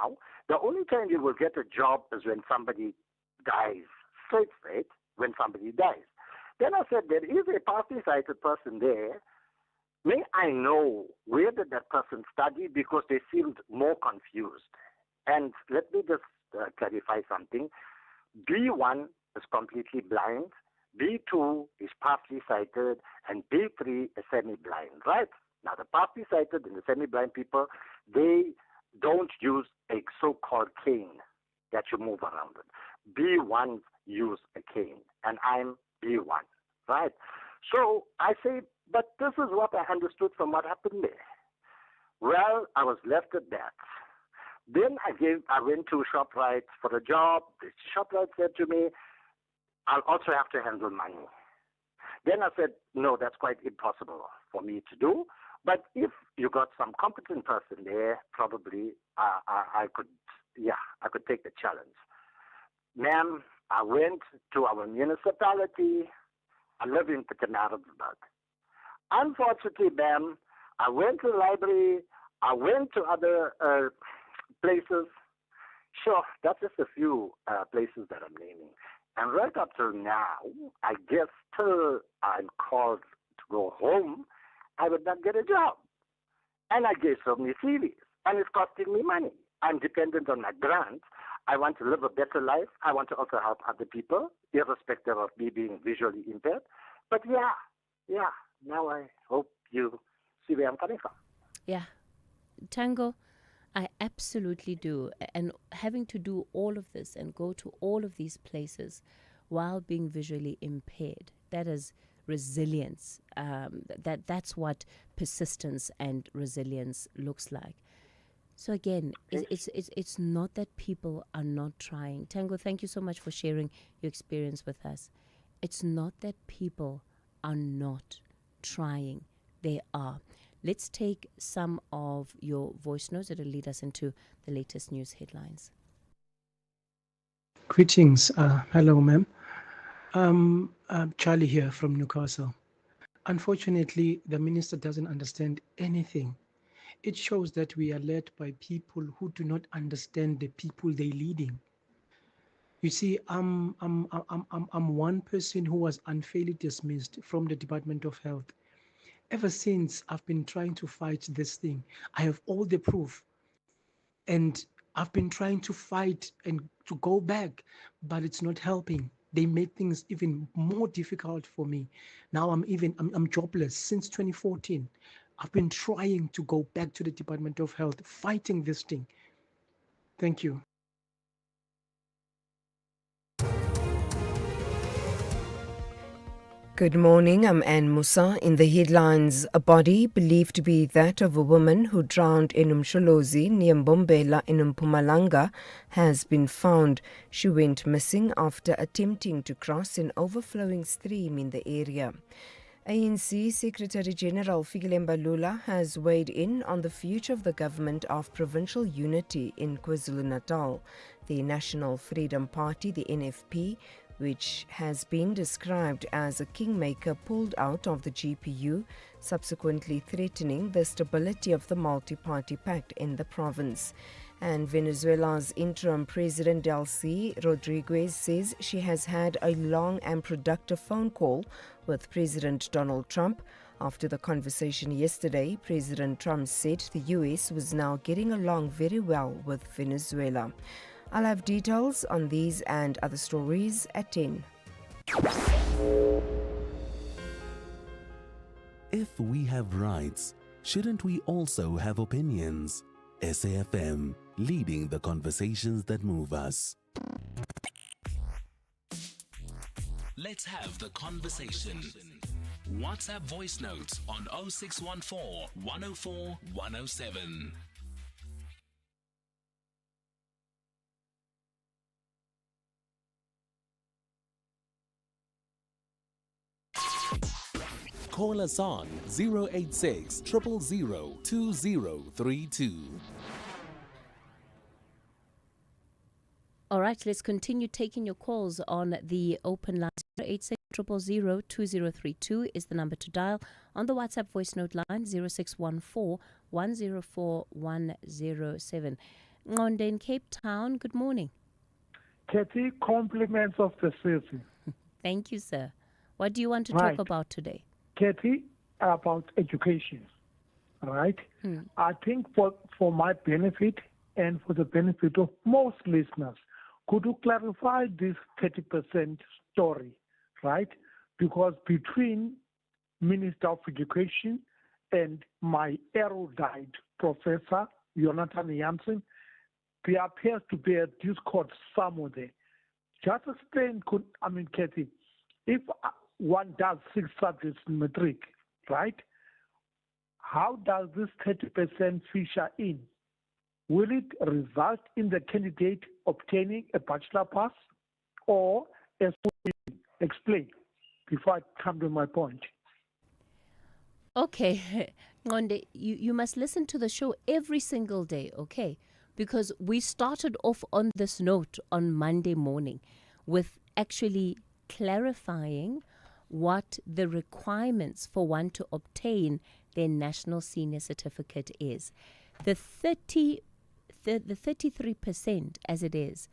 now, the only time you will get a job is when somebody dies. Straight, when somebody dies. Then I said, there is a party-sighted person there. May I know where did that person study, because they seemed more confused. And let me just clarify something. B1 is completely blind, B2 is partly sighted, and B3 is semi-blind, right? Now, the partly sighted and the semi-blind people, they don't use a so-called cane that you move around with. B1 use a cane, and I'm B1, right? So I say, but this is what I understood from what happened there. Well, I was left at that. Then I went to ShopRite for a job. The ShopRite said to me, I'll also have to handle money. Then I said, no, that's quite impossible for me to do. But if you got some competent person there, probably I could take the challenge. Ma'am, I went to our municipality. I live in Pietermaritzburg. Unfortunately, ma'am, I went to the library. I went to other places. Sure, that's just a few places that I'm naming. And right up till now, I guess till I'm called to go home, I would not get a job. And I gave so many CVs, and it's costing me money. I'm dependent on my grant. I want to live a better life. I want to also help other people, irrespective of me being visually impaired. But yeah, now I hope you see where I'm coming from. Yeah. Tango, I absolutely do. And having to do all of this and go to all of these places while being visually impaired, that is resilience. That's what persistence and resilience looks like. So again, it's not that people are not trying. Tango, thank you so much for sharing your experience with us. It's not that people are not trying. They are. Let's take some of your voice notes that will lead us into the latest news headlines. Greetings. Hello, ma'am. Charlie here from Newcastle. Unfortunately, the minister doesn't understand anything. It shows that we are led by people who do not understand the people they're leading. You see, I'm one person who was unfairly dismissed from the Department of Health. Ever since I've been trying to fight this thing, I have all the proof. And I've been trying to fight and to go back, but it's not helping. They made things even more difficult for me. Now I'm jobless since 2014. I've been trying to go back to the Department of Health, fighting this thing. Thank you. Good morning, I'm Anne Musa. In the headlines, a body believed to be that of a woman who drowned in Umsholozi near Mbombela in Mpumalanga has been found. She went missing after attempting to cross an overflowing stream in the area. ANC Secretary General Fikile Mbalula has weighed in on the future of the government of provincial unity in KwaZulu-Natal. The National Freedom Party, the NFP, which has been described as a kingmaker, pulled out of the GPU, subsequently threatening the stability of the multi-party pact in the province. And Venezuela's interim president, Delcy Rodriguez, says she has had a long and productive phone call with President Donald Trump. After the conversation yesterday, President Trump said the U.S. was now getting along very well with Venezuela. I'll have details on these and other stories at 10. If we have rights, shouldn't we also have opinions? SAFM, leading the conversations that move us. Let's have the conversation. WhatsApp voice notes on 0614 104 107. Call us on 086 000 2032. All right, let's continue taking your calls on the open line. 086 000 2032 is the number to dial. On the WhatsApp voice note line, 0614 104 107. Ngonde in Cape Town, good morning. Cathy, compliments of the season. Thank you, sir. What do you want to Right. talk about today? Cathy, about education, right? I think for my benefit and for the benefit of most listeners, could you clarify this 30% story, right? Because between Minister of Education and my erudite professor, Jonathan Jansen, there appears to be a discord somewhere there. Just explain, Cathy, if one does 6 subjects in matric, right? How does this 30% feature in? Will it result in the candidate obtaining a bachelor pass, or as we explain before I come to my point? Okay, Ngonde, you must listen to the show every single day, okay? Because we started off on this note on Monday morning with actually clarifying what the requirements for one to obtain their national senior certificate is. The 33% as it is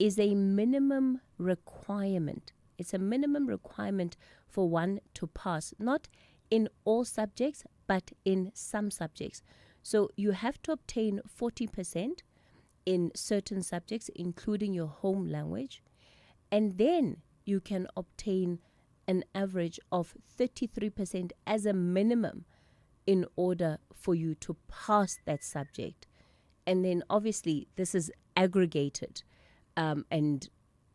a minimum requirement. It's a minimum requirement for one to pass, not in all subjects, but in some subjects. So you have to obtain 40% in certain subjects, including your home language, and then you can obtain an average of 33% as a minimum in order for you to pass that subject. And then obviously this is aggregated and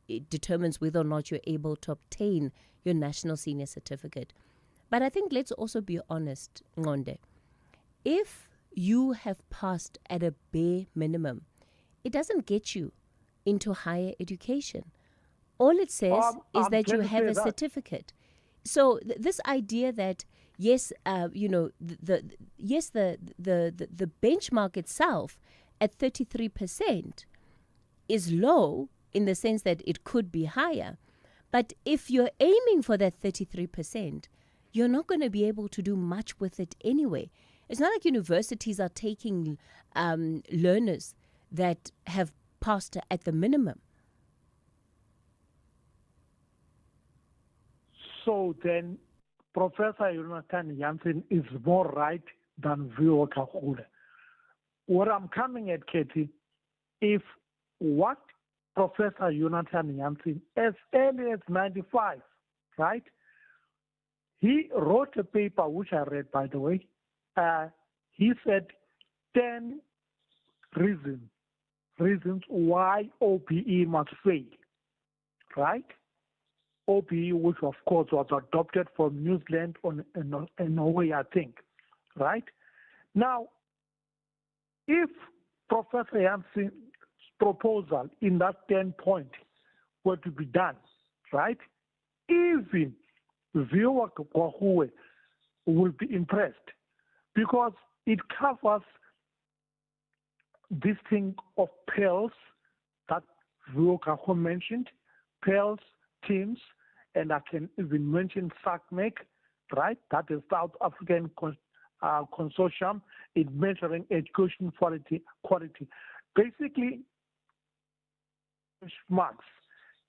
it determines whether or not you're able to obtain your national senior certificate. But I think let's also be honest, Ngonde. If you have passed at a bare minimum, it doesn't get you into higher education. All it says is that you have a certificate. So this idea that yes, the benchmark itself at 33% is low in the sense that it could be higher. But if you're aiming for that 33%, you're not going to be able to do much with it anyway. It's not like universities are taking learners that have passed at the minimum. So then, Professor Jonathan Jansen is more right than Vio Kahule. What I'm coming at, Cathy, if what Professor Jonathan Jansen, as early as 95, right? He wrote a paper, which I read, by the way. He said 10 reasons why OBE must fail, right? OBE, which of course was adopted from New Zealand and Norway, I think, right? Now, if Professor Jansen's proposal in that 10 point were to be done, right, even Viewer Kwahue will be impressed because it covers this thing of PELS that Viewer Kwahue mentioned, PELS, teams, and I can even mention SACMEC, right? That is South African Consortium in measuring education quality. Basically, marks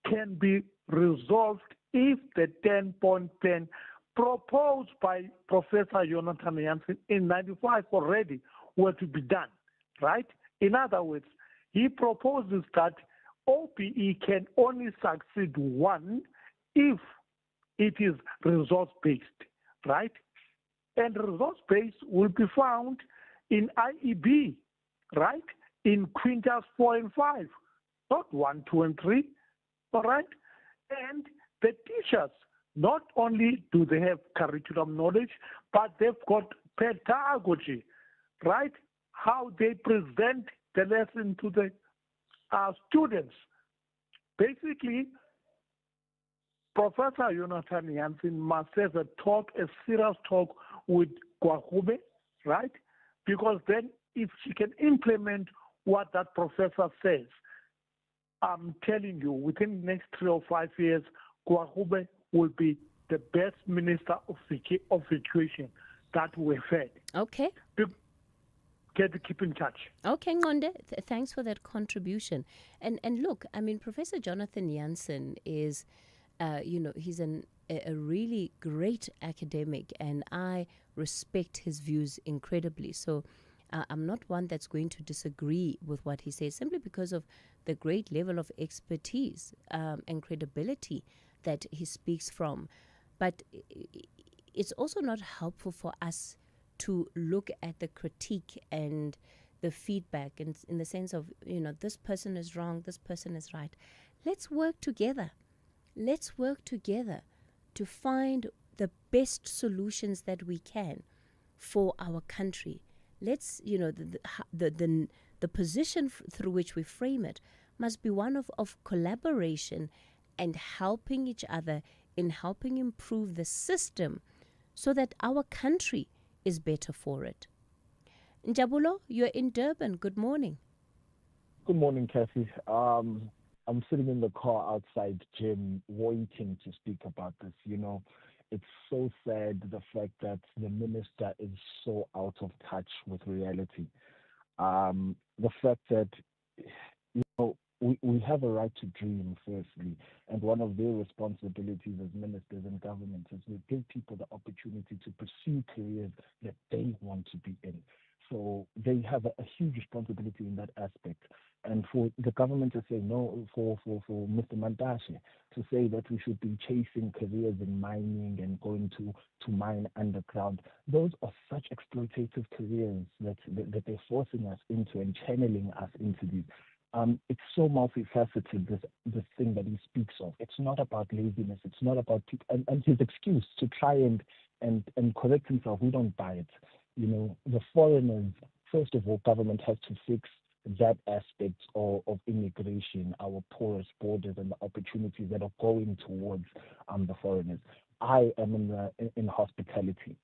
can be resolved if the 10.10 proposed by Professor Jonathan Jansen in 95 already were to be done, right? In other words, he proposes that OBE can only succeed one if it is resource-based, right? And resource-based will be found in IEB, right? In quintiles 4 and 5, not 1, 2, and 3, all right? And the teachers, not only do they have curriculum knowledge, but they've got pedagogy, right? How they present the lesson to the students. Basically, Professor Jonathan Jansen must have a serious talk with Kwahube, right? Because then if she can implement what that professor says, I'm telling you, within the next 3 or 5 years, Kwahube will be the best minister of education that we've had. Okay. keep in touch. Okay, Ngonde, thanks for that contribution. And look, I mean, Professor Jonathan Jansen is, he's a really great academic, and I respect his views incredibly. So I'm not one that's going to disagree with what he says, simply because of the great level of expertise and credibility that he speaks from. But it's also not helpful for us to look at the critique and the feedback in the sense of, this person is wrong, this person is right. Let's work together. Let's work together to find the best solutions that we can for our country. Let's, the position through which we frame it must be one of collaboration and helping each other in helping improve the system so that our country is better for it. Njabulo, you're in Durban. Good morning. Good morning, Cathy. I'm sitting in the car outside gym waiting to speak about this. It's so sad, the fact that the minister is so out of touch with reality. The fact that, we have a right to dream, firstly, and one of their responsibilities as ministers and government is to give people the opportunity to pursue careers that they want to be in. So they have a huge responsibility in that aspect. And for the government to say no, for Mr. Mantashe to say that we should be chasing careers in mining and going to mine underground, those are such exploitative careers that they're forcing us into and channeling us into these. It's so multifaceted, this thing that he speaks of. It's not about laziness. It's not about people. And his excuse to try and correct himself, we don't buy it. The foreigners, first of all, government has to fix that aspect of immigration, our porous borders and the opportunities that are going towards the foreigners. I am in hospitality.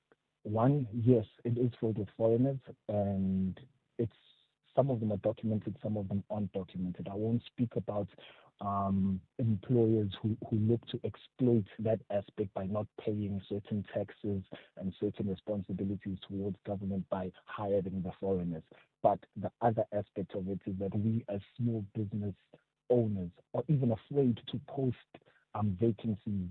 One, yes, it is filled with foreigners, and some of them are documented, some of them aren't documented. I won't speak about employers who look to exploit that aspect by not paying certain taxes and certain responsibilities towards government by hiring the foreigners. But the other aspect of it is that we as small business owners are even afraid to post vacancies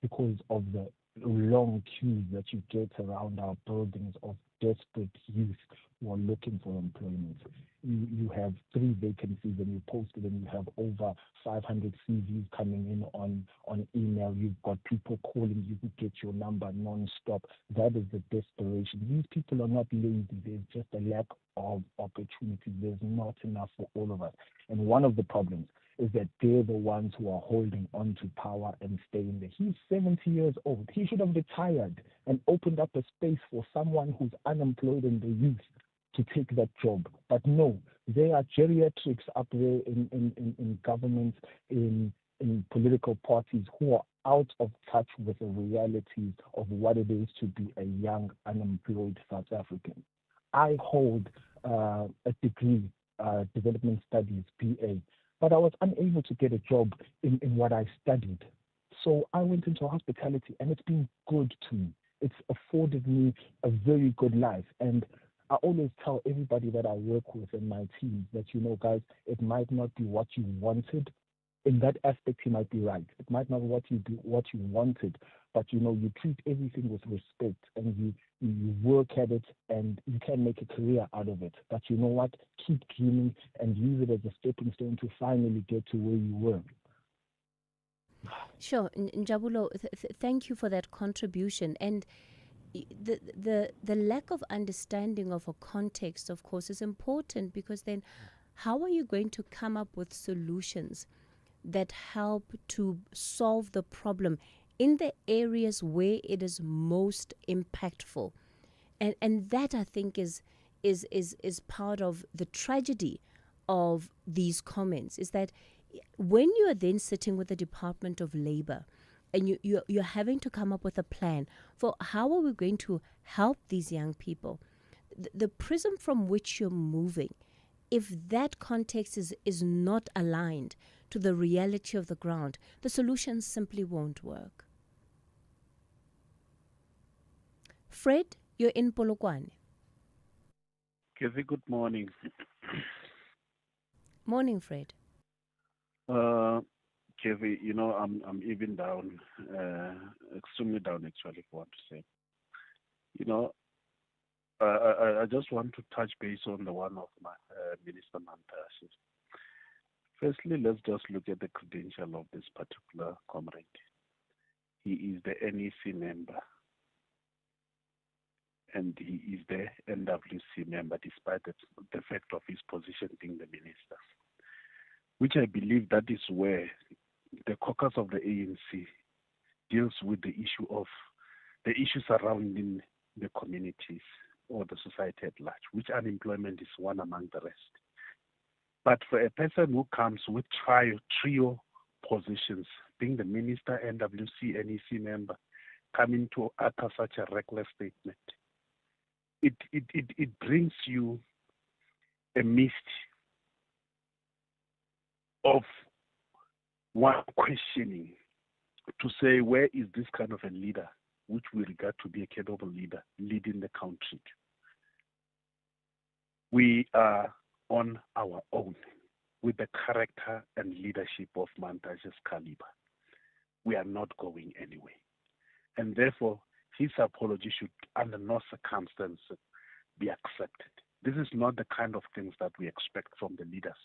because of the long queues that you get around our buildings of desperate youth who are looking for employment. You have 3 vacancies and you post it and you have over 500 CVs coming in on email. You've got people calling you who get your number non-stop. That is the desperation. These people are not lazy. There's just a lack of opportunity. There's not enough for all of us. And one of the problems is that they're the ones who are holding on to power and staying there. He's 70 years old. He should have retired and opened up a space for someone who's unemployed and the youth to take that job. But no, there are geriatrics up there in government, in political parties who are out of touch with the realities of what it is to be a young, unemployed South African. I hold a degree, development studies, BA, but I was unable to get a job in what I studied. So I went into hospitality, and it's been good to me. It's afforded me a very good life. And I always tell everybody that I work with in my team that, guys, it might not be what you wanted. In that aspect, you might be right. It might not be what you wanted, but, you treat everything with respect and you work at it and you can make a career out of it. But you know what? Keep dreaming and use it as a stepping stone to finally get to where you were. Sure. Njabulo, thank you for that contribution. And the lack of understanding of a context, of course, is important, because then how are you going to come up with solutions that help to solve the problem in the areas where it is most impactful? And that, I think, is part of the tragedy of these comments, is that when you are then sitting with the Department of Labor and you're having to come up with a plan for how are we going to help these young people, the prism from which you're moving, if that context is not aligned to the reality of the ground, the solution simply won't work. Fred, you're in Polokwane. Cathy, good morning. Morning, Fred. Cathy, I'm even down, extremely down actually, for what to say. I just want to touch base on the one of my Minister Mantashe. Firstly, let's just look at the credential of this particular comrade. He is the NEC member, and he is the NWC member, despite the fact of his position being the minister, which I believe that is where the caucus of the ANC deals with the issues surrounding the communities or the society at large, which unemployment is one among the rest. But for a person who comes with trio positions, being the minister, NWC, NEC member, coming to utter such a reckless statement, it brings you a mist of one questioning to say, where is this kind of a leader, which we regard to be a capable leader, leading the country? We are on our own with the character and leadership of Mantashe's caliber. We are not going anywhere. And therefore, his apology should, under no circumstance, be accepted. This is not the kind of things that we expect from the leaders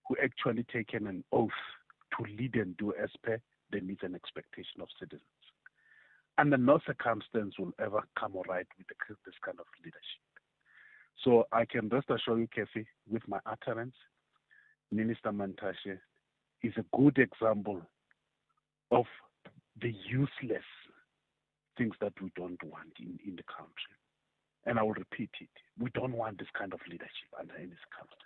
who actually taken an oath to lead and do as per the needs and expectation of citizens. Under no circumstance will ever come all right with this kind of leadership. So I can rest assure you, Cathy, with my utterance, Minister Mantashe is a good example of the useless things that we don't want in the country. And I will repeat it. We don't want this kind of leadership under any circumstance.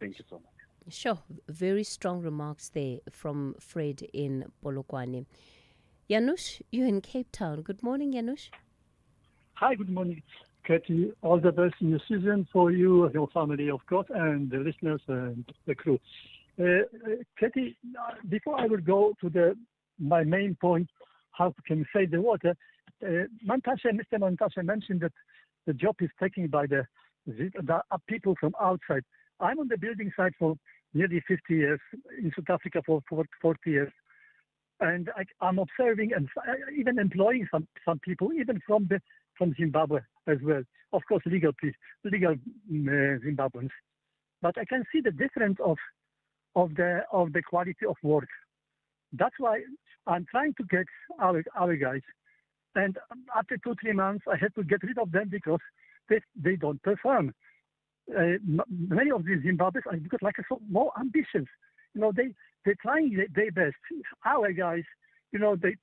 Thank you so much. Sure. Very strong remarks there from Fred in Polokwane. Janusz, you're in Cape Town. Good morning, Janusz. Hi, good morning, Cathy. All the best in your season for you, your family, of course, and the listeners and the crew. Cathy, before I will go to my main point, how can we save the water, Mr. Mantashe mentioned that the job is taken by the people from outside. I'm on the building site for nearly 50 years, in South Africa for 40 years. And I'm observing and even employing some people, even from Zimbabwe as well. Of course, legal Zimbabweans. But I can see the difference of the quality of work. That's why I'm trying to get our guys. And after 2-3 months, I had to get rid of them because they don't perform. Many of these Zimbabweans are because more ambitious. They're trying their best. Our guys, they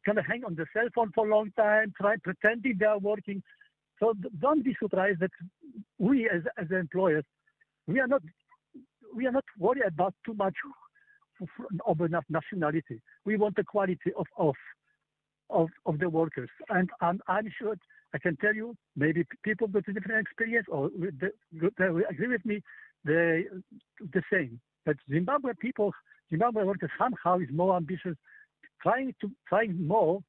kind of hang on the cell phone for a long time, pretending they are working. So don't be surprised that we, as employers, we are not worried about too much of nationality. We want the quality of the workers, and I'm sure I can tell you, maybe people with a different experience or they will agree with me, the same. But Zimbabwe workers somehow is more ambitious, trying more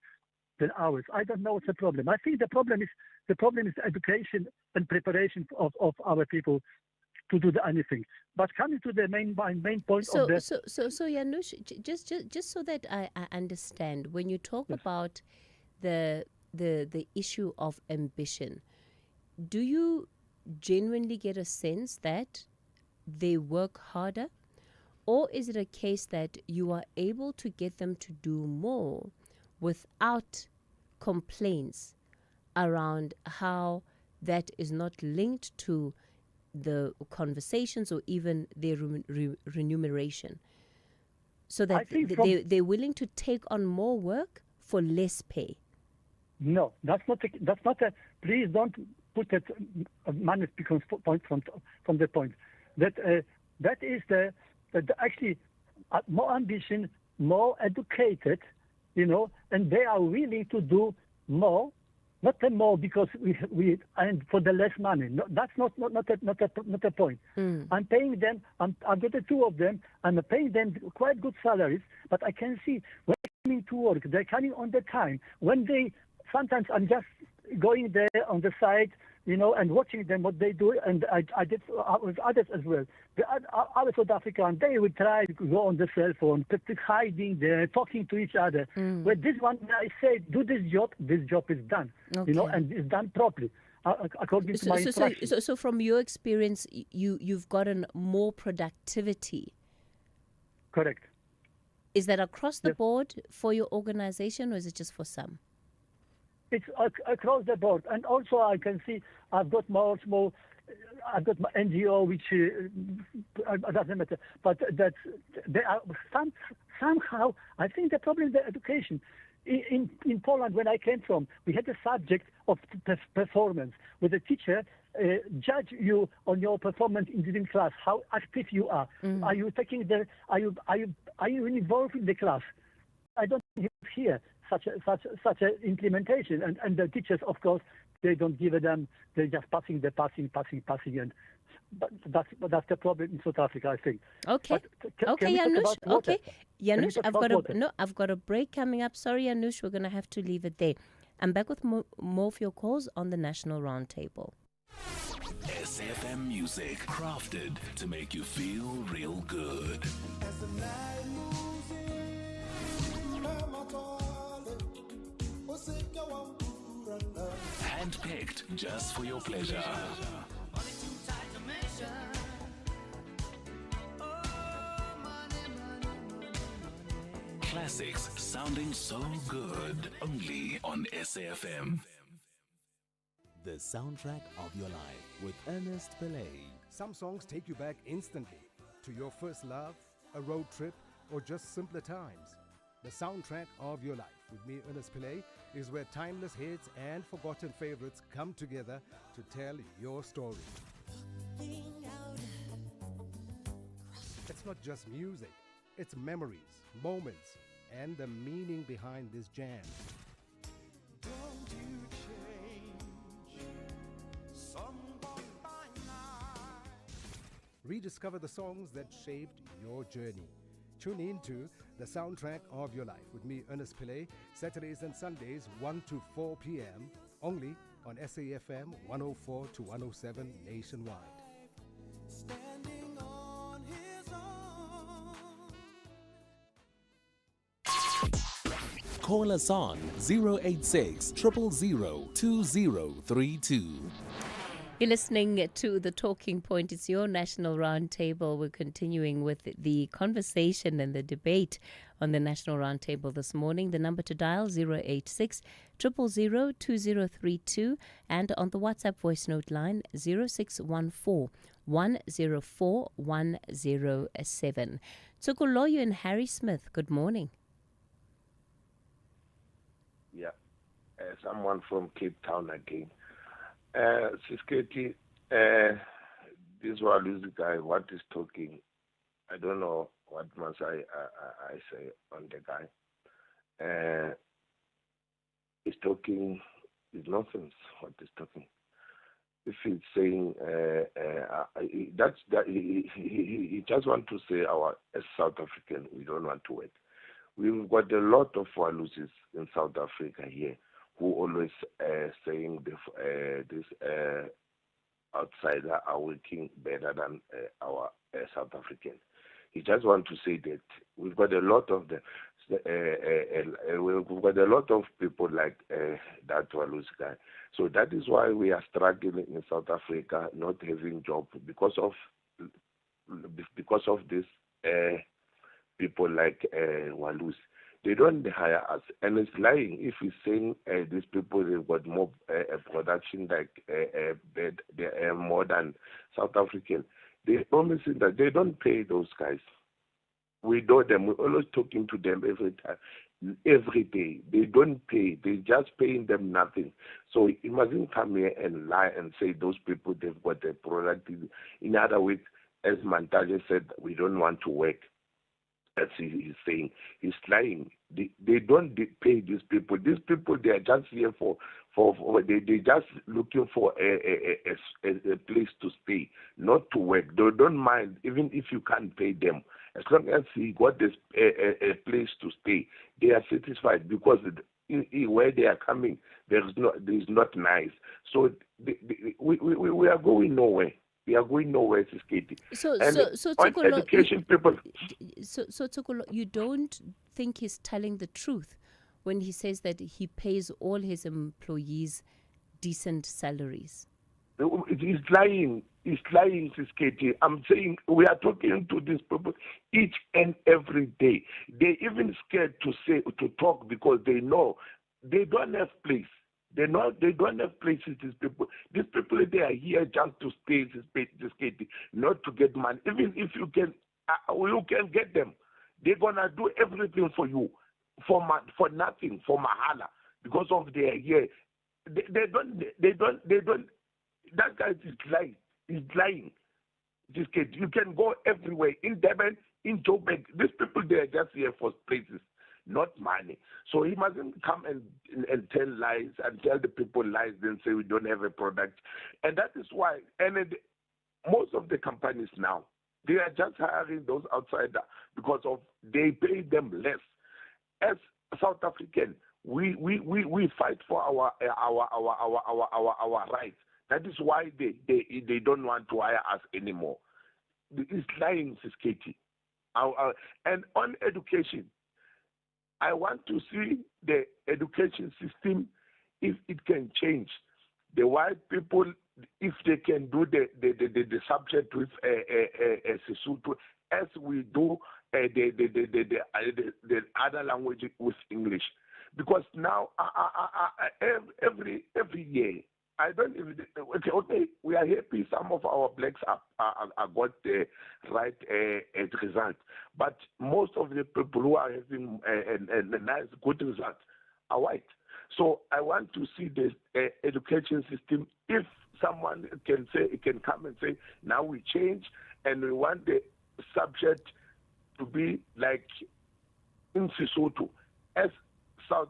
than ours. I don't know what's the problem. I think the problem is education and preparation of our people to do anything. But coming to the main point of the... So Janusz, just so that I understand, when you talk about the issue of ambition, do you genuinely get a sense that they work harder? Or is it a case that you are able to get them to do more without complaints around how that is not linked to the conversations or even their remuneration? So that they're willing to take on more work for less pay? No, that's not please don't put that money point from the point. That is actually more ambition, more educated, and they are willing to do more, not the more because we and for the less money. No, that's not the point. I'm paying them. I've got the two of them. I'm paying them quite good salaries, but I can see when they're coming to work, they're coming on the time. When sometimes I'm just going there on the side and watching them what they do, and I did with others as well. Other South Africans, they would try to go on the cell phone, hiding there, talking to each other. But this one, I say, do this job is done, and it's done properly. According to my instructions. So from your experience, you've gotten more productivity. Correct. Is that across the board for your organization, or is it just for some? It's across the board, and also I can see I've got my NGO, which doesn't matter, but that they are somehow. I think the problem is the education. In Poland, when I came from, we had a subject of performance, where the teacher judge you on your performance in class, how active you are. Are you taking are you involved in the class? I don't hear such a implementation, and the teachers, of course, they don't give a damn. They're just passing, and but that's the problem in South Africa, I think. Okay. Okay, Janusz. Okay, Janusz, I've got a break coming up. Sorry, Janusz, we're gonna have to leave it there. I'm back with more of your calls on the National Roundtable. SAFM music crafted to make you feel real good. Handpicked just for your pleasure. Classics sounding so good only on SAFM. The soundtrack of your life with Ernest Pillay. Some songs take you back instantly to your first love, a road trip, or just simpler times. The soundtrack of your life with me, Ernest Pillay, is where timeless hits and forgotten favorites come together to tell your story. It's not just music, it's memories, moments, and the meaning behind this jam. Don't you change someone by night. Rediscover the songs that shaped your journey. Tune in to the soundtrack of your life with me, Ernest Pillay, Saturdays and Sundays, 1 to 4 p.m. only on SAFM 104 to 107 nationwide. Standing on his own. Call us on 086 000 2032. You're listening to The Talking Point. It's your National Roundtable. We're continuing with the conversation and the debate on the National Roundtable this morning. The number to dial 086 000 2032, and on the WhatsApp voice note line 0614 104 107. Tsukoloyo and Harry Smith, good morning. Yeah, someone from Cape Town again. Sisketi, this Walusi guy, what is talking? I don't know what must I say on the guy. He's talking, it's nonsense what he's talking. If he's saying he just want to say as South African, we don't want to work. We've got a lot of Walusis in South Africa here who always saying this outsider are working better than our South Africans. He just want to say that we've got a lot of them. We've got a lot of people like that Walusi guy. So that is why we are struggling in South Africa, not having job because of this people like Walusi. They don't hire us, and it's lying if he's saying these people they've got more production like they are more than South African. They're promising that they don't pay those guys. We know them. We're always talking to them every time, every day. They don't pay. They're just paying them nothing. So you mustn't come here and lie and say those people they've got a product. In other words, as Mantaje said, we don't want to work. As he's saying, he's lying. They don't pay these people. These people, they are just here for they just looking for a place to stay, not to work. They don't mind even if you can't pay them. As long as he got this a place to stay, they are satisfied because where they are coming, there's not nice. So we are going nowhere. We are going nowhere, Katie. So on Tsokolo, education, people. So Tsokolo, you don't think he's telling the truth when he says that he pays all his employees decent salaries? He's lying. He's lying, Katie. I'm saying we are talking to these people each and every day. They even scared to talk because they know they don't have place. They don't have places. These people, they are here just to stay, Katie, not to get money. Even if you can get them. They're gonna do everything for you, for nothing, for mahala, because of their here. They don't. That guy is lying. He's lying. This kid, you can go everywhere in Durban, in Joburg. These people, they are just here for places, not money. So he mustn't come and tell lies and tell the people lies, then say we don't have a product. And that is why, most of the companies now, they are just hiring those outsiders because of they pay them less. As South African, we fight for our rights. That is why they don't want to hire us anymore. It's lying, Sis Katie. And on education, I want to see the education system, if it can change. The white people, if they can do the subject with Sesotho, as we do the other language with English. Because now, every year, I don't even. Okay, we are happy. Some of our blacks are got the right result, but most of the people who are having a nice, good result are white. So I want to see the education system. If someone can come and say, now we change and we want the subject to be like in Sesotho, as South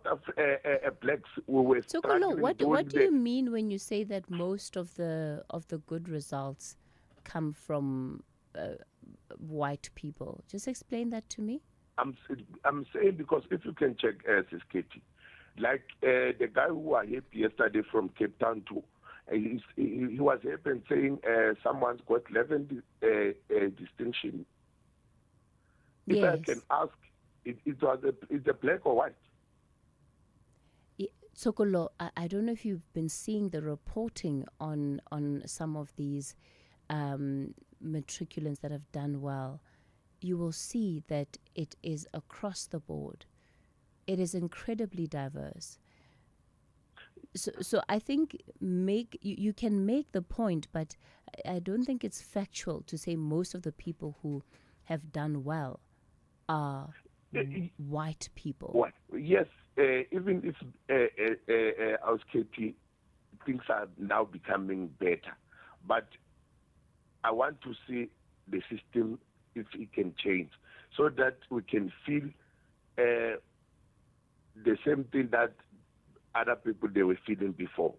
blacks we were Tsokolo, what do you mean when you say that most of the good results come from white people? Just explain that to me. I'm saying because if you can check Sis Katie, like the guy who I helped yesterday from Cape Town too, he was happy and saying someone's got 11 distinction. If yes. I can ask, it's a black or white? Tsokolo, I don't know if you've been seeing the reporting on some of these matriculants that have done well. You will see that it is across the board. It is incredibly diverse. So I think you can make the point, but I don't think it's factual to say most of the people who have done well are white people. What? Yes. Even if our Katie, things are now becoming better, but I want to see the system if it can change, so that we can feel the same thing that other people they were feeling before.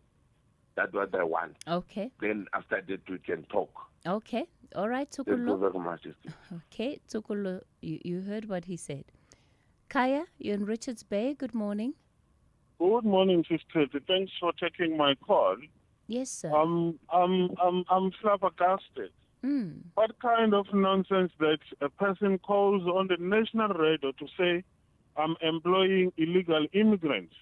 That's what I want. Okay. Then after that we can talk. Okay. All right, Tsokolo. Thank you very much. Okay, Tsokolo, you heard what he said. Kaya, you're in Richards Bay. Good morning. Good morning, Sister. Thanks for taking my call. Yes, sir. I'm flabbergasted. What kind of nonsense that a person calls on the national radio to say, I'm employing illegal immigrants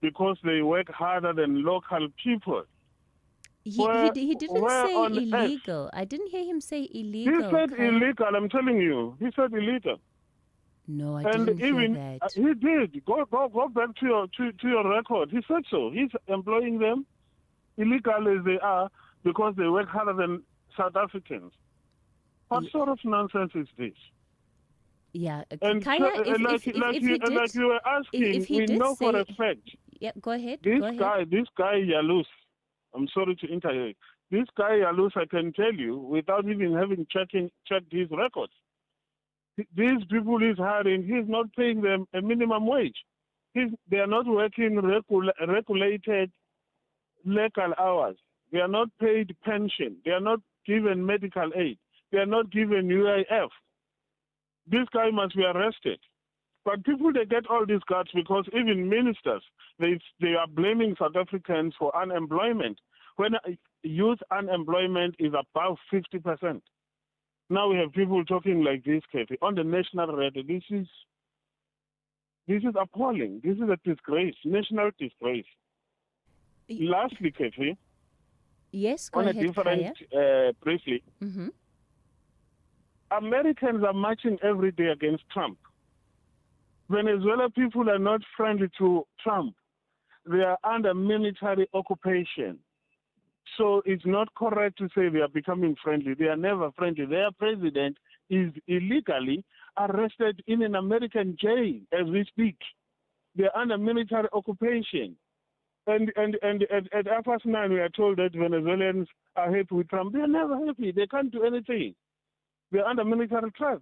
because they work harder than local people. He didn't say illegal. I didn't hear him say illegal. He said illegal, I'm telling you. He said illegal. No, I didn't hear that. He did. Go back to your record. He said so. He's employing them illegal as they are because they work harder than South Africans. What sort of nonsense is this? Yeah, and Kaya, like you were asking, we know for a fact. Yeah, go ahead. This guy Yalus, I'm sorry to interrupt. This guy Yalus, I can tell you, without even having checked his records, these people he's hiring, he's not paying them a minimum wage. They are not working regulated legal hours. They are not paid pension. They are not given medical aid. They are not given UIF. This guy must be arrested. But people, they get all these guts because even ministers, they are blaming South Africans for unemployment when youth unemployment is above 50%. Now we have people talking like this, Cathy, on the national radio. This is appalling. This is a disgrace, national disgrace. Lastly, Cathy, yes, go on ahead, a different, briefly, Mm-hmm. Americans are marching every day against Trump. Venezuela people are not friendly to Trump. They are under military occupation. So it's not correct to say they are becoming friendly. They are never friendly. Their president is illegally arrested in an American jail as we speak. They are under military occupation. And at 9:30, we are told that Venezuelans are happy with Trump. They are never happy. They can't do anything. They are under military trap.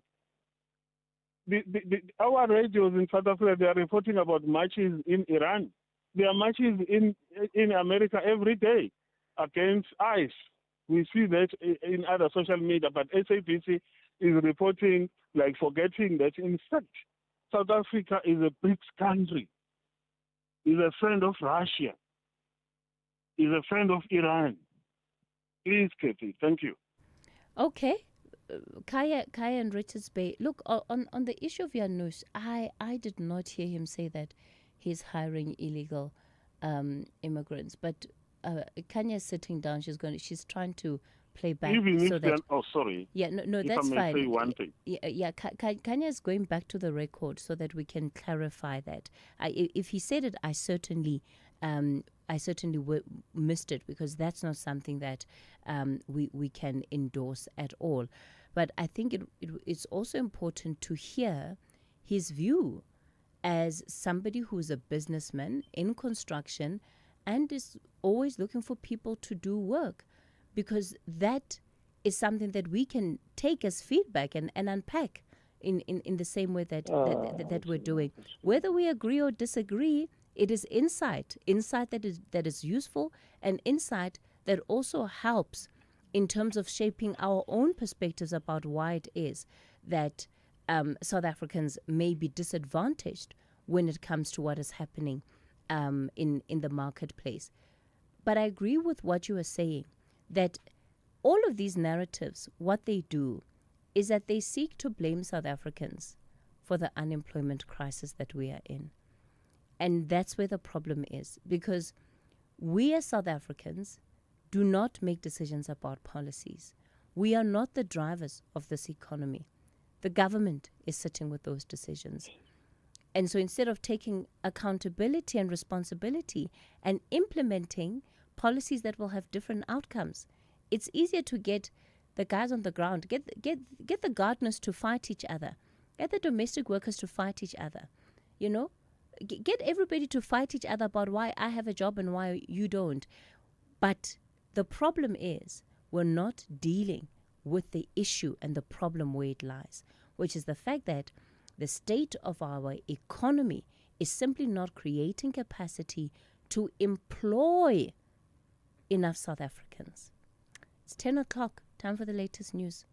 Our radios in South Africa, they are reporting about marches in Iran. There are marches in America every day against ICE. We see that in other social media, but SABC is reporting, like forgetting that in fact, South Africa is a BRICS country, is a friend of Russia, is a friend of Iran. Please, Cathy, thank you. Okay. Kaya and Richards Bay. Look, on the issue of Janusz, I did not hear him say that he's hiring illegal immigrants. But Kanya's sitting down. She's trying to play back. Even so if that, oh, sorry. Yeah, no, if that's I may fine. say one thing. Yeah. Kanya is going back to the record so that we can clarify that. If he said it, I certainly missed it, because that's not something that we can endorse at all. But I think it's also important to hear his view as somebody who's a businessman in construction and is always looking for people to do work, because that is something that we can take as feedback and unpack in the same way that we're doing. Whether we agree or disagree, it is insight that is useful, and insight that also helps in terms of shaping our own perspectives about why it is that South Africans may be disadvantaged when it comes to what is happening in the marketplace. But I agree with what you are saying, that all of these narratives, what they do is that they seek to blame South Africans for the unemployment crisis that we are in. And that's where the problem is, because we as South Africans do not make decisions about policies. We are not the drivers of this economy. The government is sitting with those decisions. And so instead of taking accountability and responsibility and implementing policies that will have different outcomes, it's easier to get the guys on the ground, get the gardeners to fight each other, get the domestic workers to fight each other, get everybody to fight each other about why I have a job and why you don't. But the problem is we're not dealing with the issue and the problem where it lies, which is the fact that the state of our economy is simply not creating capacity to employ enough South Africans. It's 10 o'clock, time for the latest news.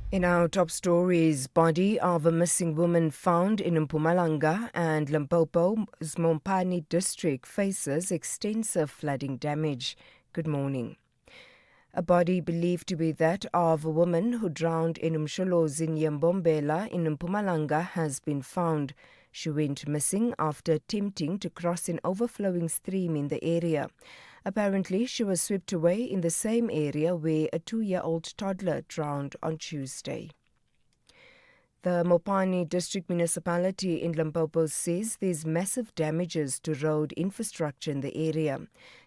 In our top stories, body of a missing woman found in Mpumalanga and Limpopo's Mopani district faces extensive flooding damage. Good morning. A body believed to be that of a woman who drowned in Umsholozi Nyembombela in Mpumalanga has been found. She went missing after attempting to cross an overflowing stream in the area. Apparently, she was swept away in the same area where a 2-year-old toddler drowned on Tuesday. The Mopani District Municipality in Limpopo says there's massive damages to road infrastructure in the area.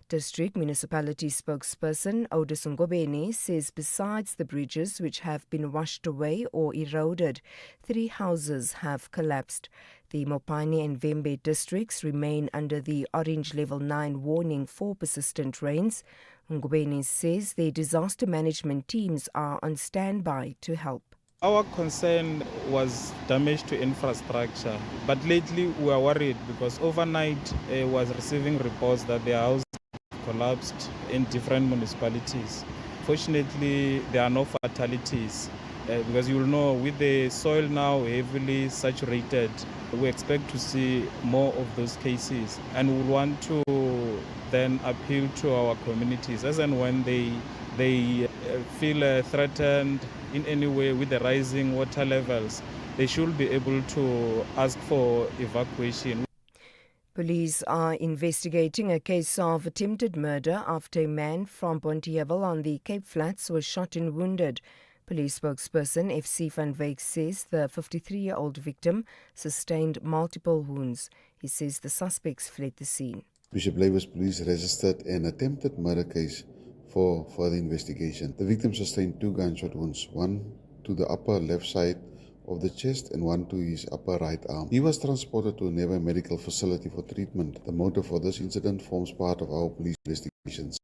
District Municipality spokesperson Otis Ngobeni says besides the bridges which have been washed away or eroded, 3 houses have collapsed. The Mopani and Vembe districts remain under the orange level 9 warning for persistent rains. Ngobeni says the disaster management teams are on standby to help. Our concern was damage to infrastructure, but lately we are worried because overnight was receiving reports that their houses collapsed in different municipalities. Fortunately, there are no fatalities because you will know with the soil now heavily saturated, we expect to see more of those cases, and we want to then appeal to our communities as and when they feel threatened in any way with the rising water levels, they should be able to ask for evacuation. Police are investigating a case of attempted murder after a man from Bonteheuwel on the Cape Flats was shot and wounded. Police spokesperson FC van Wyk says the 53-year-old victim sustained multiple wounds. He says the suspects fled the scene. Bishop Labour's police registered an attempted murder case for further investigation. The victim sustained 2 gunshot wounds, one to the upper left side of the chest and one to his upper right arm. He was transported to a nearby medical facility for treatment. The motive for this incident forms part of our police investigations.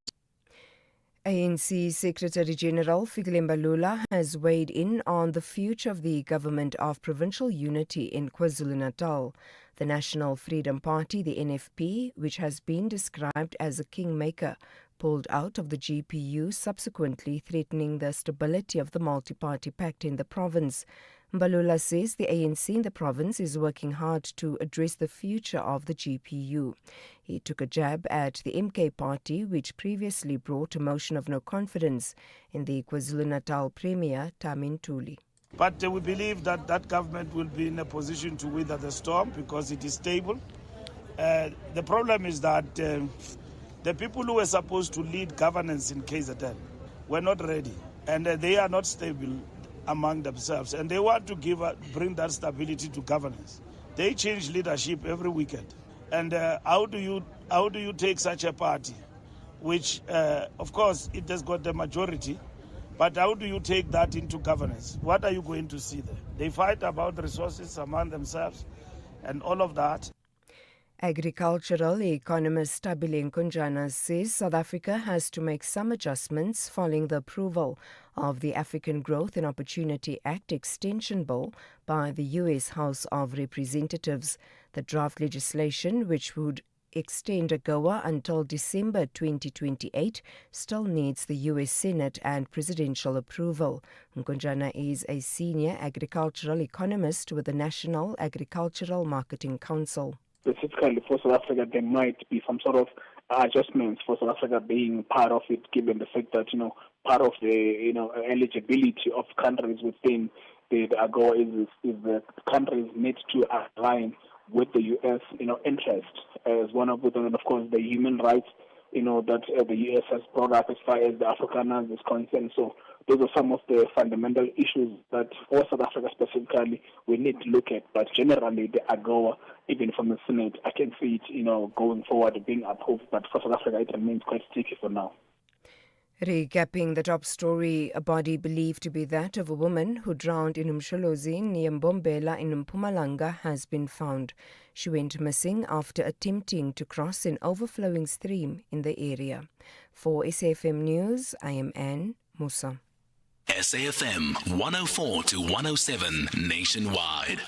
ANC Secretary-General Fikile Mbalula has weighed in on the future of the government of provincial unity in KwaZulu-Natal. The National Freedom Party, the NFP, which has been described as a kingmaker, pulled out of the GPU, subsequently threatening the stability of the multi-party pact in the province. Mbalula says the ANC in the province is working hard to address the future of the GPU. He took a jab at the MK party, which previously brought a motion of no confidence in the KwaZulu-Natal Premier, Tamin Tuli. But we believe that that government will be in a position to weather the storm because it is stable. The problem is that the people who were supposed to lead governance in KZN were not ready, and they are not stable among themselves, and they want to bring that stability to governance. They change leadership every weekend, and how do you take such a party, which of course it has got the majority, but how do you take that into governance? What are you going to see there? They fight about resources among themselves, and all of that. Agricultural economist Tabile Nkunjana says South Africa has to make some adjustments following the approval of the African Growth and Opportunity Act extension bill by the U.S. House of Representatives. The draft legislation, which would extend AGOA until December 2028, still needs the U.S. Senate and presidential approval. Nkunjana is a senior agricultural economist with the National Agricultural Marketing Council. Specifically for South Africa, there might be some sort of adjustments for South Africa being part of it, given the fact that, part of the, eligibility of countries within the AGOA is that countries need to align with the U.S., interest as one of them, and of course the human rights, that the U.S. has brought up as far as the Afrikaners is concerned. So those are some of the fundamental issues that for South Africa specifically we need to look at. But generally the AGOA, even from the Senate, I can see it, going forward being approved. But for South Africa it remains quite sticky for now. Recapping the top story, a body believed to be that of a woman who drowned in Umsholozi near Mbombela in Mpumalanga has been found. She went missing after attempting to cross an overflowing stream in the area. For SAFM News, I am Anne Musa. SAFM 104 to 107 nationwide.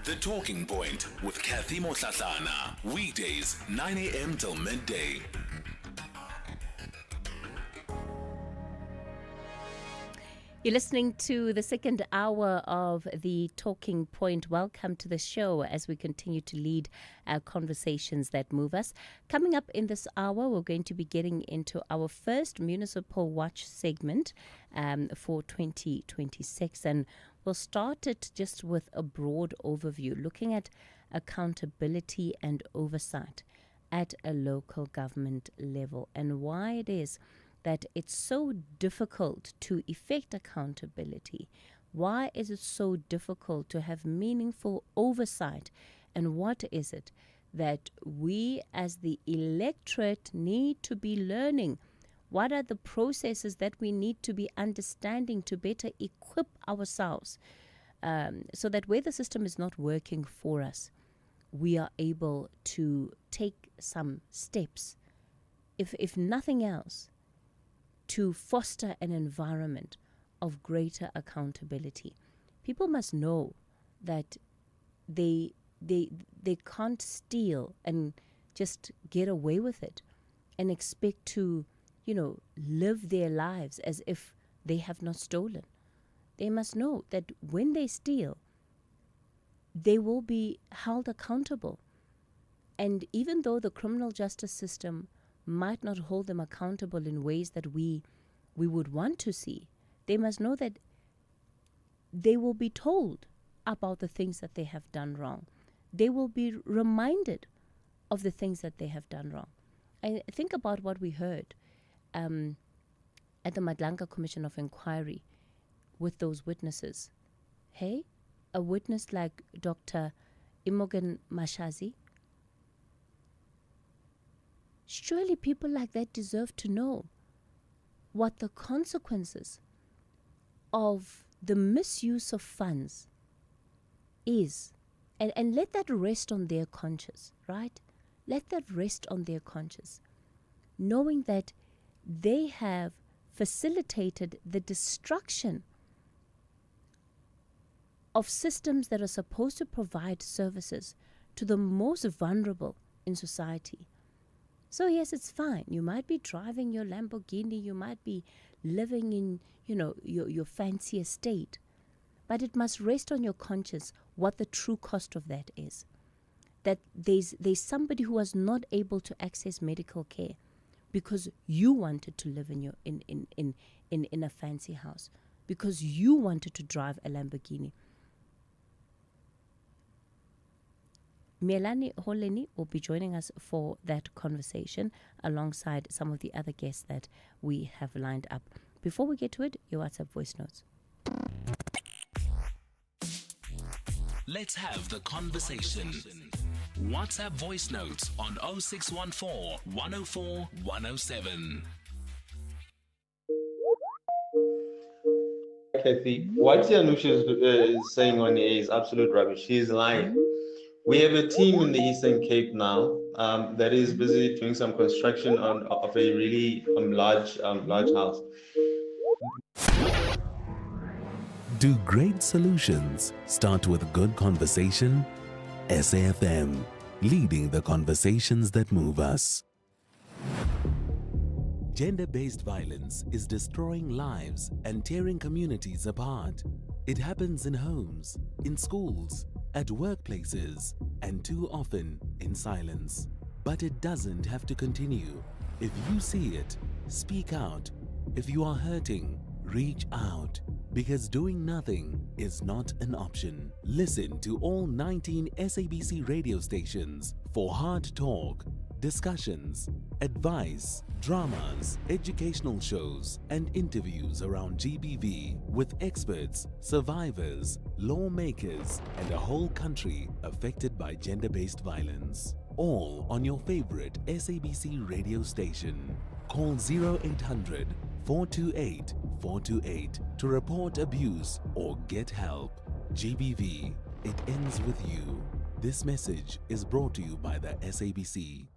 The Talking Point with Cathy Mohlahlana. Weekdays, 9 a.m. till midday. You're listening to the second hour of the Talking Point. Welcome to the show as we continue to lead our conversations that move us. Coming up in this hour, we're going to be getting into our first Municipal Watch segment for 2026. And we'll start it just with a broad overview, looking at accountability and oversight at a local government level and why it is that it's so difficult to effect accountability. Why is it so difficult to have meaningful oversight? And what is it that we as the electorate need to be learning? What are the processes that we need to be understanding to better equip ourselves so that where the system is not working for us, we are able to take some steps, if nothing else, to foster an environment of greater accountability. People must know that they can't steal and just get away with it and expect to, live their lives as if they have not stolen. They must know that when they steal, they will be held accountable. And even though the criminal justice system might not hold them accountable in ways that we would want to see, they must know that they will be told about the things that they have done wrong. They will be reminded of the things that they have done wrong. I think about what we heard at the Madlanka Commission of Inquiry with those witnesses. Hey, a witness like Dr. Imogen Mashazi, surely people like that deserve to know what the consequences of the misuse of funds is. And let that rest on their conscience, right? Let that rest on their conscience, knowing that they have facilitated the destruction of systems that are supposed to provide services to the most vulnerable in society. So yes, it's fine. You might be driving your Lamborghini, you might be living in, your fancy estate, but it must rest on your conscience what the true cost of that is. That there's somebody who was not able to access medical care because you wanted to live in a fancy house, because you wanted to drive a Lamborghini. Melanie Holeni will be joining us for that conversation alongside some of the other guests that we have lined up. Before we get to it, your WhatsApp voice notes. Let's have the conversation. WhatsApp voice notes on 0614 104 107. Cathy, what Yanusha is saying on air is absolute rubbish. She is lying. We have a team in the Eastern Cape now that is busy doing some construction of a really large house. Do great solutions start with good conversation? SAFM, leading the conversations that move us. Gender-based violence is destroying lives and tearing communities apart. It happens in homes, in schools, at workplaces, and too often in silence. But it doesn't have to continue. If you see it, speak out. If you are hurting, reach out. Because doing nothing is not an option. Listen to all 19 SABC radio stations for hard talk, discussions, advice, dramas, educational shows, and interviews around GBV with experts, survivors, lawmakers, and a whole country affected by gender-based violence. All on your favorite SABC radio station. Call 0800 428 428 to report abuse or get help. GBV, it ends with you. This message is brought to you by the SABC.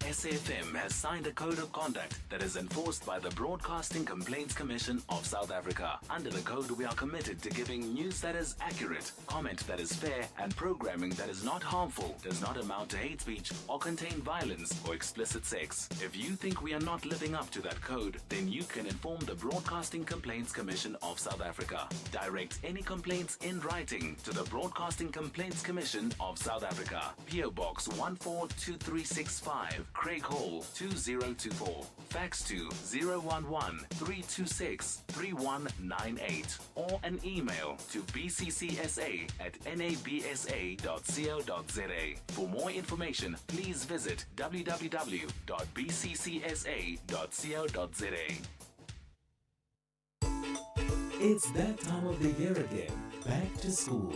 SAFM has signed a code of conduct that is enforced by the Broadcasting Complaints Commission of South Africa. Under the code, we are committed to giving news that is accurate, comment that is fair, and programming that is not harmful, does not amount to hate speech, or contain violence or explicit sex. If you think we are not living up to that code, then you can inform the Broadcasting Complaints Commission of South Africa. Direct any complaints in writing to the Broadcasting Complaints Commission of South Africa. PO Box 142365. Craig Hall 2024. Fax to 011-326-3198 or an email to bccsa@nabsa.co.za. For more information, please visit www.bccsa.co.za. It's that time of the year again. Back to school.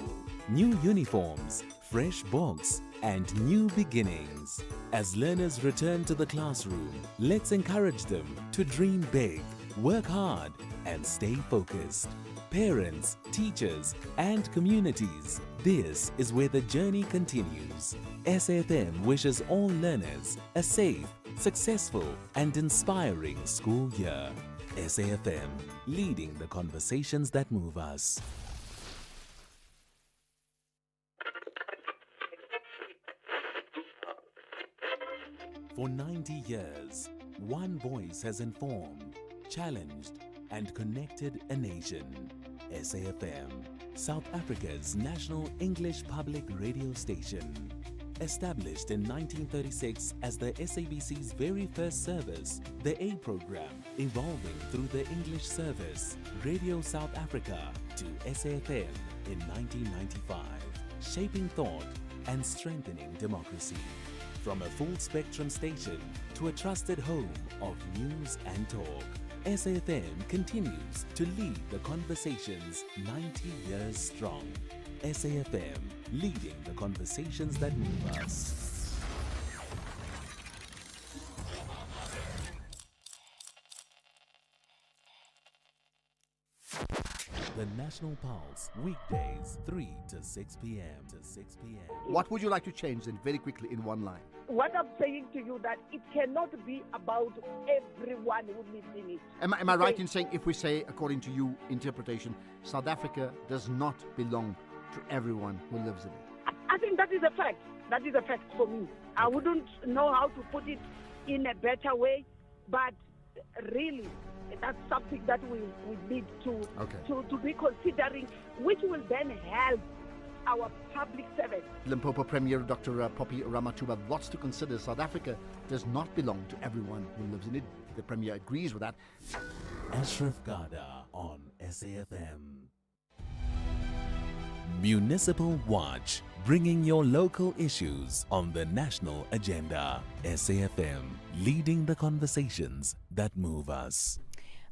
New uniforms, fresh books, and new beginnings. As learners return to the classroom, let's encourage them to dream big, work hard, and stay focused. parents, teachers, and communities. This is where the journey continues. SAFM wishes all learners a safe, successful, and inspiring school year. SAFM, leading the conversations that move us. For 90 years, one voice has informed, challenged, and connected a nation. SAFM, South Africa's national English public radio station. Established in 1936 as the SABC's very first service, the A program evolving through the English service, Radio South Africa to SAFM in 1995, shaping thought and strengthening democracy. From a full-spectrum station to a trusted home of news and talk, SAFM continues to lead the conversations 90 years strong. SAFM, leading the conversations that move us. The National Pulse, weekdays 3 to 6 p.m. What would you like to change then, very quickly, in one line? What I'm saying to you, that it cannot be about everyone who lives in it. Am I right in saying, if we say, according to you interpretation, South Africa does not belong to everyone who lives in it? I think that is a fact. That is a fact for me. I wouldn't know how to put it in a better way, but really, that's something that we need to be considering, which will then help our public service. Limpopo Premier Dr. Poppy Ramatuba, lots to consider. South Africa does not belong to everyone who lives in it. The Premier agrees with that. Ashraf Gada on SAFM. Municipal Watch, bringing your local issues on the national agenda. SAFM, leading the conversations that move us.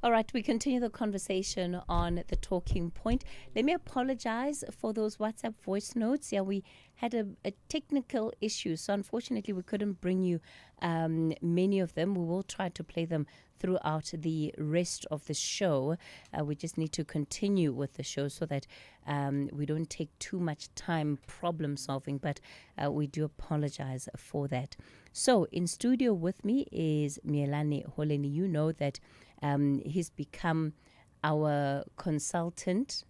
All right, we continue the conversation on the talking point. Let me apologize for those WhatsApp voice notes. Yeah, we had a technical issue, so unfortunately we couldn't bring you many of them. We will try to play them throughout the rest of the show. We just need to continue with the show so that we don't take too much time problem solving, but we do apologize for that. So in studio with me is Cathy Mohlahlana. You know that he's become our consultant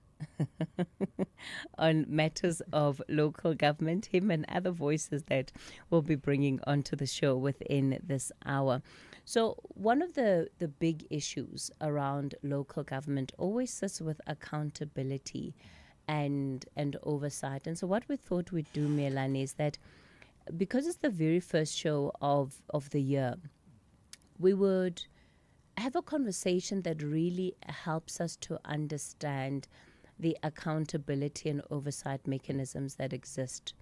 on matters of local government, him and other voices that we'll be bringing onto the show within this hour. So one of the big issues around local government always sits with accountability and oversight. And so what we thought we'd do, Cathy, is that because it's the very first show of the year, we would have a conversation that really helps us to understand the accountability and oversight mechanisms that exist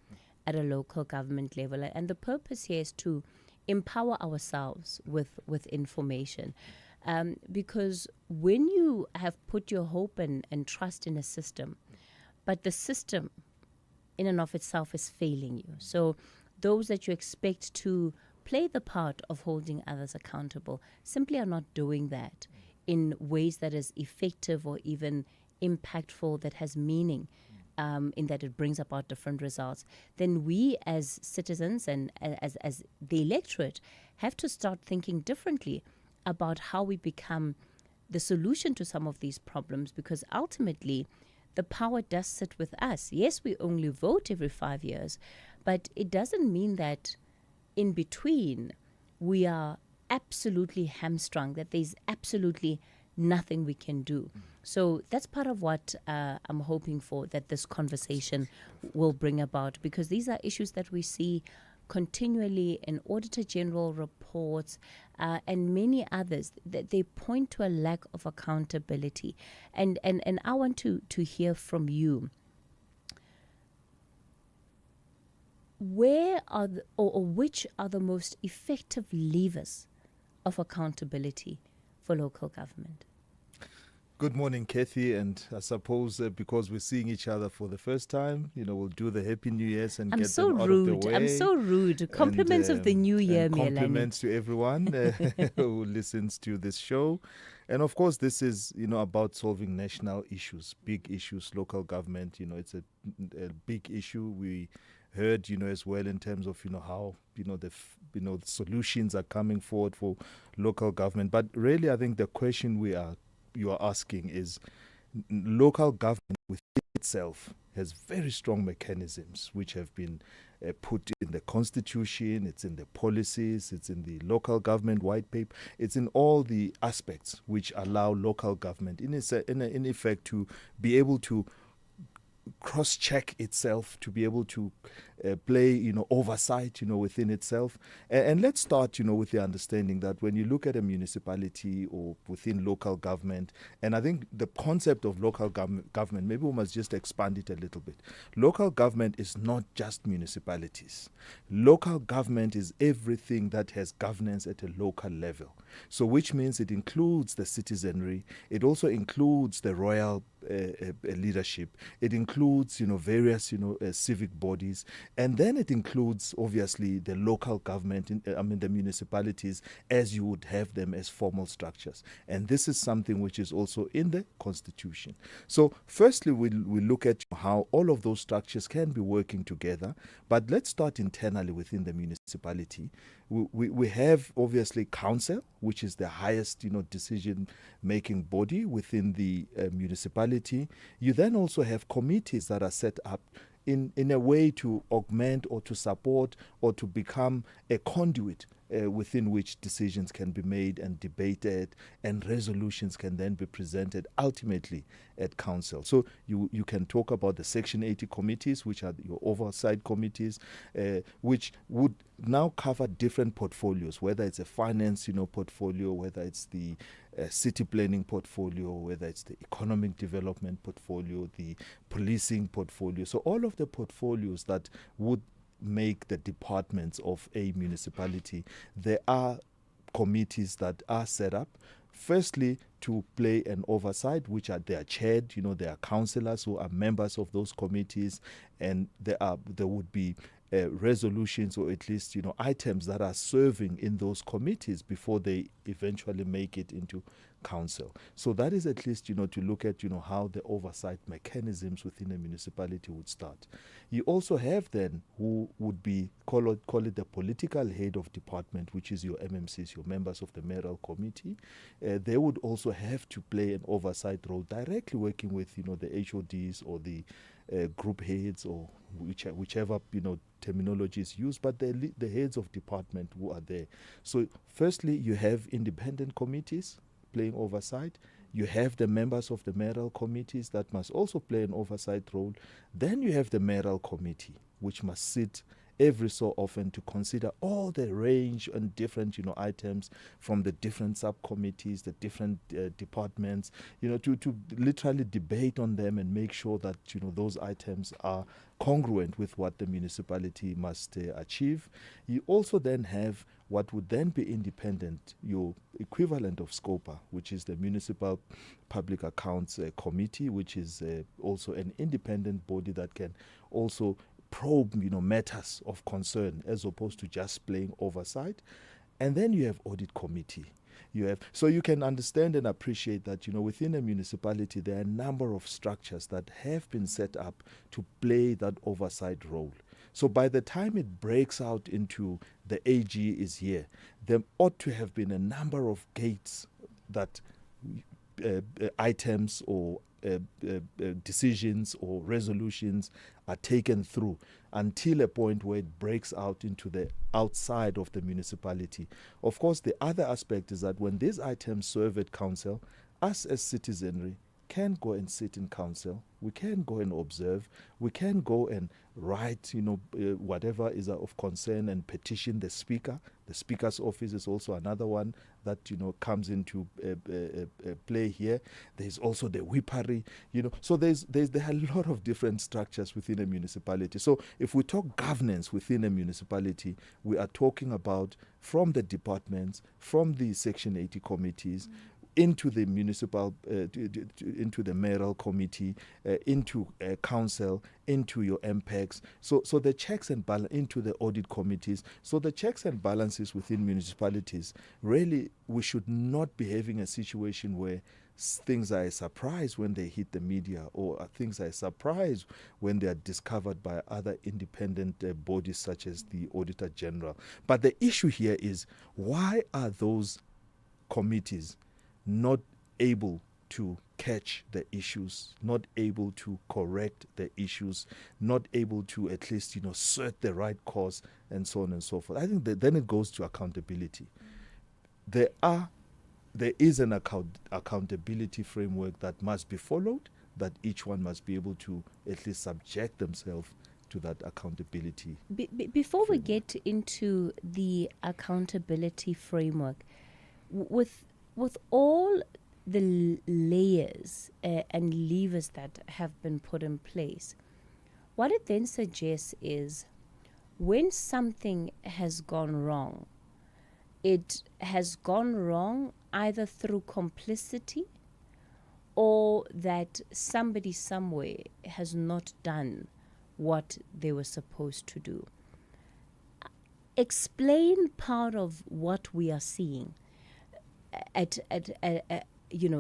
at a local government level. And the purpose here is to empower ourselves with information. Because when you have put your hope and trust in a system, but the system in and of itself is failing you. So those that you expect to play the part of holding others accountable simply are not doing that in ways that is effective or even impactful, that has meaning, in that it brings about different results, then we as citizens and as the electorate have to start thinking differently about how we become the solution to some of these problems, because ultimately the power does sit with us. Yes, we only vote every 5 years, but it doesn't mean that in between we are absolutely hamstrung, that there's absolutely nothing we can do. So that's part of what I'm hoping for, that this conversation will bring about, because these are issues that we see continually in Auditor General reports and many others, that they point to a lack of accountability. And I want to hear from you. Where are which are the most effective levers of accountability for local government? Good morning, Cathy, and I suppose because we're seeing each other for the first time, we'll do the Happy New Year's and I'm get so them out of the rude. way. I'm so rude. Compliments of the new year, and Melanie. compliments to everyone who listens to this show. And of course, this is, about solving national issues, big issues, local government. It's a big issue. We heard, as well in terms of, how, the solutions are coming forward for local government. But really, I think the question you are asking is local government within itself has very strong mechanisms which have been put in the constitution, it's in the policies, it's in the local government white paper, it's in all the aspects which allow local government in effect to be able to cross-check itself, to be able to play, oversight, within itself. And let's start, with the understanding that when you look at a municipality or within local government, and I think the concept of local government, maybe we must just expand it a little bit. Local government is not just municipalities. Local government is everything that has governance at a local level. So which means it includes the citizenry, it also includes the royal leadership, it includes various civic bodies, and then it includes obviously the local government, the municipalities as you would have them as formal structures. And this is something which is also in the constitution. So firstly, we look at how all of those structures can be working together, but let's start internally within the municipality. We have obviously council, which is the highest decision making body within the municipality. You then also have committees that are set up in a way to augment or to support or to become a conduit within which decisions can be made and debated, and resolutions can then be presented ultimately at council. So you can talk about the Section 80 committees, which are your oversight committees, which would now cover different portfolios, whether it's a finance portfolio, whether it's the city planning portfolio, whether it's the economic development portfolio, the policing portfolio. So all of the portfolios that would make the departments of a municipality, there are committees that are set up. Firstly, to play an oversight, which they are chaired. There are councillors who are members of those committees, and there would be resolutions or at least items that are serving in those committees before they eventually make it into council. So that is at least to look at how the oversight mechanisms within a municipality would start. You also have then who would be call it the political head of department, which is your MMCs, your members of the mayoral committee. They would also have to play an oversight role, directly working with the HODs or the group heads or whichever terminology is used, but the heads of department who are there. So firstly, you have independent committees playing oversight. You have the members of the mayoral committees that must also play an oversight role. Then you have the mayoral committee, which must sit every so often to consider all the range and different items from the different subcommittees, the different departments, to literally debate on them and make sure that those items are congruent with what the municipality must achieve. You also then have what would then be independent, your equivalent of SCOPA, which is the Municipal Public Accounts Committee, which is also an independent body that can also probe matters of concern as opposed to just playing oversight. And then you have audit committee. So you can understand and appreciate that within a municipality there are a number of structures that have been set up to play that oversight role. So by the time it breaks out into the AG is here, there ought to have been a number of gates that items or decisions or resolutions are taken through until a point where it breaks out into the outside of the municipality. Of course, the other aspect is that when these items serve at council, us as citizenry can go and sit in council, we can go and observe, we can go and write, whatever is of concern and petition the speaker. The speaker's office is also another one that, comes into play here. There's also the whippery, so there are a lot of different structures within a municipality. So if we talk governance within a municipality, we are talking about from the departments, from the Section 80 committees, into the municipal, into the mayoral committee, into council, into your MPECs. So the checks and balance into the audit committees. So the checks and balances within municipalities, really, we should not be having a situation where things are a surprise when they hit the media, or things are a surprise when they are discovered by other independent bodies such as the Auditor General. But the issue here is, why are those committees not able to catch the issues, not able to correct the issues, not able to at least, set the right course, and so on and so forth? I think that then it goes to accountability. There is an accountability framework that must be followed, that each one must be able to at least subject themselves to that accountability. Before we get into the accountability framework, with all the layers and levers that have been put in place, what it then suggests is, when something has gone wrong, it has gone wrong either through complicity, or that somebody somewhere has not done what they were supposed to do. Explain part of what we are seeing at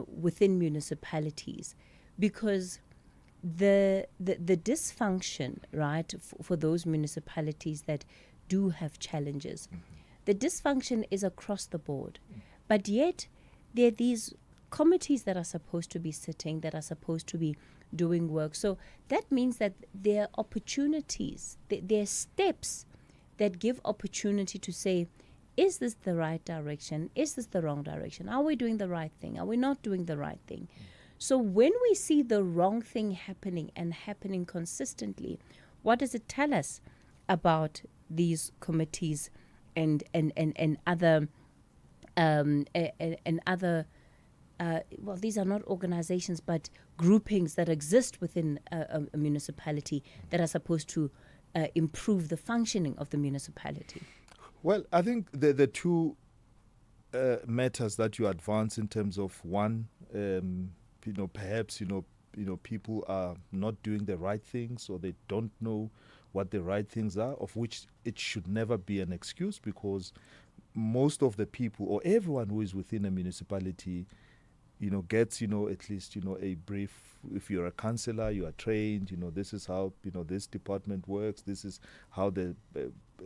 within municipalities, because the dysfunction, right, for those municipalities that do have challenges, the dysfunction is across the board. But yet there are these committees that are supposed to be sitting, that are supposed to be doing work. So that means that there are opportunities, there are steps that give opportunity to say, is this the right direction? Is this the wrong direction? Are we doing the right thing? Are we not doing the right thing? So when we see the wrong thing happening, and happening consistently, what does it tell us about these committees and other well, these are not organizations, but groupings that exist within a municipality that are supposed to improve the functioning of the municipality? Well, I think the two matters that you advance in terms of, one, perhaps people are not doing the right things, or they don't know what the right things are, of which it should never be an excuse, because most of the people, or everyone who is within a municipality, gets, at least, a brief. If you're a councillor, you are trained, this is how, this department works, this is how the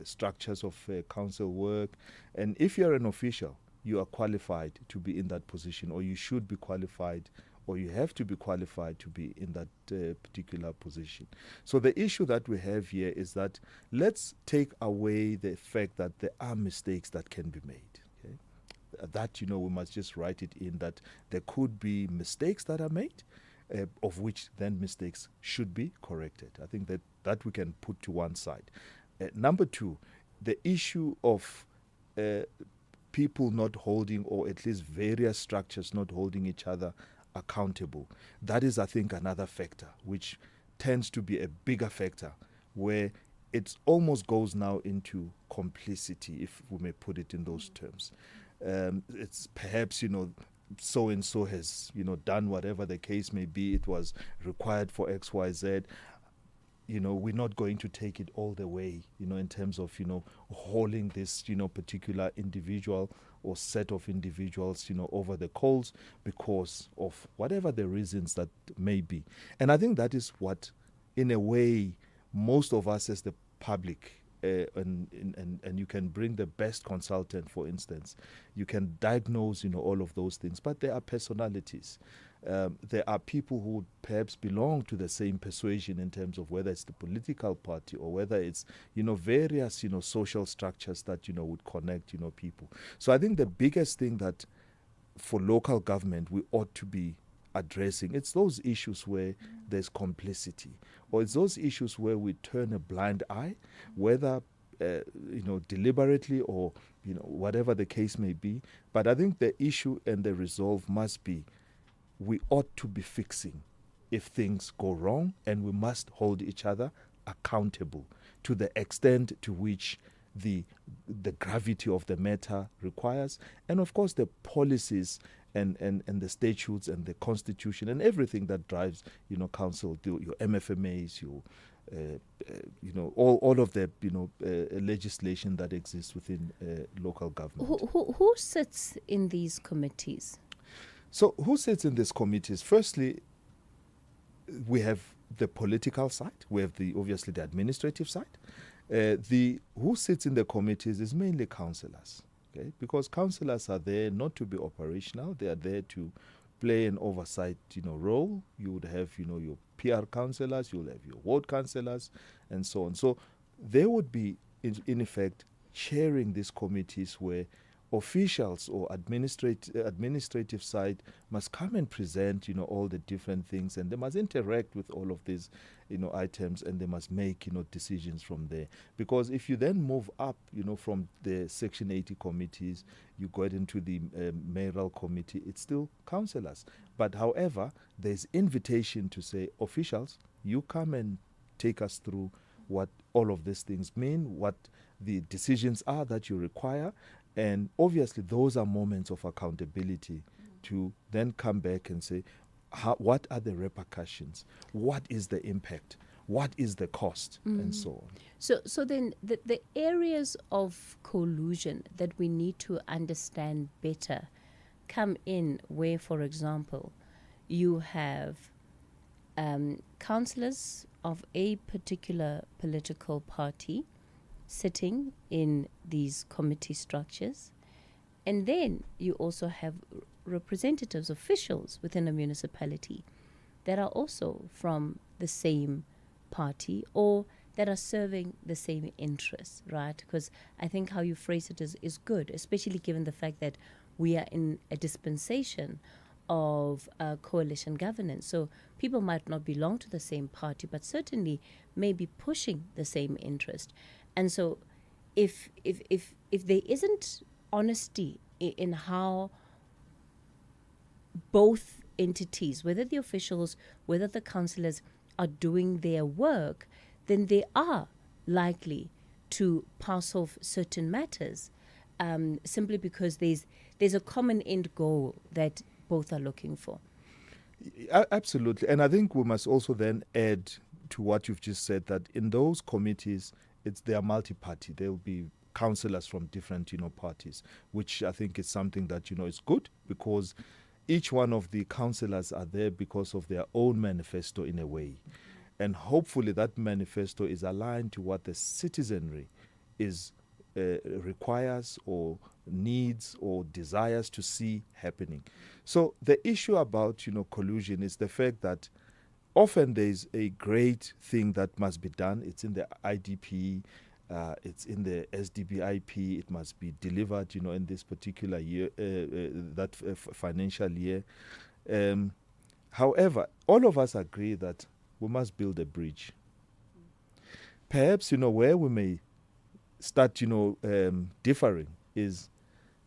structures of council work. And if you're an official, you are qualified to be in that position, or you should be qualified, or you have to be qualified to be in that particular position. So the issue that we have here is that, let's take away the fact that there are mistakes that can be made. That, we must just write it in, that there could be mistakes that are made, of which then mistakes should be corrected. I think that we can put to one side. Number two, the issue of people not holding, or at least various structures not holding each other accountable. That is, I think, another factor which tends to be a bigger factor, where it almost goes now into complicity, if we may put it in those terms. It's perhaps, so-and-so has, done whatever the case may be. It was required for X, Y, Z. We're not going to take it all the way, in terms of, hauling this, particular individual or set of individuals, over the coals because of whatever the reasons that may be. And I think that is what, in a way, most of us as the public, and you can bring the best consultant, for instance, you can diagnose, all of those things, but there are personalities. There are people who perhaps belong to the same persuasion, in terms of whether it's the political party, or whether it's, various, social structures that, would connect, people. So I think the biggest thing that for local government we ought to be addressing, it's those issues where there's complicity, or it's those issues where we turn a blind eye, whether deliberately, or whatever the case may be. But I think the issue and the resolve must be, we ought to be fixing if things go wrong, and we must hold each other accountable to the extent to which the gravity of the matter requires, and of course the policies and the statutes and the constitution and everything that drives, council, your MFMAs, your all of the legislation that exists within local government. Who sits in these committees? So who sits in these committees? Firstly, we have the political side. We have obviously the administrative side. Who sits in the committees is mainly councillors, okay? Because councillors are there not to be operational. They are there to play an oversight, role. You would have, your PR councillors, you'll have your ward councillors, and so on. So they would be, in effect, chairing these committees where officials or administrative side must come and present, all the different things, and they must interact with all of these, items, and they must make, decisions from there. Because if you then move up, from the Section 80 committees, you get into the mayoral committee, it's still councillors. But however, there's invitation to say, officials, you come and take us through what all of these things mean, what the decisions are that you require. And obviously, those are moments of accountability to then come back and say, what are the repercussions? What is the impact? What is the cost? And so on. So then the areas of collusion that we need to understand better come in where, for example, you have councillors of a particular political party sitting in these committee structures, and then you also have representatives, officials within a municipality that are also from the same party or that are serving the same interests, right? Because I think how you phrase it is good, especially given the fact that we are in a dispensation of coalition governance. So people might not belong to the same party, but certainly may be pushing the same interest. And so if there isn't honesty in how both entities, whether the officials, whether the councillors, are doing their work, then they are likely to pass off certain matters simply because there's a common end goal that both are looking for. Absolutely. And I think we must also then add to what you've just said, that in those committees, they are multi-party. There will be councillors from different, parties, which I think is something that, is good, because each one of the councillors are there because of their own manifesto in a way. And hopefully that manifesto is aligned to what the citizenry requires or needs or desires to see happening. So the issue about, collusion is the fact that often there's a great thing that must be done. It's in the IDP, it's in the SDBIP. It must be delivered, in this particular year, financial year. However, all of us agree that we must build a bridge. Perhaps, where we may start, differing is,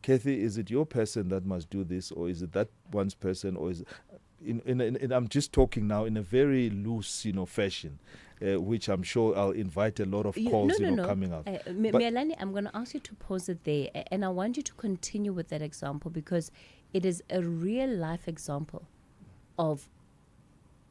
Cathy, is it your person that must do this, or is it that one's person, or is it, I'm just talking now in a very loose, fashion, which I'm sure I'll invite a lot of calls, coming up. Mohlahlana, I'm going to ask you to pause it there, and I want you to continue with that example because it is a real life example of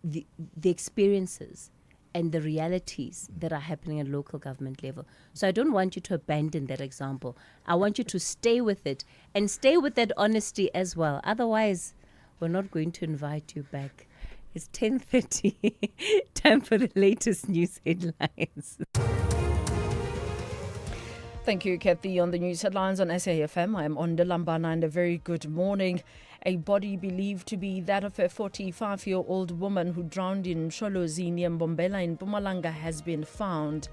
the experiences and the realities that are happening at local government level. So I don't want you to abandon that example. I want you to stay with it and stay with that honesty as well. Otherwise, we're not going to invite you back. It's 10:30. Time for the latest news headlines. Thank you, Cathy. On the news headlines on SAFM, I'm Onda Lambana, and a very good morning. A body believed to be that of a 45-year-old woman who drowned in Msholozi near Mbombela in Mpumalanga has been found.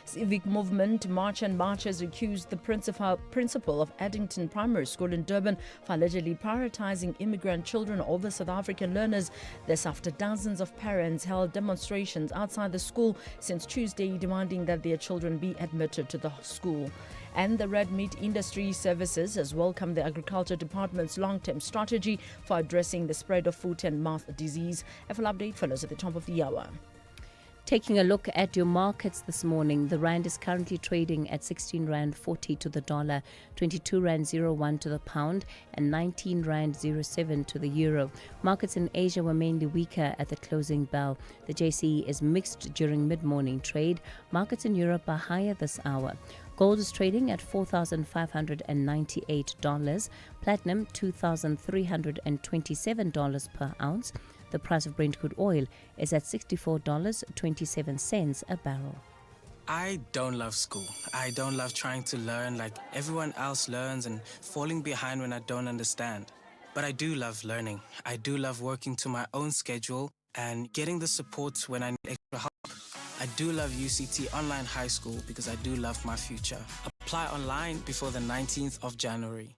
Civic movement March and Marchers accused the principal of Addington Primary School in Durban for allegedly prioritizing immigrant children over South African learners. This after dozens of parents held demonstrations outside the school since Tuesday, demanding that their children be admitted to the school. And the Red Meat Industry Services has welcomed the Agriculture Department's long-term strategy for addressing the spread of foot and mouth disease. A full update follows at the top of the hour. Taking a look at your markets this morning, the rand is currently trading at 16 rand 40 to the dollar, 22 rand 01 to the pound, and 19 rand 07 to the euro. Markets in Asia were mainly weaker at the closing bell. The JCE is mixed during mid-morning trade. Markets in Europe are higher this hour. Gold is trading at $4,598. Platinum, $2,327 per ounce. The price of Brent crude oil is at $64.27 a barrel. I don't love school. I don't love trying to learn like everyone else learns and falling behind when I don't understand. But I do love learning. I do love working to my own schedule and getting the support when I need extra help. I do love UCT Online High School because I do love my future. Apply online before the 19th of January.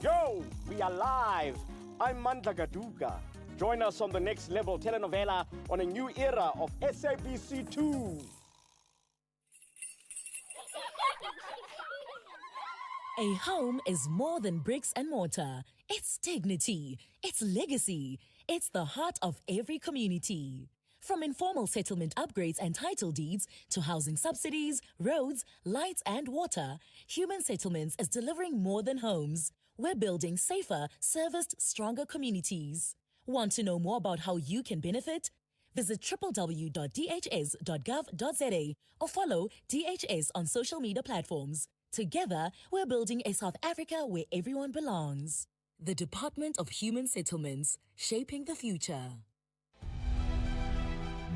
Yo, we are live. I'm Mandla Gaduga. Join us on the Next Level telenovela on a new era of SABC2. A home is more than bricks and mortar. It's dignity. It's legacy. It's the heart of every community. From informal settlement upgrades and title deeds to housing subsidies, roads, lights and water, Human Settlements is delivering more than homes. We're building safer, serviced, stronger communities. Want to know more about how you can benefit? Visit www.dhs.gov.za or follow DHS on social media platforms. Together, we're building a South Africa where everyone belongs. The Department of Human Settlements, shaping the future.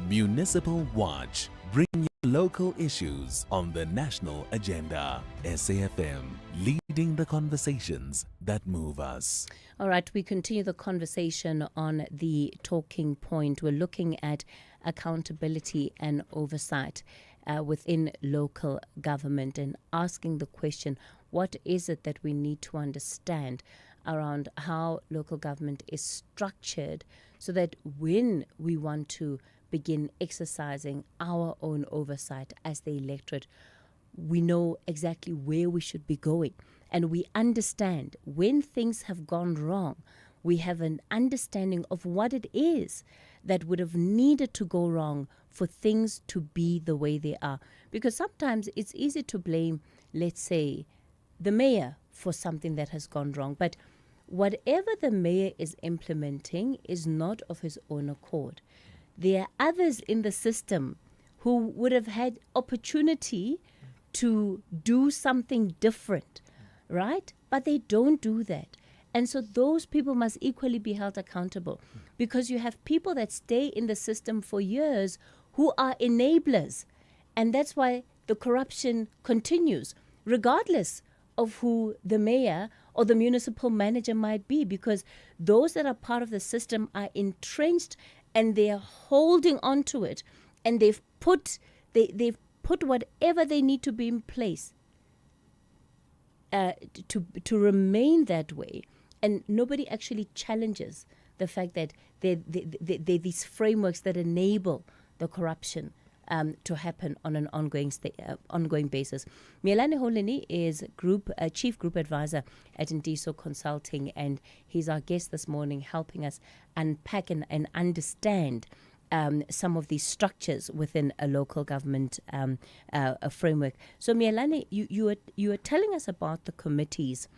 Municipal Watch. Bring your local issues on the national agenda. SAFM, leading the conversations that move us. All right, we continue the conversation on the talking point. We're looking at accountability and oversight within local government and asking the question, what is it that we need to understand around how local government is structured so that when we want to begin exercising our own oversight as the electorate, we know exactly where we should be going. And we understand when things have gone wrong, we have an understanding of what it is that would have needed to go wrong for things to be the way they are. Because sometimes it's easy to blame, let's say, the mayor for something that has gone wrong. But whatever the mayor is implementing is not of his own accord. There are others in the system who would have had opportunity to do something different, right? But they don't do that. And so those people must equally be held accountable, because you have people that stay in the system for years who are enablers. And that's why the corruption continues, regardless of who the mayor or the municipal manager might be, because those that are part of the system are entrenched and they're holding on to it, and they've put whatever they need to be in place to remain that way. And nobody actually challenges the fact that they're these frameworks that enable the corruption to happen on an ongoing basis. Mohlahlana Holeni is Chief Group Advisor at Ndiso Consulting, and he's our guest this morning, helping us unpack and understand some of these structures within a local government a framework. So Mohlahlana, you are telling us about the committees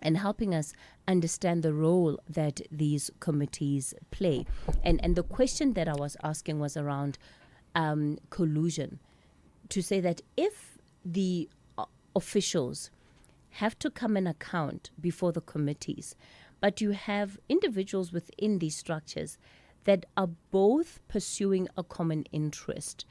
and helping us understand the role that these committees play. And the question that I was asking was around collusion, to say that if the officials have to come and account before the committees, but you have individuals within these structures that are both pursuing a common interest,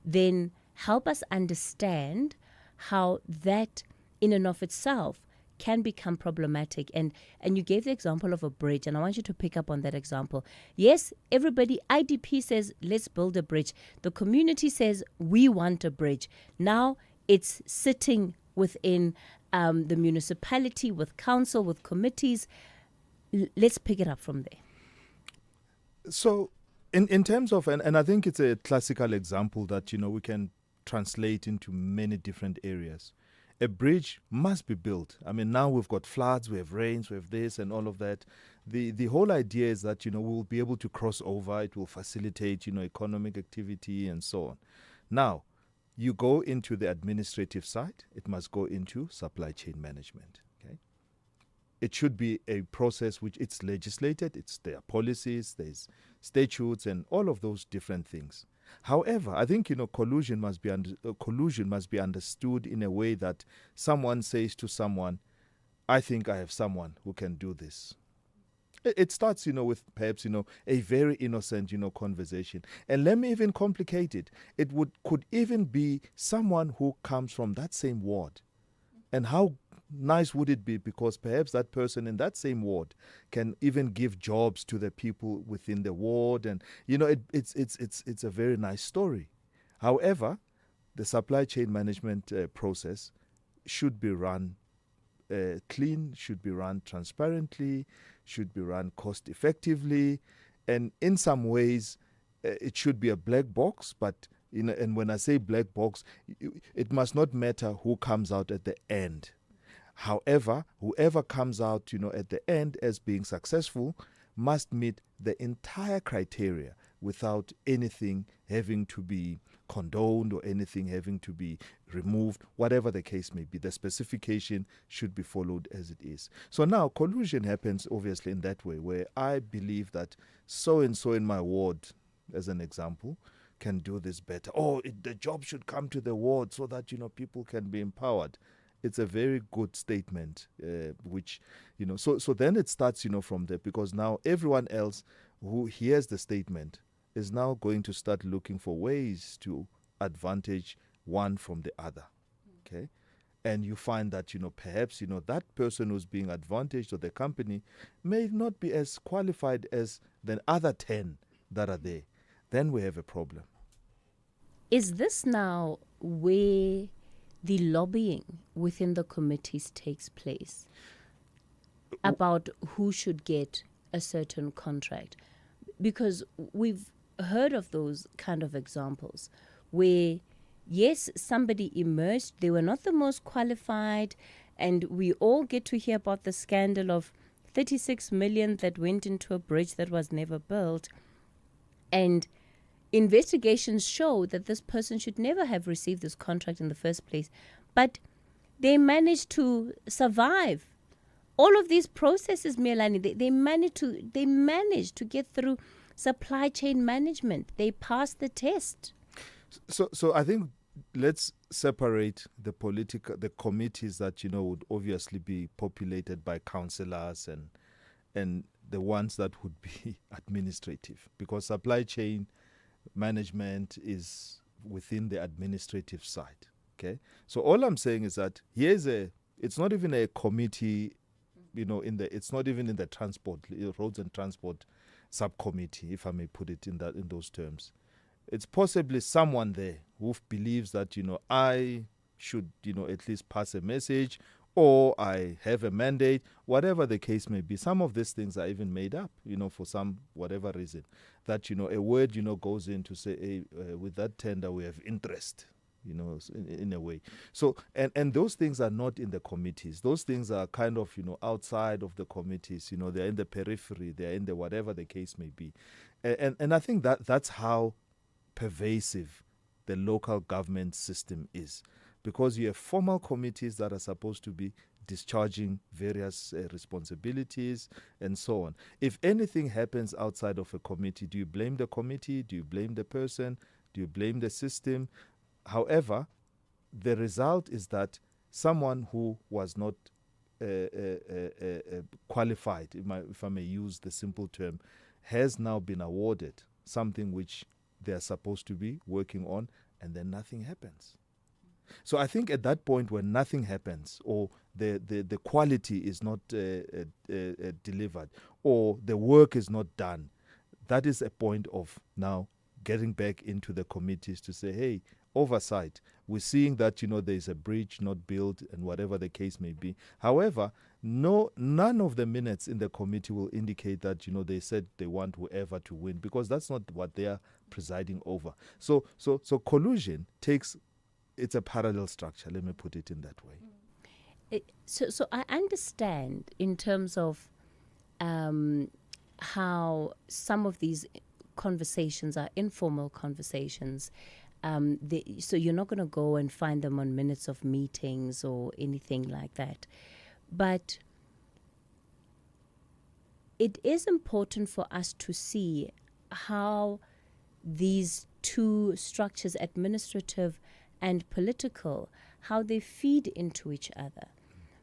then help us understand how that in and of itself can become problematic. And you gave the example of a bridge, and I want you to pick up on that example. Yes, everybody, IDP says, let's build a bridge. The community says, we want a bridge. Now it's sitting within the municipality, with council, with committees. Let's pick it up from there. So in terms of, and I think it's a classical example that, we can translate into many different areas. a bridge must be built. I mean, now we've got floods, we have rains, we have this and all of that. The whole idea is that, we'll be able to cross over. It will facilitate, economic activity and so on. Now, you go into the administrative side, it must go into supply chain management. Okay, it should be a process which it's legislated, there are policies, there's statutes and all of those different things. However, I think collusion must be understood in a way that someone says to someone, I think I have someone who can do this. It starts, with perhaps, a very innocent, conversation. And let me even complicate it. Could even be someone who comes from that same ward. And how nice would it be? Because perhaps that person in that same ward can even give jobs to the people within the ward. And, it's a very nice story. However, the supply chain management process should be run clean, should be run transparently, should be run cost effectively, and in some ways it should be a black box. But and when I say black box, it must not matter who comes out at the end. However, whoever comes out at the end as being successful must meet the entire criteria without anything having to be condoned or anything having to be removed, whatever the case may be. The specification should be followed as it is. So now collusion happens obviously in that way, where I believe that so-and-so in my ward, as an example, can do this better. The job should come to the ward so that, people can be empowered. It's a very good statement, which, so then it starts, from there, because now everyone else who hears the statement is now going to start looking for ways to advantage one from the other. Okay. And you find that, perhaps, that person who's being advantaged or the company may not be as qualified as the other 10 that are there. Then we have a problem. Is this now where the lobbying within the committees takes place about who should get a certain contract? Because we've heard of those kind of examples where, yes, somebody emerged, they were not the most qualified, and we all get to hear about the scandal of 36 million that went into a bridge that was never built. And investigations show that this person should never have received this contract in the first place. But they managed to survive all of these processes, Mohlahlana. They managed to get through supply chain management. They passed the test. So I think let's separate the committees that would obviously be populated by councillors and the ones that would be administrative, because supply chain management is within the administrative side. Okay, so all I'm saying is that it's not even a committee, it's not even in the roads and transport subcommittee, if I may put it in those terms. It's possibly someone there who believes that I should at least pass a message, or I have a mandate, whatever the case may be. Some of these things are even made up, for some whatever reason. That a word goes in to say, hey, with that tender we have interest, in a way. So and those things are not in the committees. Those things are kind of outside of the committees. They're in the periphery. They're in the whatever the case may be. And I think that's how pervasive the local government system is, because you have formal committees that are supposed to be discharging various responsibilities and so on. If anything happens outside of a committee, do you blame the committee? Do you blame the person? Do you blame the system? However, the result is that someone who was not qualified, if I may use the simple term, has now been awarded something which they are supposed to be working on, and then nothing happens. So I think at that point when nothing happens, or the quality is not delivered, or the work is not done, that is a point of now getting back into the committees to say, hey, oversight. We're seeing that, there's a bridge not built and whatever the case may be. However, none of the minutes in the committee will indicate that, they said they want whoever to win, because that's not what they are presiding over. So collusion takes it's a parallel structure. Let me put it in that way. So I understand in terms of how some of these conversations are informal conversations. So you're not going to go and find them on minutes of meetings or anything like that. But it is important for us to see how these two structures, administrative and political, how they feed into each other.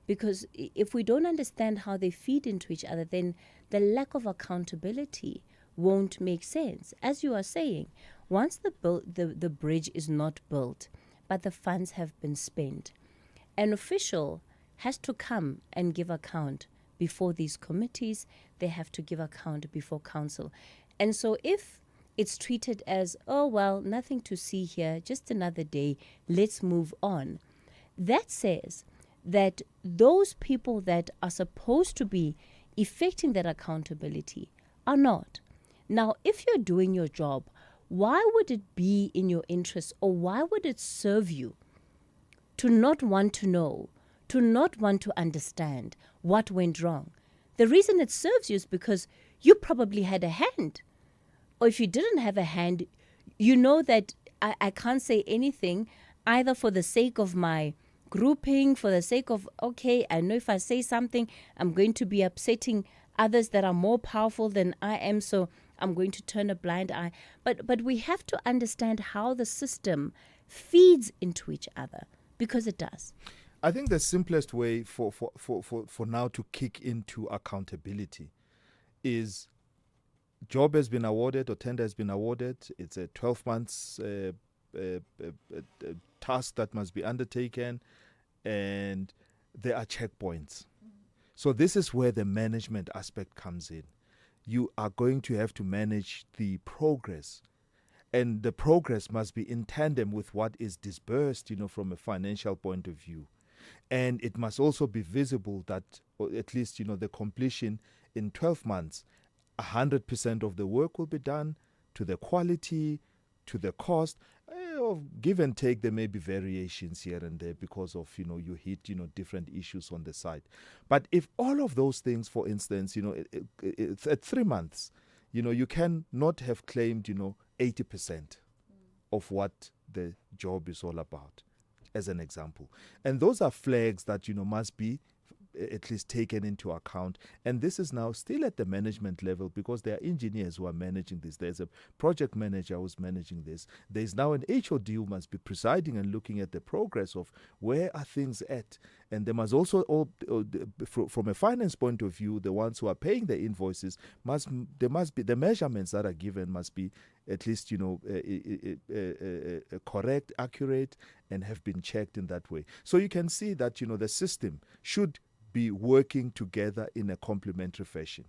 Because if we don't understand how they feed into each other, then the lack of accountability won't make sense. As you are saying, once the bridge is not built, but the funds have been spent, an official has to come and give account before these committees. They have to give account before council. And so if it's treated as, oh, well, nothing to see here, just another day, let's move on, that says that those people that are supposed to be effecting that accountability are not. Now, if you're doing your job, why would it be in your interest, or why would it serve you to not want to know, to not want to understand what went wrong? The reason it serves you is because you probably had a hand. Or if you didn't have a hand, you know that I can't say anything, either for the sake of my grouping, for the sake of, okay, I know if I say something, I'm going to be upsetting others that are more powerful than I am, so I'm going to turn a blind eye. But we have to understand how the system feeds into each other, because it does. I think the simplest way for now to kick into accountability is job has been awarded or tender has been awarded. It's a 12 months task that must be undertaken, and there are checkpoints. So this is where the management aspect comes in. You are going to have to manage the progress, and the progress must be in tandem with what is disbursed, from a financial point of view. And it must also be visible that, or at least, the completion in 12 months, 100% of the work will be done to the quality, to the cost. Give and take, there may be variations here and there because of, you hit, different issues on the site. But if all of those things, for instance, at 3 months, you can not have claimed, 80% of what the job is all about, as an example. And those are flags that, must be at least taken into account. And this is now still at the management level, because there are engineers who are managing this. There's a project manager who's managing this. There's now an HOD who must be presiding and looking at the progress of where are things at. And there must also, from a finance point of view, the ones who are paying the invoices, there must be the measurements that are given must be at least, correct, accurate, and have been checked in that way. So you can see that, the system should be working together in a complementary fashion.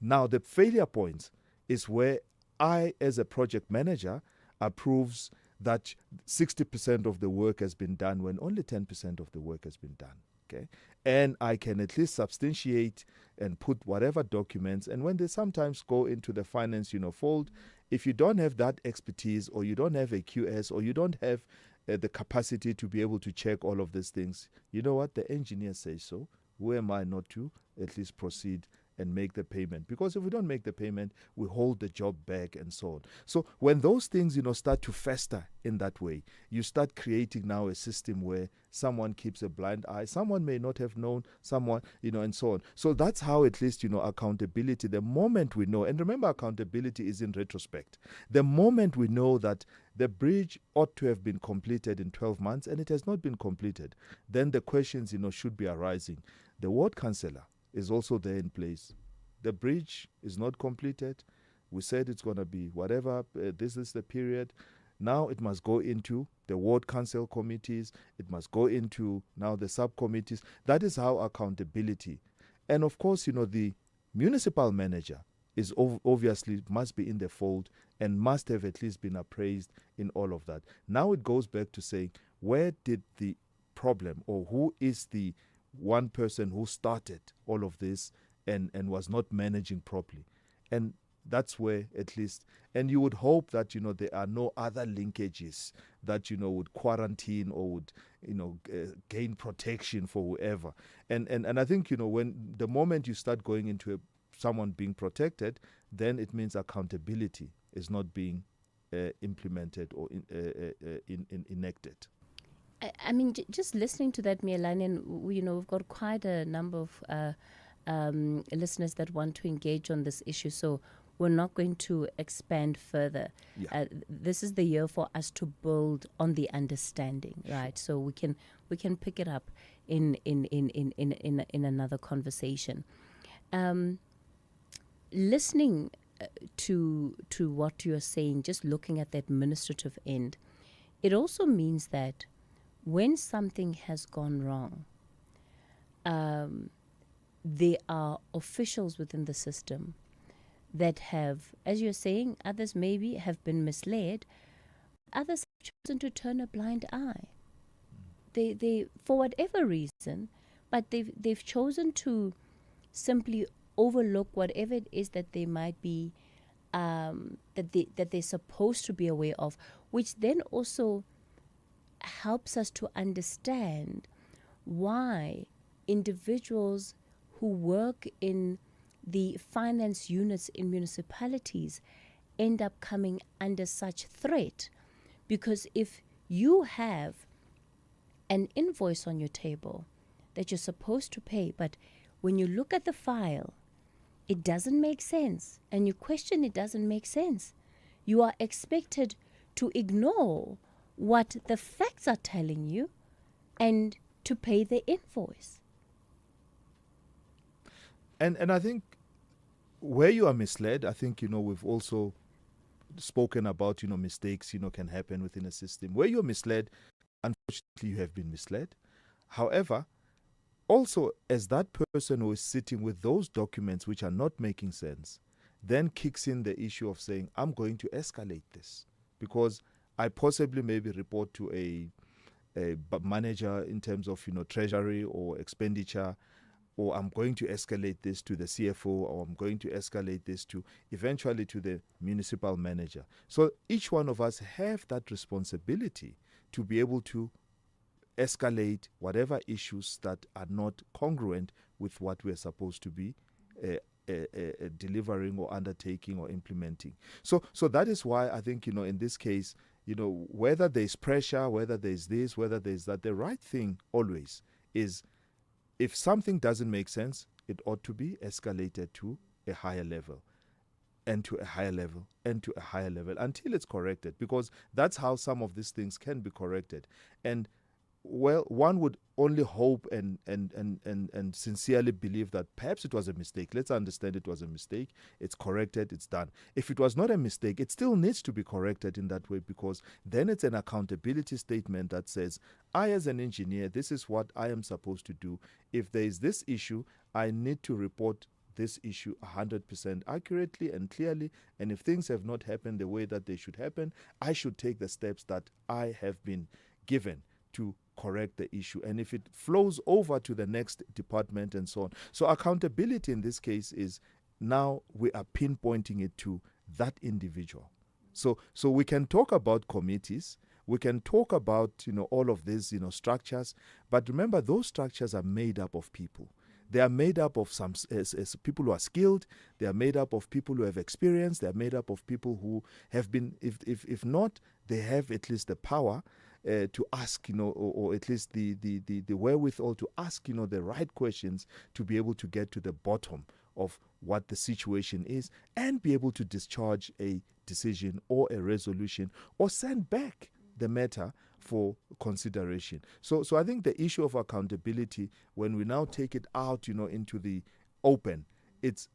Now, the failure points is where I, as a project manager, approves that 60% of the work has been done when only 10% of the work has been done. Okay, and I can at least substantiate and put whatever documents. And when they sometimes go into the finance, fold, if you don't have that expertise, or you don't have a QS, or you don't have the capacity to be able to check all of these things, you know what? The engineer says so. Who am I not to at least proceed and make the payment? Because if we don't make the payment, we hold the job back and so on. So when those things, start to fester in that way, you start creating now a system where someone keeps a blind eye. Someone may not have known someone, and so on. So that's how at least, accountability, the moment we know, and remember, accountability is in retrospect. The moment we know that the bridge ought to have been completed in 12 months and it has not been completed, then the questions, should be arising. The ward councillor is also there in place. The bridge is not completed. We said it's going to be whatever, this is the period. Now it must go into the ward council committees. It must go into now the subcommittees. That is how accountability. And of course, the municipal manager is obviously must be in the fold and must have at least been appraised in all of that. Now it goes back to saying, where did the problem, or who is the one person who started all of this and was not managing properly? And that's where at least, and you would hope that, there are no other linkages that, would quarantine or would, gain protection for whoever. And I think, when the moment you start going into someone being protected, then it means accountability is not being implemented or enacted. I mean, just listening to that, Mohlahlana, and we've got quite a number of listeners that want to engage on this issue, so we're not going to expand further. Yeah. This is the year for us to build on the understanding, right? So we can pick it up in another conversation. Listening to what you're saying, just looking at the administrative end, it also means that when something has gone wrong, there are officials within the system that have, as you're saying, others maybe have been misled, others have chosen to turn a blind eye. They for whatever reason, but they've chosen to simply overlook whatever it is that they might be that they're supposed to be aware of, which then also helps us to understand why individuals who work in the finance units in municipalities end up coming under such threat. Because if you have an invoice on your table that you're supposed to pay, but when you look at the file, it doesn't make sense, and you question it doesn't make sense, you are expected to ignore what the facts are telling you and to pay the invoice. And I think where you are misled, I think, we've also spoken about, mistakes, can happen within a system. Where you're misled, unfortunately, you have been misled. However, also, as that person who is sitting with those documents which are not making sense, then kicks in the issue of saying, I'm going to escalate this because I possibly maybe report to a manager in terms of, treasury or expenditure, or I'm going to escalate this to the CFO, or I'm going to escalate this to eventually to the municipal manager. So each one of us have that responsibility to be able to escalate whatever issues that are not congruent with what we're supposed to be delivering or undertaking or implementing. So that is why I think, in this case, whether there's pressure, whether there's this, whether there's that, the right thing always is, if something doesn't make sense, it ought to be escalated to a higher level, and to a higher level, and to a higher level, until it's corrected, because that's how some of these things can be corrected. And well, one would only hope and sincerely believe that perhaps it was a mistake. Let's understand it was a mistake. It's corrected. It's done. If it was not a mistake, it still needs to be corrected in that way, because then it's an accountability statement that says, I as an engineer, this is what I am supposed to do. If there is this issue, I need to report this issue 100% accurately and clearly, and if things have not happened the way that they should happen, I should take the steps that I have been given to correct the issue, and if it flows over to the next department and so on. So accountability in this case is, now we are pinpointing it to that individual. So we can talk about committees, we can talk about all of these structures, but remember, those structures are made up of people. They are made up of some people who are skilled. They are made up of people who have experience. They are made up of people who have been, if not, they have at least the power to ask, or at least the wherewithal to ask, the right questions to be able to get to the bottom of what the situation is and be able to discharge a decision or a resolution or send back the matter for consideration. So I think the issue of accountability, when we now take it out, into the open, it's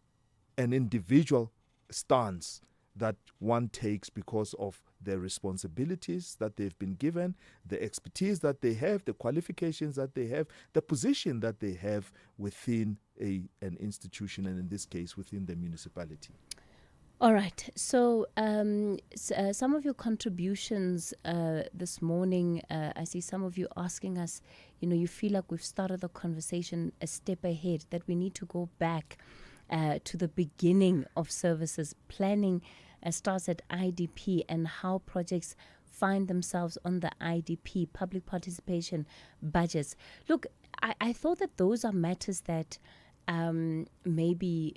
an individual stance that one takes because of the responsibilities that they've been given, the expertise that they have, the qualifications that they have, the position that they have within an institution, and in this case, within the municipality. All right. So some of your contributions this morning, I see some of you asking us, you feel like we've started the conversation a step ahead, that we need to go back to the beginning of services. Planning starts at IDP, and how projects find themselves on the IDP, public participation budgets. Look, I thought that those are matters that maybe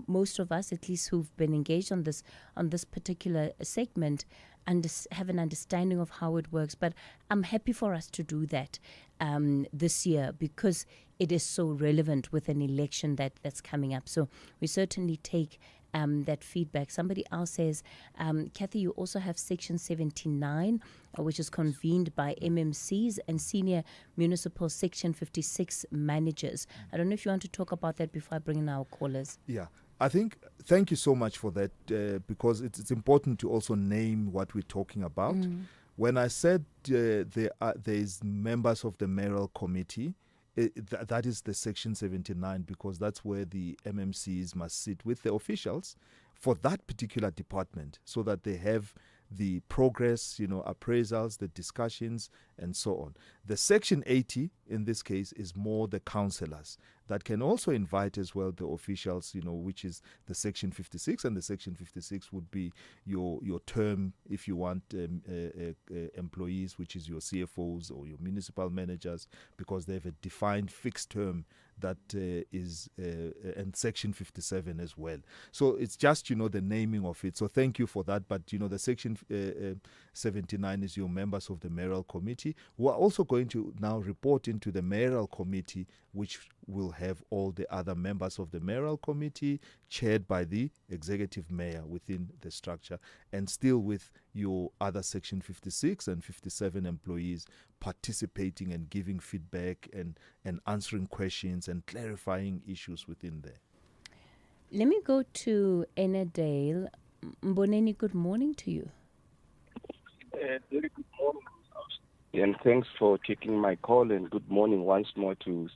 most of us, at least who've been engaged on this particular segment, have an understanding of how it works. But I'm happy for us to do that this year, because it is so relevant with an election that's coming up. So we certainly take that feedback. Somebody else says, Cathy, you also have Section 79, which is convened by MMCs and senior municipal Section 56 managers. I don't know if you want to talk about that before I bring in our callers. Yeah. I think, thank you so much for that, because it's important to also name what we're talking about. When I said there's members of the mayoral committee, that is the Section 79, because that's where the MMCs must sit with the officials for that particular department, so that they have the progress, appraisals, the discussions, and so on. The Section 80, in this case, is more the councillors that can also invite as well the officials, which is the Section 56, and the Section 56 would be your term, if you want, employees, which is your CFOs or your municipal managers, because they have a defined fixed term that is, and Section 57 as well. So it's just, the naming of it. So thank you for that. But, the Section 79 is your members of the mayoral committee, who are also going to now report into the mayoral committee, which will have all the other members of the mayoral committee chaired by the executive mayor within the structure, and still with your other Section 56 and 57 employees participating and giving feedback and answering questions and clarifying issues within there. Let me go to Enedale. Mboneni, good morning to you. Very good morning. And thanks for taking my call, and good morning once more to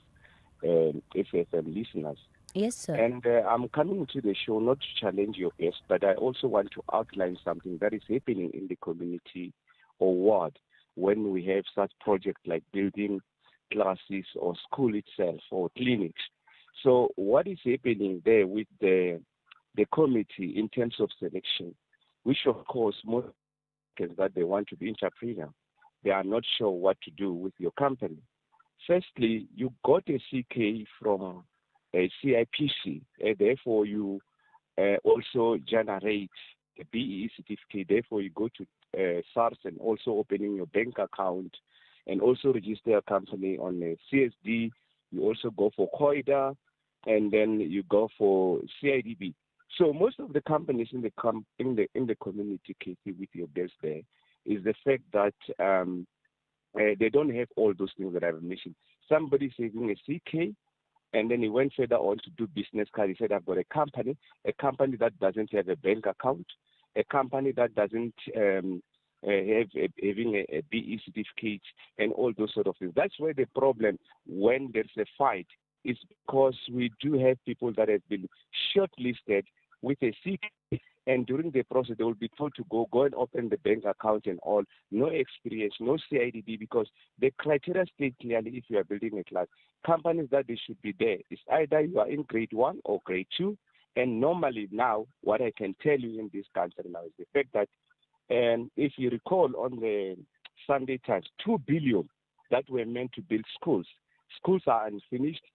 FFM listeners. Yes, sir. And I'm coming to the show not to challenge your guest, but I also want to outline something that is happening in the community or ward when we have such projects like building classes or school itself or clinics. So what is happening there with the committee in terms of selection, which of course most that they want to be entrepreneur, they are not sure what to do with your company. Firstly, you got a CK from a CIPC, therefore you also generate a BE certificate, therefore you go to SARS and also opening your bank account and also register a company on a CSD. You also go for COIDA, and then you go for CIDB. So most of the companies in the community, Cathy, with your guest there, is the fact that they don't have all those things that I've mentioned. Somebody's having a CK, and then he went further on to do business card. He said, I've got a company that doesn't have a bank account, a company that doesn't having a BE certificate, and all those sort of things. That's where the problem, when there's a fight, is because we do have people that have been shortlisted with a CK, and during the process, they will be told to go and open the bank account and all. No experience, no CIDB, because the criteria state clearly if you are building a class. Companies that they should be there is either you are in grade 1 or grade 2. And normally now, what I can tell you in this country now is the fact that, and if you recall on the Sunday Times, 2 billion that were meant to build schools. Schools are unfinished,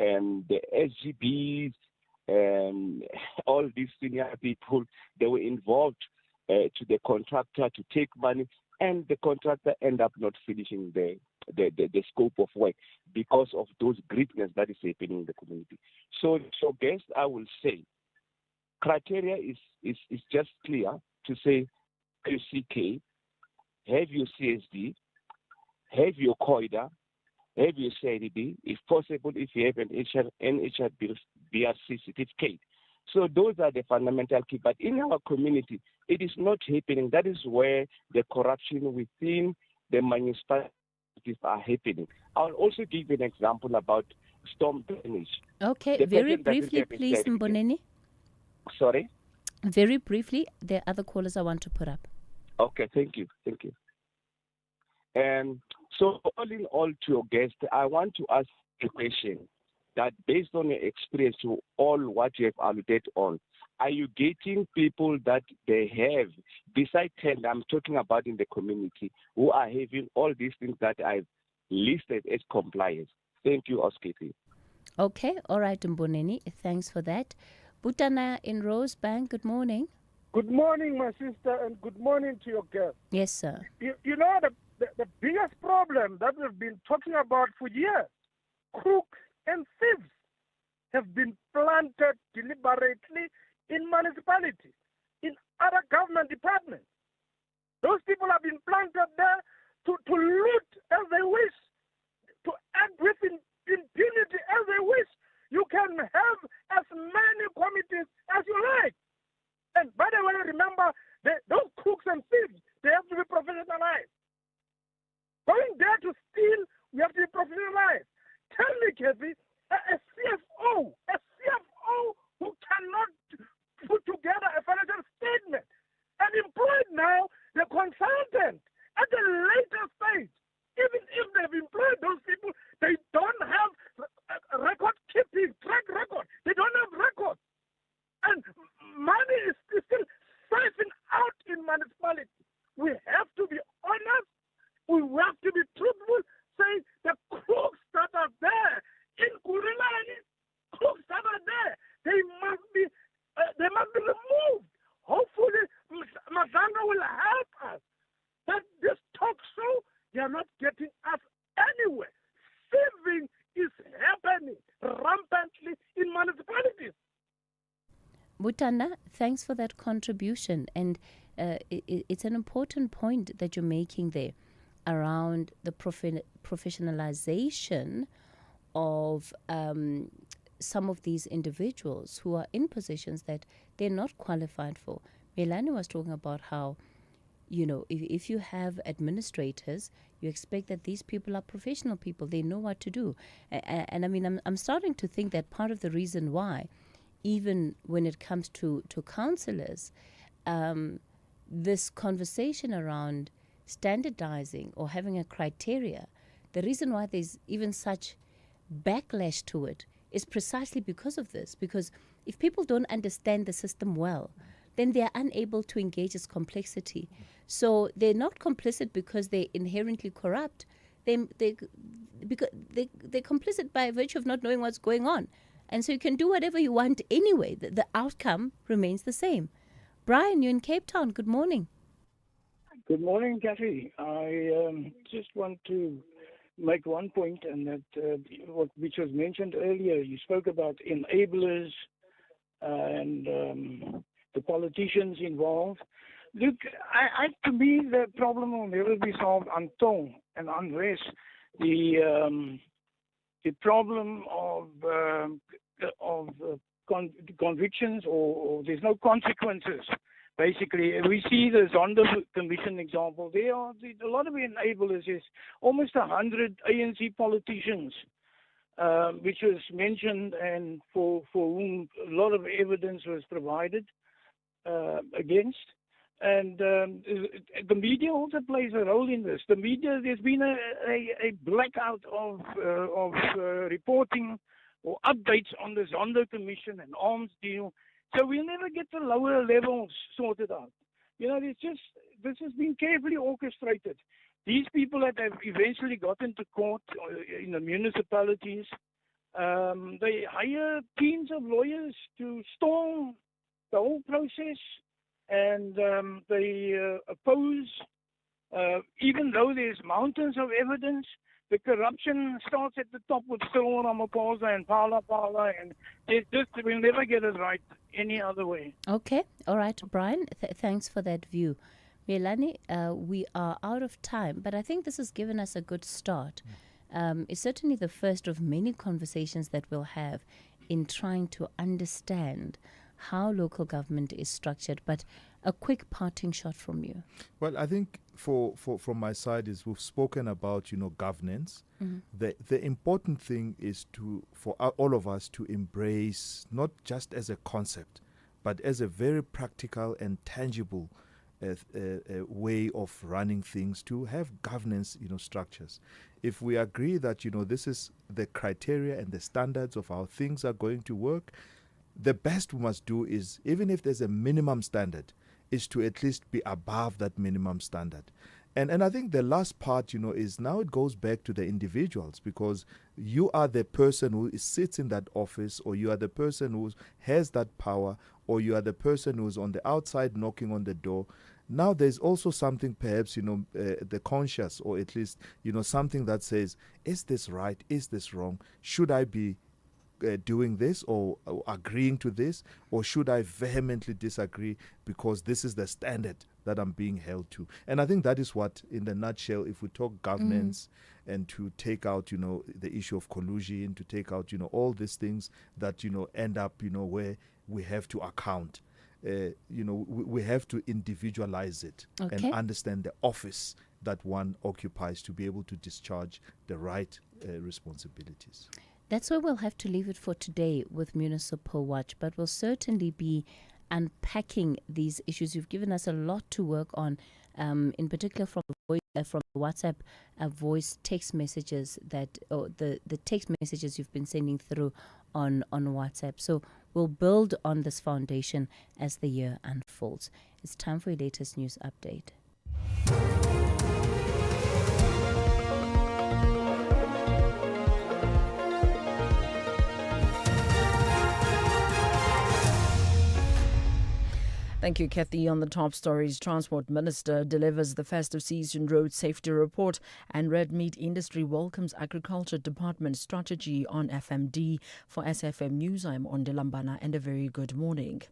and the SGBs, all these senior people, they were involved to the contractor to take money, and the contractor end up not finishing the scope of work because of those greediness that is happening in the community. So guess I will say, criteria is just clear to say, have your CK, have your CSD, have your COIDA, have your CIDB, if possible, if you have an NHRBRC certificate. So those are the fundamental key. But in our community, it is not happening. That is where the corruption within the municipalities are happening. I'll also give you an example about storm drainage. Okay, very briefly, please, Mboneni. Sorry? Very briefly, there are other callers I want to put up. Okay, thank you. So all in all, to your guest, I want to ask a question. that based on your experience to all what you have alluded on, are you getting people that they have, besides 10, I'm talking about in the community, who are having all these things that I've listed as compliance? Thank you, Oskiti. Okay, all right, Mboneni, thanks for that. Butana in Rosebank, good morning. Good morning, my sister, and good morning to your guest. Yes, sir. You know, the biggest problem that we've been talking about for years, crooks and thieves have been planted deliberately in municipalities, in other government departments. Those people have been planted there to loot as they wish, to act with impunity as they wish. You can have as many committees as you like. And by the way, remember, those crooks and thieves, they have to be professionalized. Going there to steal, we have to be professionalized. Tell me, Cathy, a CFO who cannot put together a financial statement and employed now the consultant at the later stage. Even if they've employed those people, they don't have record keeping, track record. They don't have records. And money is still siphoning out in municipalities. We have to be honest. We have to be truthful. Say the crooks that are there in Kurilani, crooks that are there, they must be removed. Hopefully, Mazanga will help us. But this talk show, they are not getting us anywhere. Thieving is happening rampantly in municipalities. Butanda, thanks for that contribution. And it's an important point that you're making there around the professionalization of some of these individuals who are in positions that they're not qualified for. Melanie was talking about how, you know, if you have administrators, you expect that these people are professional people. They know what to do. And I mean, I'm starting to think that part of the reason why, even when it comes to councillors, this conversation around standardizing or having a criteria, the reason why there's even such backlash to it is precisely because of this. Because if people don't understand the system well, then they are unable to engage its complexity. So they're not complicit because they're inherently corrupt. They're complicit by virtue of not knowing what's going on. And so you can do whatever you want anyway. The outcome remains the same. Brian, you're in Cape Town. Good morning. Good morning, Cathy. I just want to make one point, and that which was mentioned earlier. You spoke about enablers and the politicians involved. Look, to me, the problem will never be solved until and unless the problem of convictions or there's no consequences. Basically, we see the Zondo Commission example. There are a lot of enablers. There's almost 100 ANC politicians, which was mentioned, and for whom a lot of evidence was provided against. And the media also plays a role in this. The media, there's been a blackout of reporting or updates on the Zondo Commission and arms deal. So we'll never get the lower levels sorted out. You know, this has been carefully orchestrated. These people that have eventually gotten to court in the municipalities, they hire teams of lawyers to stall the whole process, and they oppose, even though there's mountains of evidence. The corruption starts at the top with Cyril Ramaphosa and Paula, and we'll never get it right any other way. Okay, all right, Brian, thanks for that view. Melanie, we are out of time, but I think this has given us a good start. It's certainly the first of many conversations that we'll have in trying to understand how local government is structured. But a quick parting shot from you. Well, I think from my side is we've spoken about, governance. Mm-hmm. The important thing is for all of us to embrace not just as a concept, but as a very practical and tangible way of running things, to have governance, structures. If we agree that, this is the criteria and the standards of how things are going to work, the best we must do is, even if there's a minimum standard, is to at least be above that minimum standard. And I think the last part, is now it goes back to the individuals, because you are the person who sits in that office, or you are the person who has that power, or you are the person who's on the outside knocking on the door. Now there's also something, perhaps, the conscious, or at least, something that says, is this right? Is this wrong? Should I be doing this or agreeing to this, or should I vehemently disagree because this is the standard that I'm being held to? And I think that is what, in the nutshell, if we talk governance and to take out, the issue of collusion, to take out, all these things that, end up, where we have to account. We have to individualize it and understand the office that one occupies to be able to discharge the right responsibilities. That's where we'll have to leave it for today with Municipal Watch, but we'll certainly be unpacking these issues. You've given us a lot to work on, in particular from WhatsApp voice text messages the text messages you've been sending through on WhatsApp. So we'll build on this foundation as the year unfolds. It's time for your latest news update. Thank you, Cathy. On the top stories, Transport Minister delivers the festive season road safety report, and Red Meat Industry welcomes Agriculture Department strategy on FMD. For SFM News, I'm Ondelambana, and a very good morning.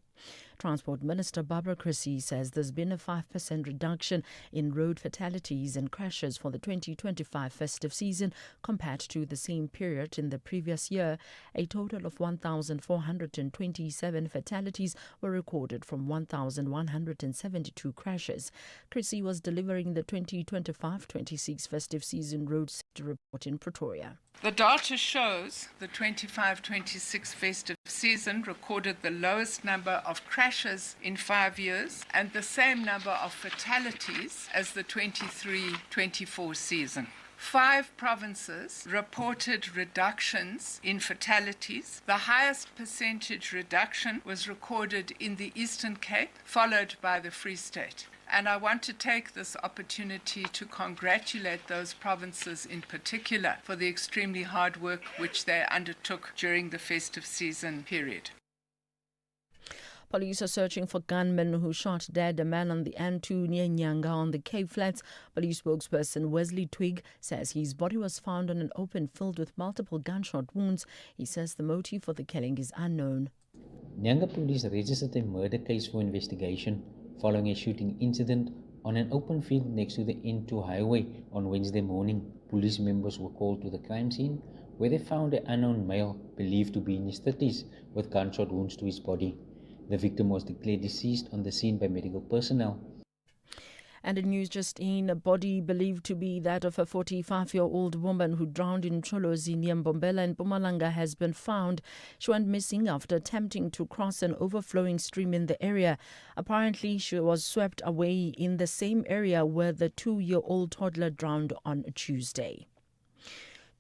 Transport Minister Barbara Chrissy says there's been a 5% reduction in road fatalities and crashes for the 2025 festive season compared to the same period in the previous year. A total of 1,427 fatalities were recorded from 1,172 crashes. Chrissy was delivering the 2025-26 festive season road safety report in Pretoria. The data shows the 25-26 festive season recorded the lowest number of crashes in 5 years and the same number of fatalities as the 23-24 season. 5 provinces reported reductions in fatalities. The highest percentage reduction was recorded in the Eastern Cape, followed by the Free State. And I want to take this opportunity to congratulate those provinces in particular for the extremely hard work which they undertook during the festive season period. Police are searching for gunmen who shot dead a man on the N2 near Nyanga on the Cape Flats. Police spokesperson Wesley Twig says his body was found on an open field with multiple gunshot wounds. He says the motive for the killing is unknown. Nyanga police registered a murder case for investigation following a shooting incident on an open field next to the N2 highway on Wednesday morning. Police members were called to the crime scene, where they found an unknown male believed to be in his 30s with gunshot wounds to his body. The victim was declared deceased on the scene by medical personnel. And in news just in, a body believed to be that of a 45-year-old woman who drowned in Cholozi near Mbombela in Mpumalanga has been found. She went missing after attempting to cross an overflowing stream in the area. Apparently, she was swept away in the same area where the 2-year-old toddler drowned on Tuesday.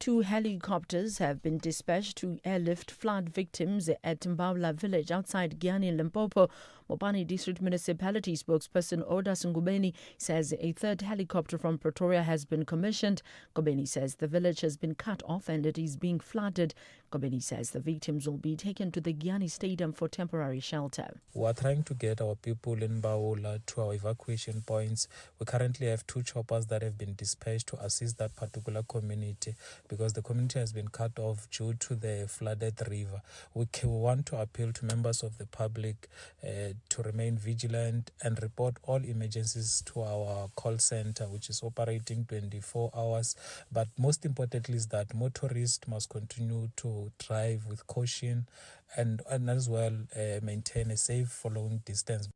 2 helicopters have been dispatched to airlift flood victims at Mbawla village outside Giani, Limpopo. Mopani District Municipality spokesperson Oda Ngubeni says a 3rd helicopter from Pretoria has been commissioned. Ngubeni says the village has been cut off and it is being flooded. Ngubeni says the victims will be taken to the Giani Stadium for temporary shelter. We are trying to get our people in Mbawla to our evacuation points. We currently have 2 choppers that have been dispatched to assist that particular community because the community has been cut off due to the flooded river. We want to appeal to members of the public to remain vigilant and report all emergencies to our call center, which is operating 24 hours. But most importantly is that motorists must continue to drive with caution and as well maintain a safe following distance.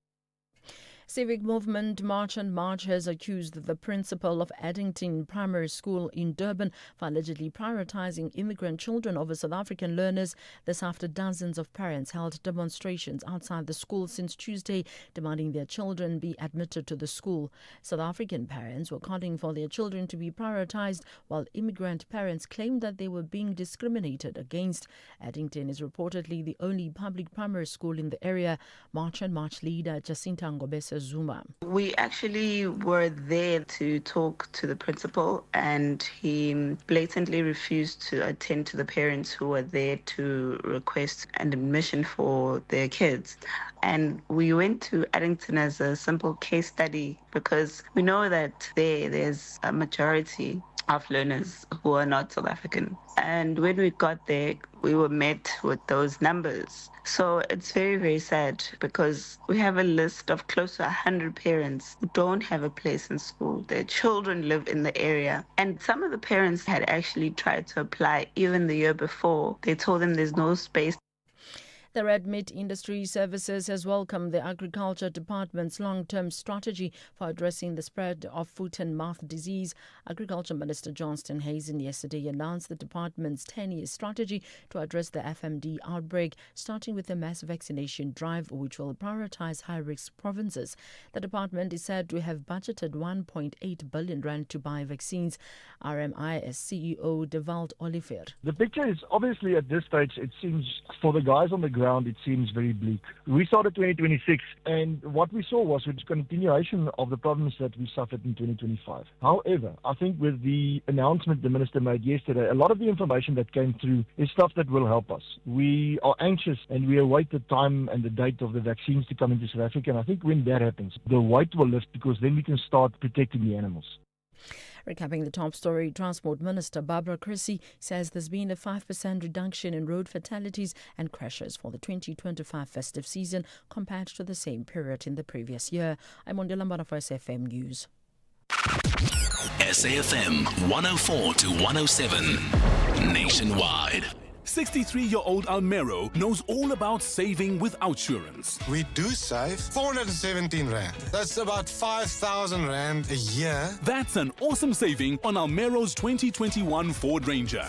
Civic Movement March and March has accused the principal of Addington Primary School in Durban for allegedly prioritizing immigrant children over South African learners. This after dozens of parents held demonstrations outside the school since Tuesday, demanding their children be admitted to the school. South African parents were calling for their children to be prioritized, while immigrant parents claimed that they were being discriminated against. Addington is reportedly the only public primary school in the area. March and March leader Jacinta Ngobese Zuma. We actually were there to talk to the principal, and he blatantly refused to attend to the parents who were there to request an admission for their kids. And we went to Addington as a simple case study because we know that there's a majority of learners who are not South African. And when we got there, we were met with those numbers. So it's very, very sad because we have a list of close to 100 parents who don't have a place in school. Their children live in the area. And some of the parents had actually tried to apply even the year before. They told them there's no space. The Red Meat Industry Services has welcomed the Agriculture Department's long-term strategy for addressing the spread of foot and mouth disease. Agriculture Minister Johnston Hazen yesterday announced the department's 10-year strategy to address the FMD outbreak, starting with a mass vaccination drive which will prioritize high-risk provinces. The department is said to have budgeted 1.8 billion rand to buy vaccines. RMIS CEO Devald Oliver. The picture is obviously at this stage, it seems, for the guys on the ground, it seems very bleak. We started 2026, and what we saw was a continuation of the problems that we suffered in 2025. However, I think with the announcement the minister made yesterday, a lot of the information that came through is stuff that will help us. We are anxious and we await the time and the date of the vaccines to come into South Africa, and I think when that happens, the weight will lift because then we can start protecting the animals. Recapping the top story, Transport Minister Barbara Chrissy says there's been a 5% reduction in road fatalities and crashes for the 2025 festive season compared to the same period in the previous year. I'm Ondela for SAFM News. SAFM 104 to 107 nationwide. 63-year-old Almero knows all about saving with Outsurance. We do save 417 Rand. That's about 5,000 Rand a year. That's an awesome saving on Almero's 2021 Ford Ranger.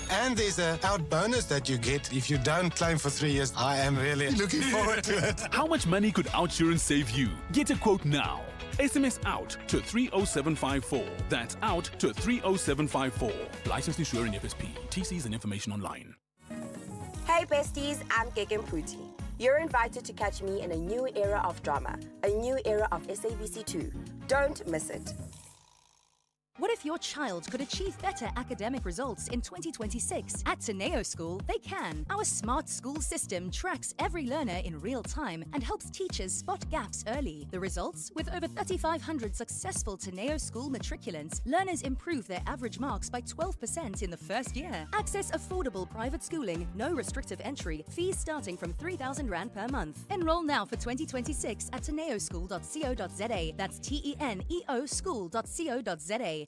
And there's an out bonus that you get if you don't claim for 3 years. I am really looking forward to it. How much money could Outsurance save you? Get a quote now. SMS out to 30754. That's out to 30754. Licensed insurer in FSP. TCs and information online. Hey besties, I'm Gegen Puti. You're invited to catch me in a new era of drama, a new era of SABC2. Don't miss it. What if your child could achieve better academic results in 2026? At Teneo School, they can. Our smart school system tracks every learner in real time and helps teachers spot gaps early. The results? With over 3,500 successful Teneo School matriculants, learners improve their average marks by 12% in the first year. Access affordable private schooling, no restrictive entry, fees starting from 3,000 Rand per month. Enroll now for 2026 at teneoschool.co.za. That's TENEO school.co.za.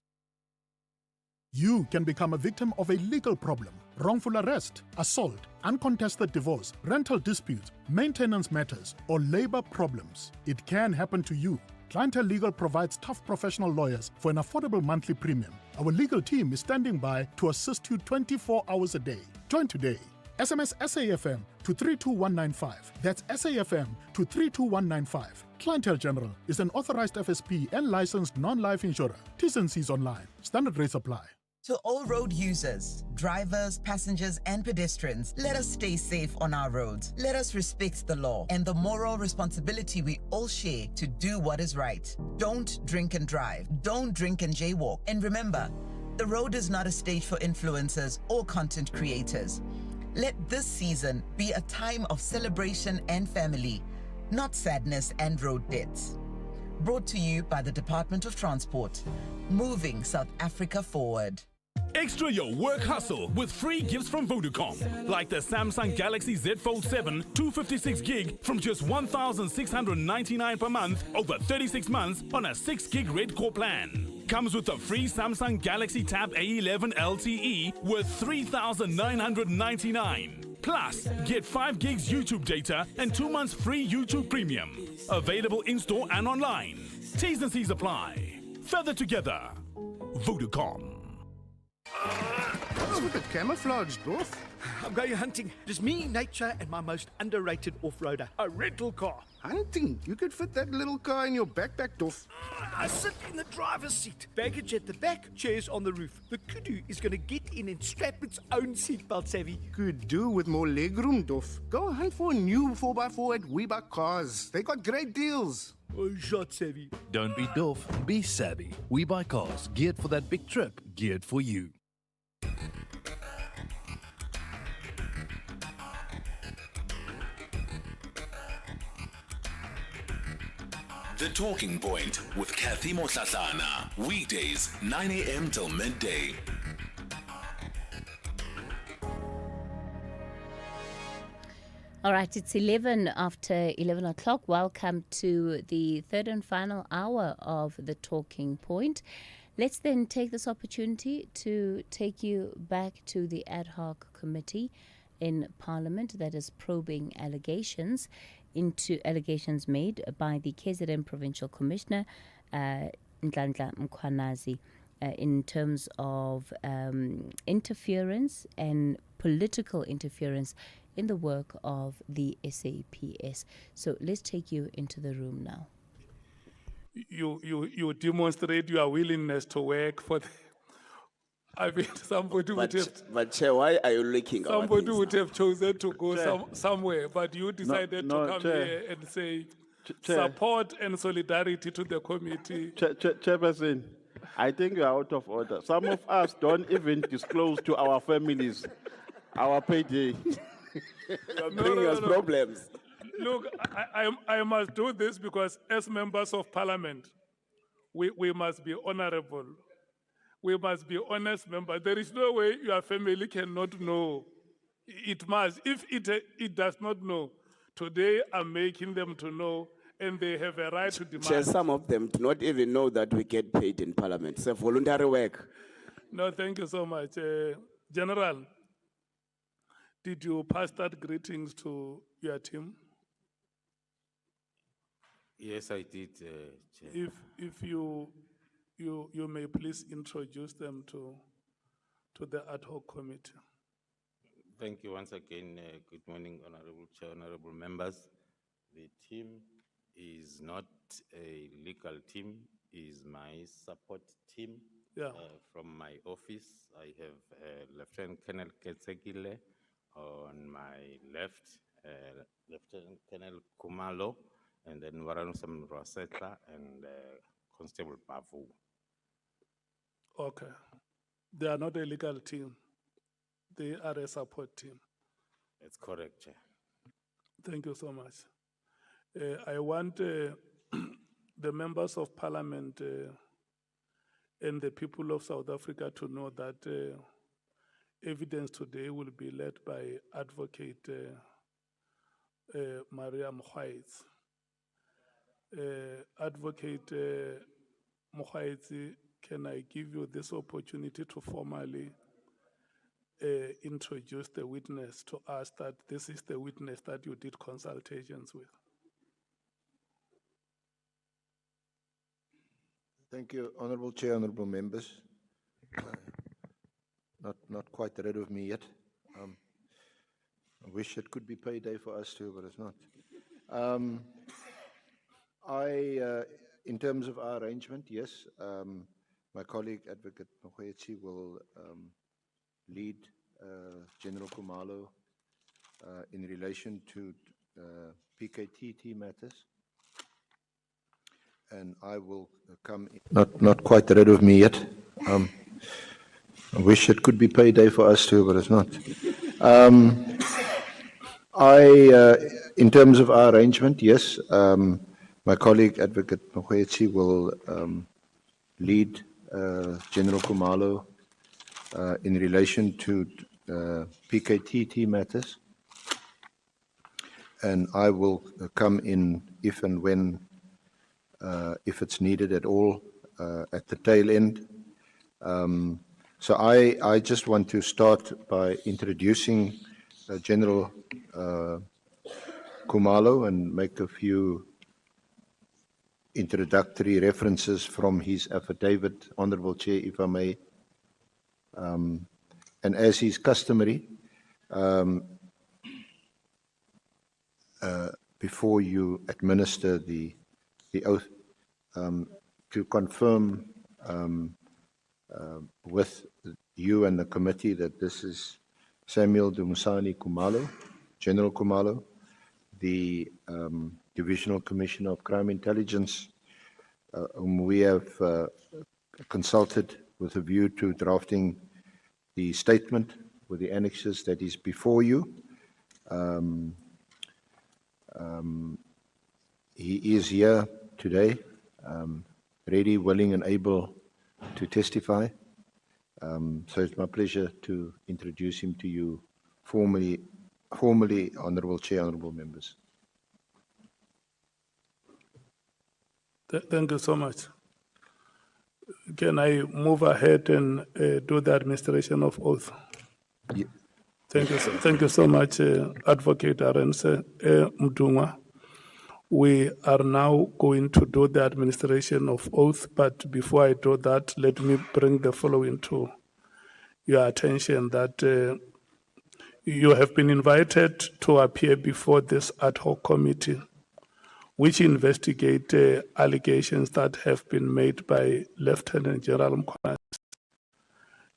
You can become a victim of a legal problem: wrongful arrest, assault, uncontested divorce, rental dispute, maintenance matters, or labor problems. It can happen to you. Clientele Legal provides tough professional lawyers for an affordable monthly premium. Our legal team is standing by to assist you 24 hours a day. Join today. SMS SAFM to 32195. That's SAFM to 32195. Clientele General is an authorized FSP and licensed non-life insurer. T's and C's online. Standard rates apply. To all road users, drivers, passengers, and pedestrians, let us stay safe on our roads. Let us respect the law and the moral responsibility we all share to do what is right. Don't drink and drive. Don't drink and jaywalk. And remember, the road is not a stage for influencers or content creators. Let this season be a time of celebration and family, not sadness and road deaths. Brought to you by the Department of Transport, moving South Africa forward. Extra your work hustle with free gifts from Vodacom, like the Samsung Galaxy Z Fold 7 256 gig from just 1,699 per month over 36 months on a 6 gig red core plan. Comes with a free Samsung Galaxy Tab A11 LTE worth 3,999. Plus, get 5 gigs YouTube data and 2 months free YouTube Premium. Available in-store and online. T's and C's apply. Further together. Vodacom. It's a bit camouflaged, Dorf. I'm going hunting. Just me, nature, and my most underrated off-roader, a rental car. Hunting? You could fit that little car in your backpack, Dorf. I sit in the driver's seat. Baggage at the back, chairs on the roof. The kudu is going to get in and strap its own seatbelt, Savvy. Could do with more legroom, Dorf. Go hunt for a new 4x4 at We Buy Cars. They got great deals. Oh, shot, Savvy. Don't be Dorf, be savvy. We Buy Cars, geared for that big trip, geared for you. The Talking Point with Cathy Mohlahlana. Weekdays, 9 a.m. till midday. All right, it's 11 after 11 o'clock. Welcome to the third and final hour of The Talking Point. Let's then take this opportunity to take you back to the ad hoc committee in Parliament that is probing allegations made by the KZN Provincial Commissioner, Nhlanhla Mkhwanazi, in terms of interference and political interference in the work of the SAPS. So let's take you into the room now. You demonstrate your willingness to work for the... I mean, somebody would have... But Chair, why are you looking? Somebody would have chosen to go somewhere, but you decided to come Chair. here and say Chair. support and solidarity to the committee. Chairperson, I think you are out of order. Some of us don't even disclose to our families our payday. You're bringing us problems. Look, I must do this because as members of parliament, we must be honorable. We must be honest members. There is no way your family cannot know. It must. If it does not know, today I'm making them to know, and they have a right to demand. Chair, some of them do not even know that we get paid in parliament. It's a voluntary work. No, thank you so much. General, did you pass that greetings to your team? Yes, I did, Chair. If you may please introduce them to the ad hoc committee. Thank you once again. Good morning, Honorable Chair, Honorable members. The team is not a legal team, is my support team. Yeah. From my office, I have Lieutenant Colonel Ketsekile on my left, Lieutenant Colonel Kumalo, and then Waranusam Rosetta and Constable Bavu. Okay. They are not a legal team. They are a support team. That's correct, Chair. Thank you so much. I want the members of parliament and the people of South Africa to know that evidence today will be led by Advocate Maria Mkhwaitsi. Advocate Mkhwaitsi, can I give you this opportunity to formally introduce the witness to us that this is the witness that you did consultations with? Thank you, Honourable Chair, Honourable Members. Not quite rid of me yet. I wish it could be payday for us too, but it's not. In terms of our arrangement, yes, my colleague, Advocate Mkhwaitsi, will lead General Kumalo in relation to PKTT matters. And I will come in. Not quite rid of me yet. I wish it could be payday for us too, but it's not. In terms of our arrangement, yes, my colleague, Advocate Mkhwaitsi, will lead General Kumalo in relation to PKTT matters. And I will come in if and when, if it's needed at all, at the tail end. So I just want to start by introducing General Khumalo and make a few introductory references from his affidavit, Honourable Chair, if I may. And as is customary, before you administer the oath, to confirm with you and the committee that this is Samuel Dumusani Khumalo, General Khumalo, the Divisional Commissioner of Crime Intelligence, whom we have consulted with a view to drafting the statement with the annexes that is before you. He is here today, ready, willing, and able to testify. So it's my pleasure to introduce him to you formally, Honourable Chair, Honourable Members. Thank you so much. Can I move ahead and do the administration of oath? Yeah. Thank you so much, Advocate Arendse Mdungwa. We are now going to do the administration of oath, but before I do that, let me bring the following to your attention, that you have been invited to appear before this ad hoc committee, which investigate allegations that have been made by Lieutenant General Mkhwana.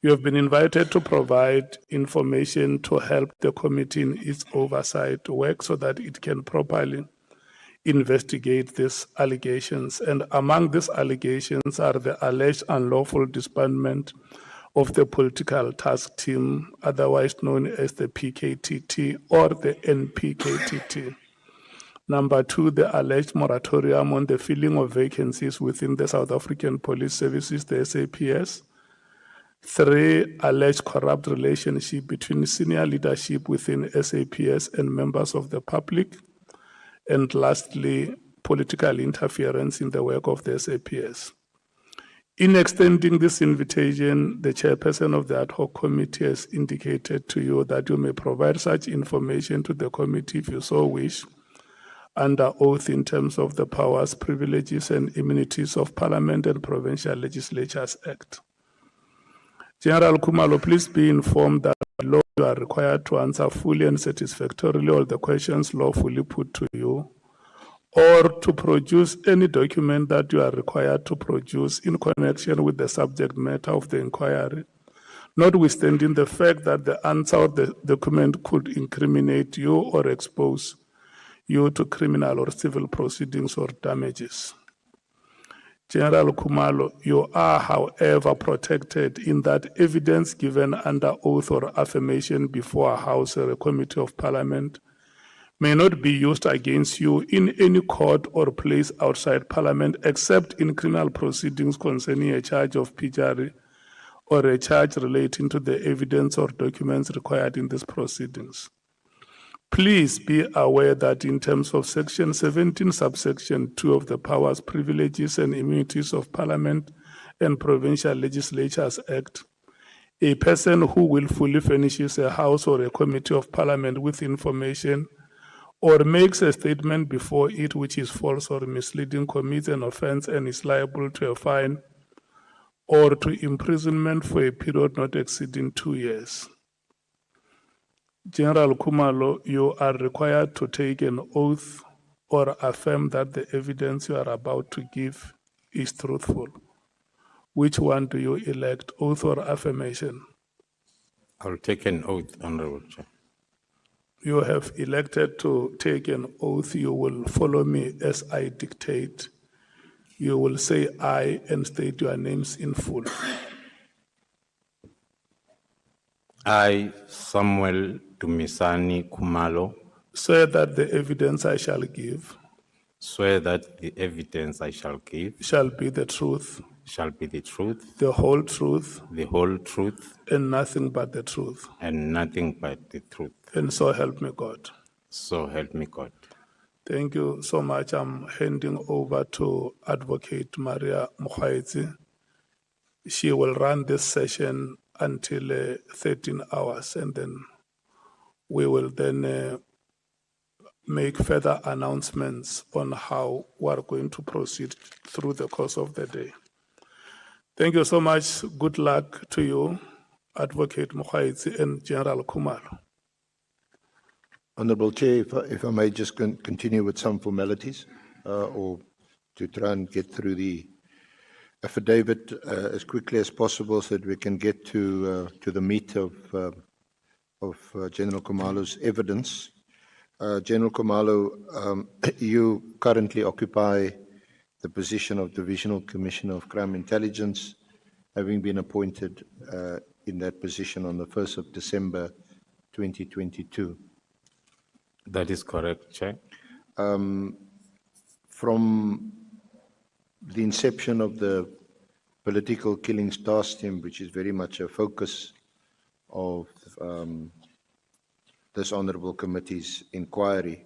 You have been invited to provide information to help the committee in its oversight work so that it can properly investigate these allegations. And among these allegations are the alleged unlawful disbandment of the political task team, otherwise known as the PKTT or the NPKTT. Number two, the alleged moratorium on the filling of vacancies within the South African Police Services, the SAPS. Three, alleged corrupt relationship between senior leadership within SAPS and members of the public. And lastly, political interference in the work of the SAPS. In extending this invitation, the chairperson of the ad hoc committee has indicated to you that you may provide such information to the committee if you so wish, under oath in terms of the powers, privileges, and immunities of Parliament and Provincial Legislatures Act. General Khumalo, please be informed that by law you are required to answer fully and satisfactorily all the questions lawfully put to you, or to produce any document that you are required to produce in connection with the subject matter of the inquiry, notwithstanding the fact that the answer of the document could incriminate you or expose you to criminal or civil proceedings or damages. General Khumalo, you are, however, protected in that evidence given under oath or affirmation before a House or a Committee of Parliament may not be used against you in any court or place outside Parliament except in criminal proceedings concerning a charge of perjury or a charge relating to the evidence or documents required in these proceedings. Please be aware that in terms of Section 17, subsection 2 of the Powers, Privileges and Immunities of Parliament and Provincial Legislatures Act, a person who willfully furnishes a House or a Committee of Parliament with information or makes a statement before it which is false or misleading commits an offence and is liable to a fine or to imprisonment for a period not exceeding 2 years. General Khumalo, you are required to take an oath or affirm that the evidence you are about to give is truthful. Which one do you elect, oath or affirmation? I'll take an oath, Honourable Chair. You have elected to take an oath. You will follow me as I dictate. You will say aye and state your names in full. I, Samuel Dumisani Khumalo, swear that the evidence I shall give swear that the evidence I shall give shall be the truth, shall be the truth, the whole truth, and nothing but the truth. And nothing but the truth. And so help me God. So help me God. Thank you so much. I'm handing over to Advocate Maria Mokhaitsi. She will run this session until 13 hours, and then we will then make further announcements on how we are going to proceed through the course of the day. Thank you so much. Good luck to you, Advocate Mohlahlana and General Khumalo. Honourable Chair, if I may just continue with some formalities, or to try and get through the affidavit as quickly as possible, so that we can get to the meat of General Khumalo's evidence. General Khumalo, you currently occupy the position of Divisional Commissioner of Crime Intelligence, having been appointed in that position on the 1st of December 2022. That is correct, Chair. From the inception of the political killings task team, which is very much a focus of this Honourable Committee's inquiry,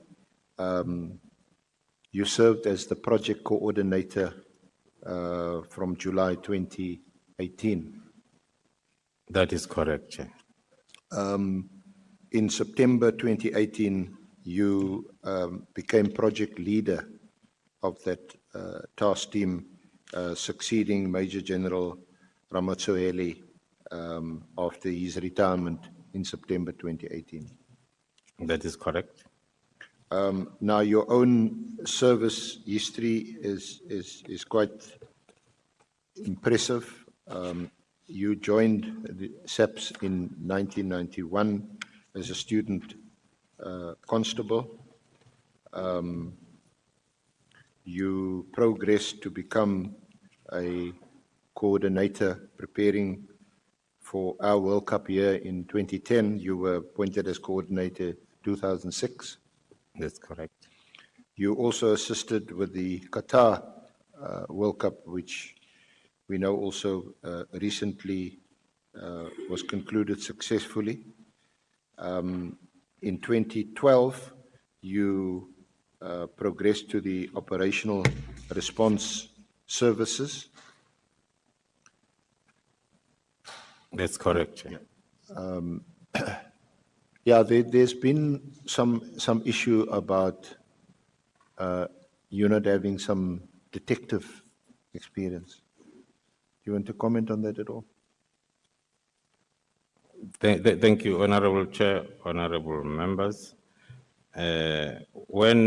you served as the project coordinator from July 2018. That is correct, Chair. In September 2018, you became project leader of that task team, succeeding Major General Ramatsoeli after his retirement in September 2018. That is correct. Now, your own service history is quite impressive. You joined the SAPS in 1991 as a student constable. You progressed to become a coordinator preparing for our World Cup year in 2010. You were appointed as coordinator 2006. That's correct. You also assisted with the Qatar World Cup, which we know also recently was concluded successfully. In 2012, you progressed to the operational response services. That's correct. Yeah, there's been some issue about you not having some detective experience. Do you want to comment on that at all? Thank you, Honourable Chair, honourable members. When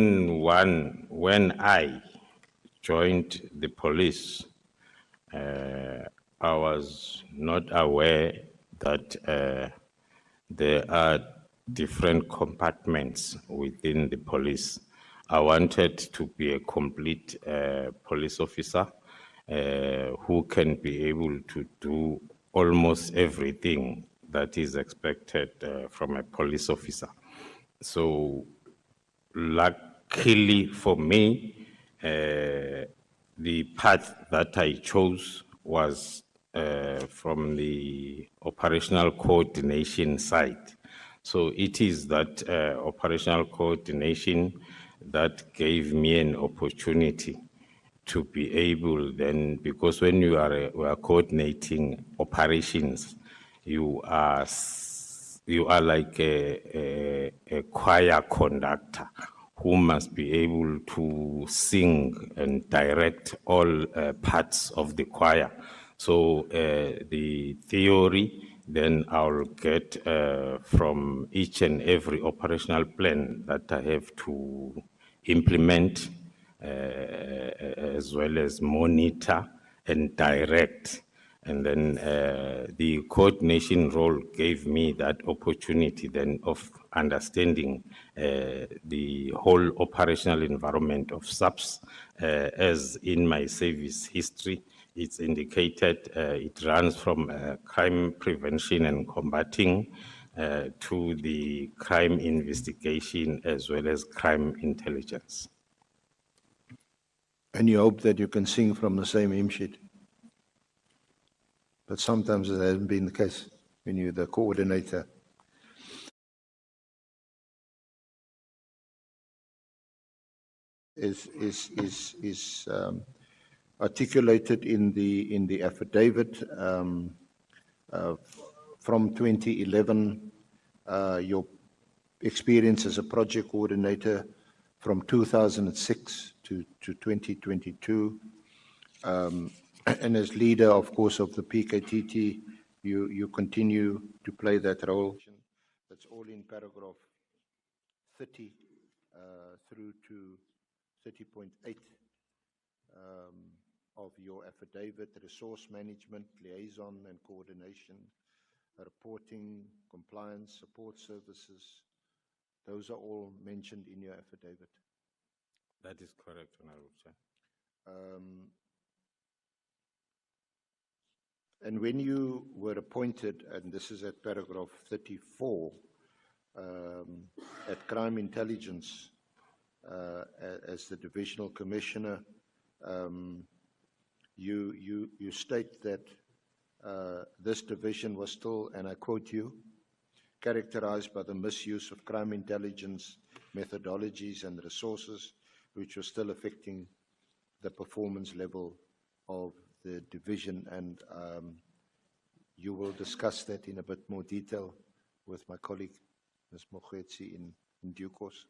I joined the police, I was not aware that there are different compartments within the police. I wanted to be a complete police officer who can be able to do almost everything that is expected from a police officer. So luckily for me, the path that I chose was from the operational coordination side. So it is that operational coordination that gave me an opportunity to be able then, because when you are coordinating operations, you are like a choir conductor who must be able to sing and direct all parts of the choir. So the theory, then I'll get from each and every operational plan that I have to implement, as well as monitor and direct. And then the coordination role gave me that opportunity then of understanding the whole operational environment of SAPS. As in my service history, it's indicated it runs from crime prevention and combating to the crime investigation as well as crime intelligence. And you hope that you can sing from the same hymn sheet. But sometimes it hasn't been the case when you're the coordinator. Is articulated in the affidavit. From 2011, your experience as a project coordinator from 2006 to 2022. And as leader, of course, of the PKTT, you continue to play that role. That's all in paragraph 30 through to 30.8 of your affidavit: resource management, liaison and coordination, reporting, compliance, support services. Those are all mentioned in your affidavit. That is correct, Honorable Chair. And when you were appointed, and this is at paragraph 34, at Crime Intelligence as the Divisional Commissioner, you state that this division was still, and I quote you, characterized by the misuse of crime intelligence methodologies and resources, which was still affecting the performance level of the division, and you will discuss that in a bit more detail with my colleague, Ms. Mohlahlana, in due course.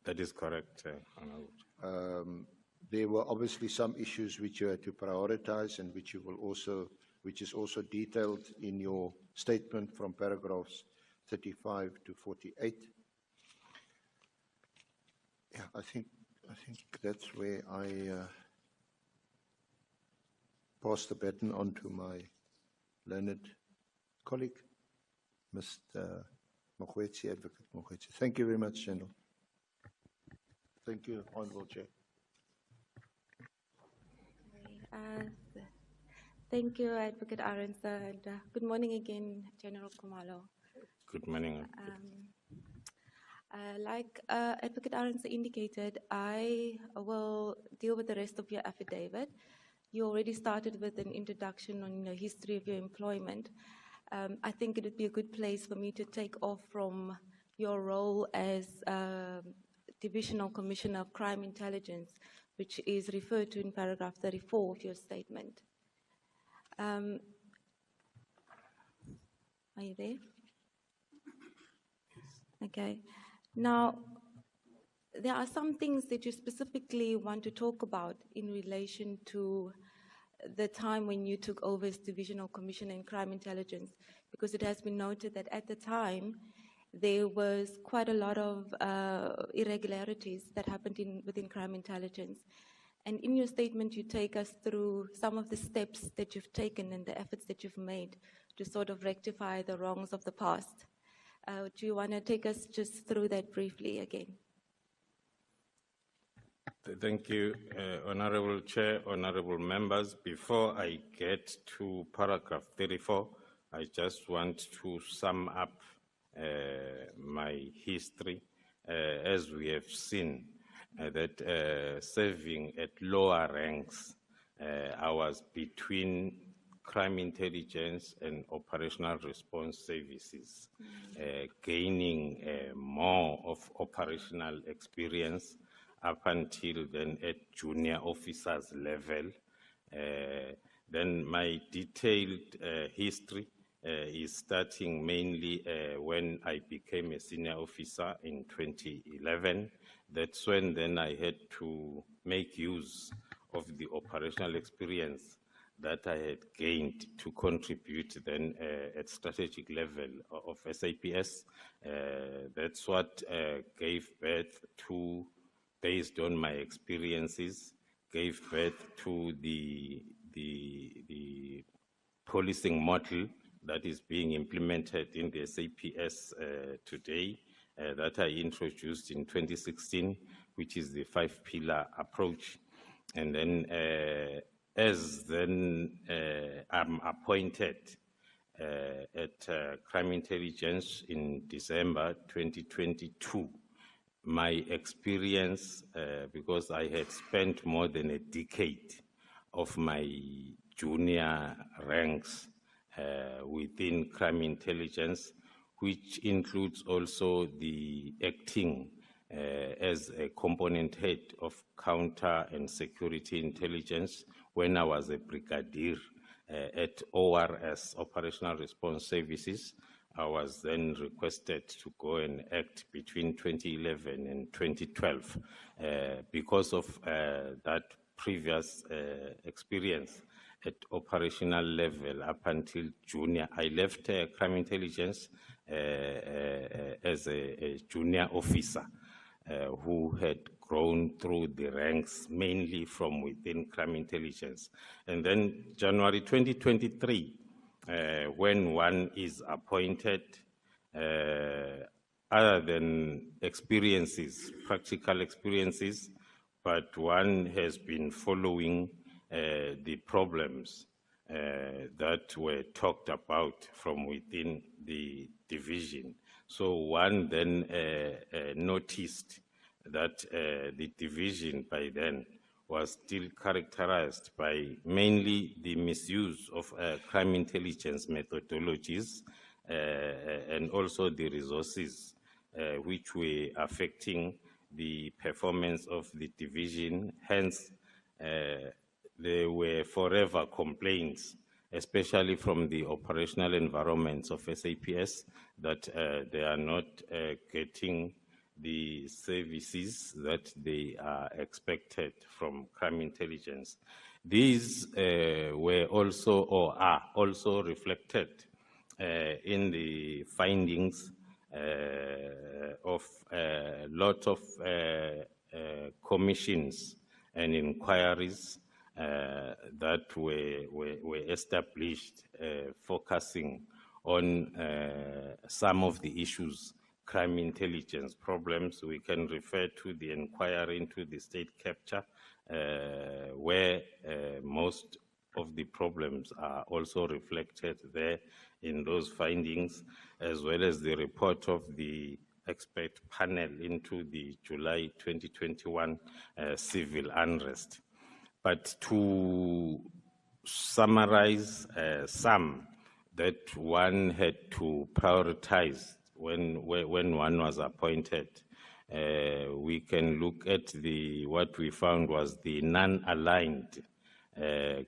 That is correct, Honorable. There were obviously some issues which you had to prioritize, and which is also detailed in your statement from paragraphs 35 to 48. Yeah, I think that's where I pass the baton on to my learned colleague, Mr. Mohlahlana, Advocate Mohlahlana. Thank you very much, General. Thank you, Honourable Chair. Thank you, Advocate Arendse, and good morning again, General Khumalo. Good morning. Like Advocate Arendse indicated, I will deal with the rest of your affidavit. You already started with an introduction on the history of your employment. I think it would be a good place for me to take off from your role as Divisional Commissioner of Crime Intelligence, which is referred to in paragraph 34 of your statement. Are you there? Okay. Now, there are some things that you specifically want to talk about in relation to the time when you took over as Divisional Commissioner in Crime Intelligence, because it has been noted that at the time, there was quite a lot of irregularities that happened within Crime Intelligence. And in your statement, you take us through some of the steps that you've taken and the efforts that you've made to sort of rectify the wrongs of the past. Do you want to take us just through that briefly again? Thank you, Honorable Chair, Honorable Members. Before I get to paragraph 34, I just want to sum up my history. As we have seen, that serving at lower ranks, I was between crime intelligence and operational response services, gaining more of operational experience up until then at junior officers level. Then my detailed history is starting mainly when I became a senior officer in 2011. That's when then I had to make use of the operational experience that I had gained to contribute then at strategic level of SAPS. That's what gave birth to, based on my experiences, gave birth to the policing model that is being implemented in the SAPS today, that I introduced in 2016, which is the 5-pillar approach. And then as then I'm appointed at Crime Intelligence in December 2022, my experience, because I had spent more than a decade of my junior ranks within Crime Intelligence, which includes also the acting as a component head of counter and security intelligence when I was a brigadier at ORS, Operational Response Services. I was then requested to go and act between 2011 and 2012 because of that previous experience at operational level up until junior. I left crime intelligence as a junior officer who had grown through the ranks mainly from within crime intelligence. And then January 2023, when one is appointed, other than experiences, practical experiences, but one has been following the problems that were talked about from within the division. So one then noticed that the division by then was still characterized by mainly the misuse of crime intelligence methodologies and also the resources which were affecting the performance of the division. Hence, there were forever complaints, especially from the operational environments of SAPS, that they are not getting the services that they are expected from crime intelligence. These were also or are also reflected in the findings of a lot of commissions and inquiries that were established focusing on some of the issues, crime intelligence problems. We can refer to the inquiry into the state capture, where most of the problems are also reflected there in those findings, as well as the report of the expert panel into the July 2021 civil unrest. But to summarize some that one had to prioritize when one was appointed, we can look at what we found was the non-aligned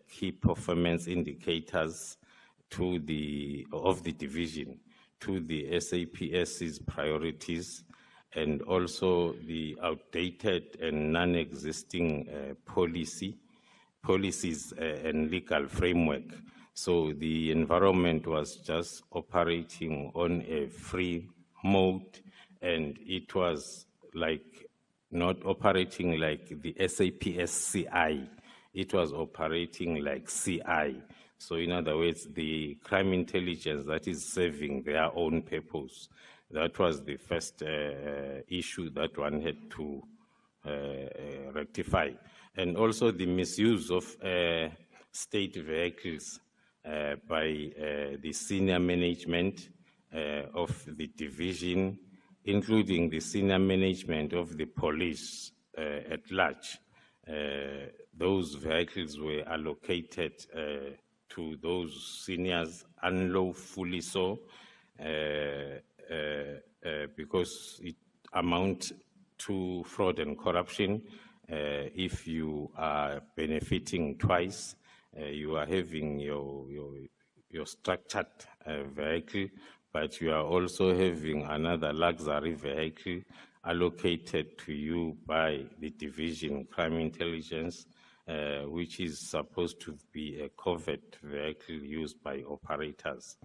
key performance indicators of the division to the SAPS's priorities, and also the outdated and non-existing policies and legal framework. So the environment was just operating on a free mode, and it was like not operating like the SAPS CI. It was operating like CI. So in other words, the crime intelligence that is serving their own purpose. That was the first issue that one had to rectify. And also the misuse of state vehicles by the senior management of the division, including the senior management of the police at large. Those vehicles were allocated to those seniors unlawfully so, because it amounts to fraud and corruption. If you are benefiting twice, you are having your structured vehicle, but you are also having another luxury vehicle allocated to you by the division crime intelligence, which is supposed to be a covert vehicle used by operators.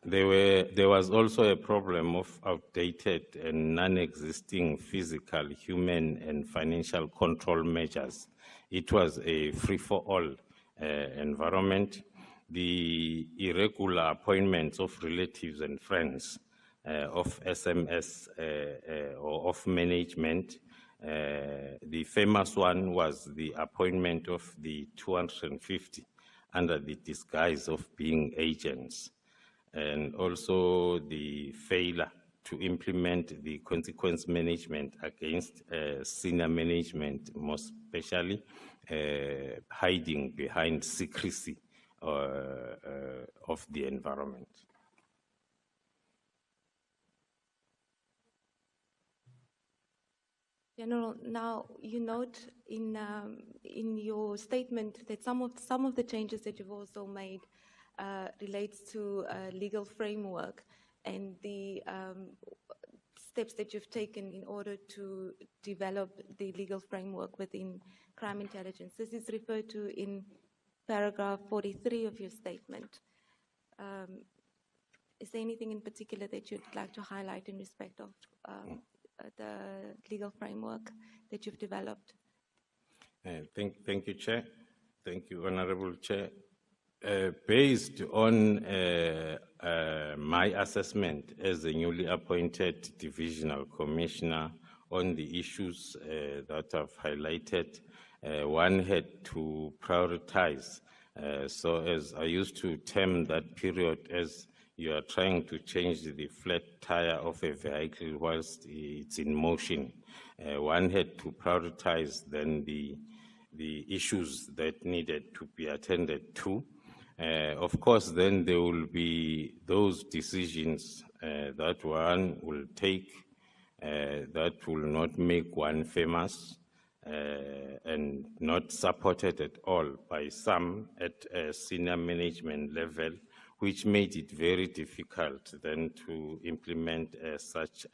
There was also a problem of outdated and non-existing physical, human, and financial control measures. It was a free-for-all environment. The irregular appointments of relatives and friends of SMS or of management. The famous one was the appointment of the 250 under the disguise of being agents, and also the failure to implement the consequence management against senior management, most especially hiding behind secrecy of the environment. General, now you note in your statement that some of the changes that you've also made relates to legal framework, and the steps that you've taken in order to develop the legal framework within crime intelligence. This is referred to in paragraph 43 of your statement. Is there anything in particular that you'd like to highlight in respect of the legal framework that you've developed? Thank you, Chair. Thank you, Honorable Chair. Based on my assessment as a newly appointed Divisional Commissioner on the issues that I've highlighted, one had to prioritize. So as I used to term that period as you are trying to change the flat tire of a vehicle whilst it's in motion, one had to prioritize then the issues that needed to be attended to. Of course, then there will be those decisions that one will take that will not make one famous and not supported at all by some at a senior management level, which made it very difficult then to implement such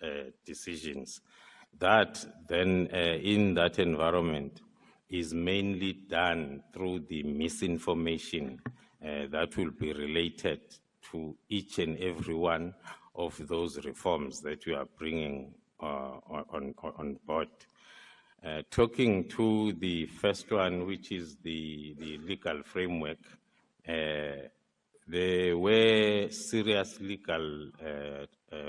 decisions. That then in that environment is mainly done through the misinformation that will be related to each and every one of those reforms that we are bringing on board. Talking to the first one, which is the legal framework, there were serious legal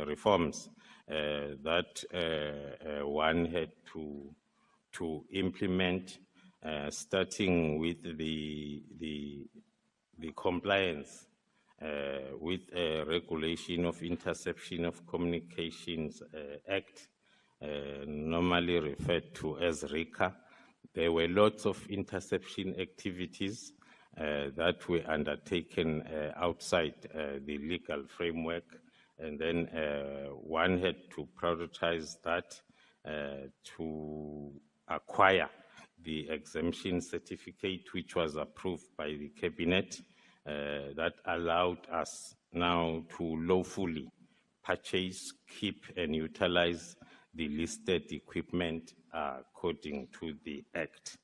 reforms that one had to implement, starting with the compliance with Regulation of Interception of Communications Act, normally referred to as RICA. There were lots of interception activities that were undertaken outside the legal framework, and then one had to prioritize that to acquire the exemption certificate, which was approved by the Cabinet, that allowed us now to lawfully purchase, keep, and utilize the listed equipment according to the Act.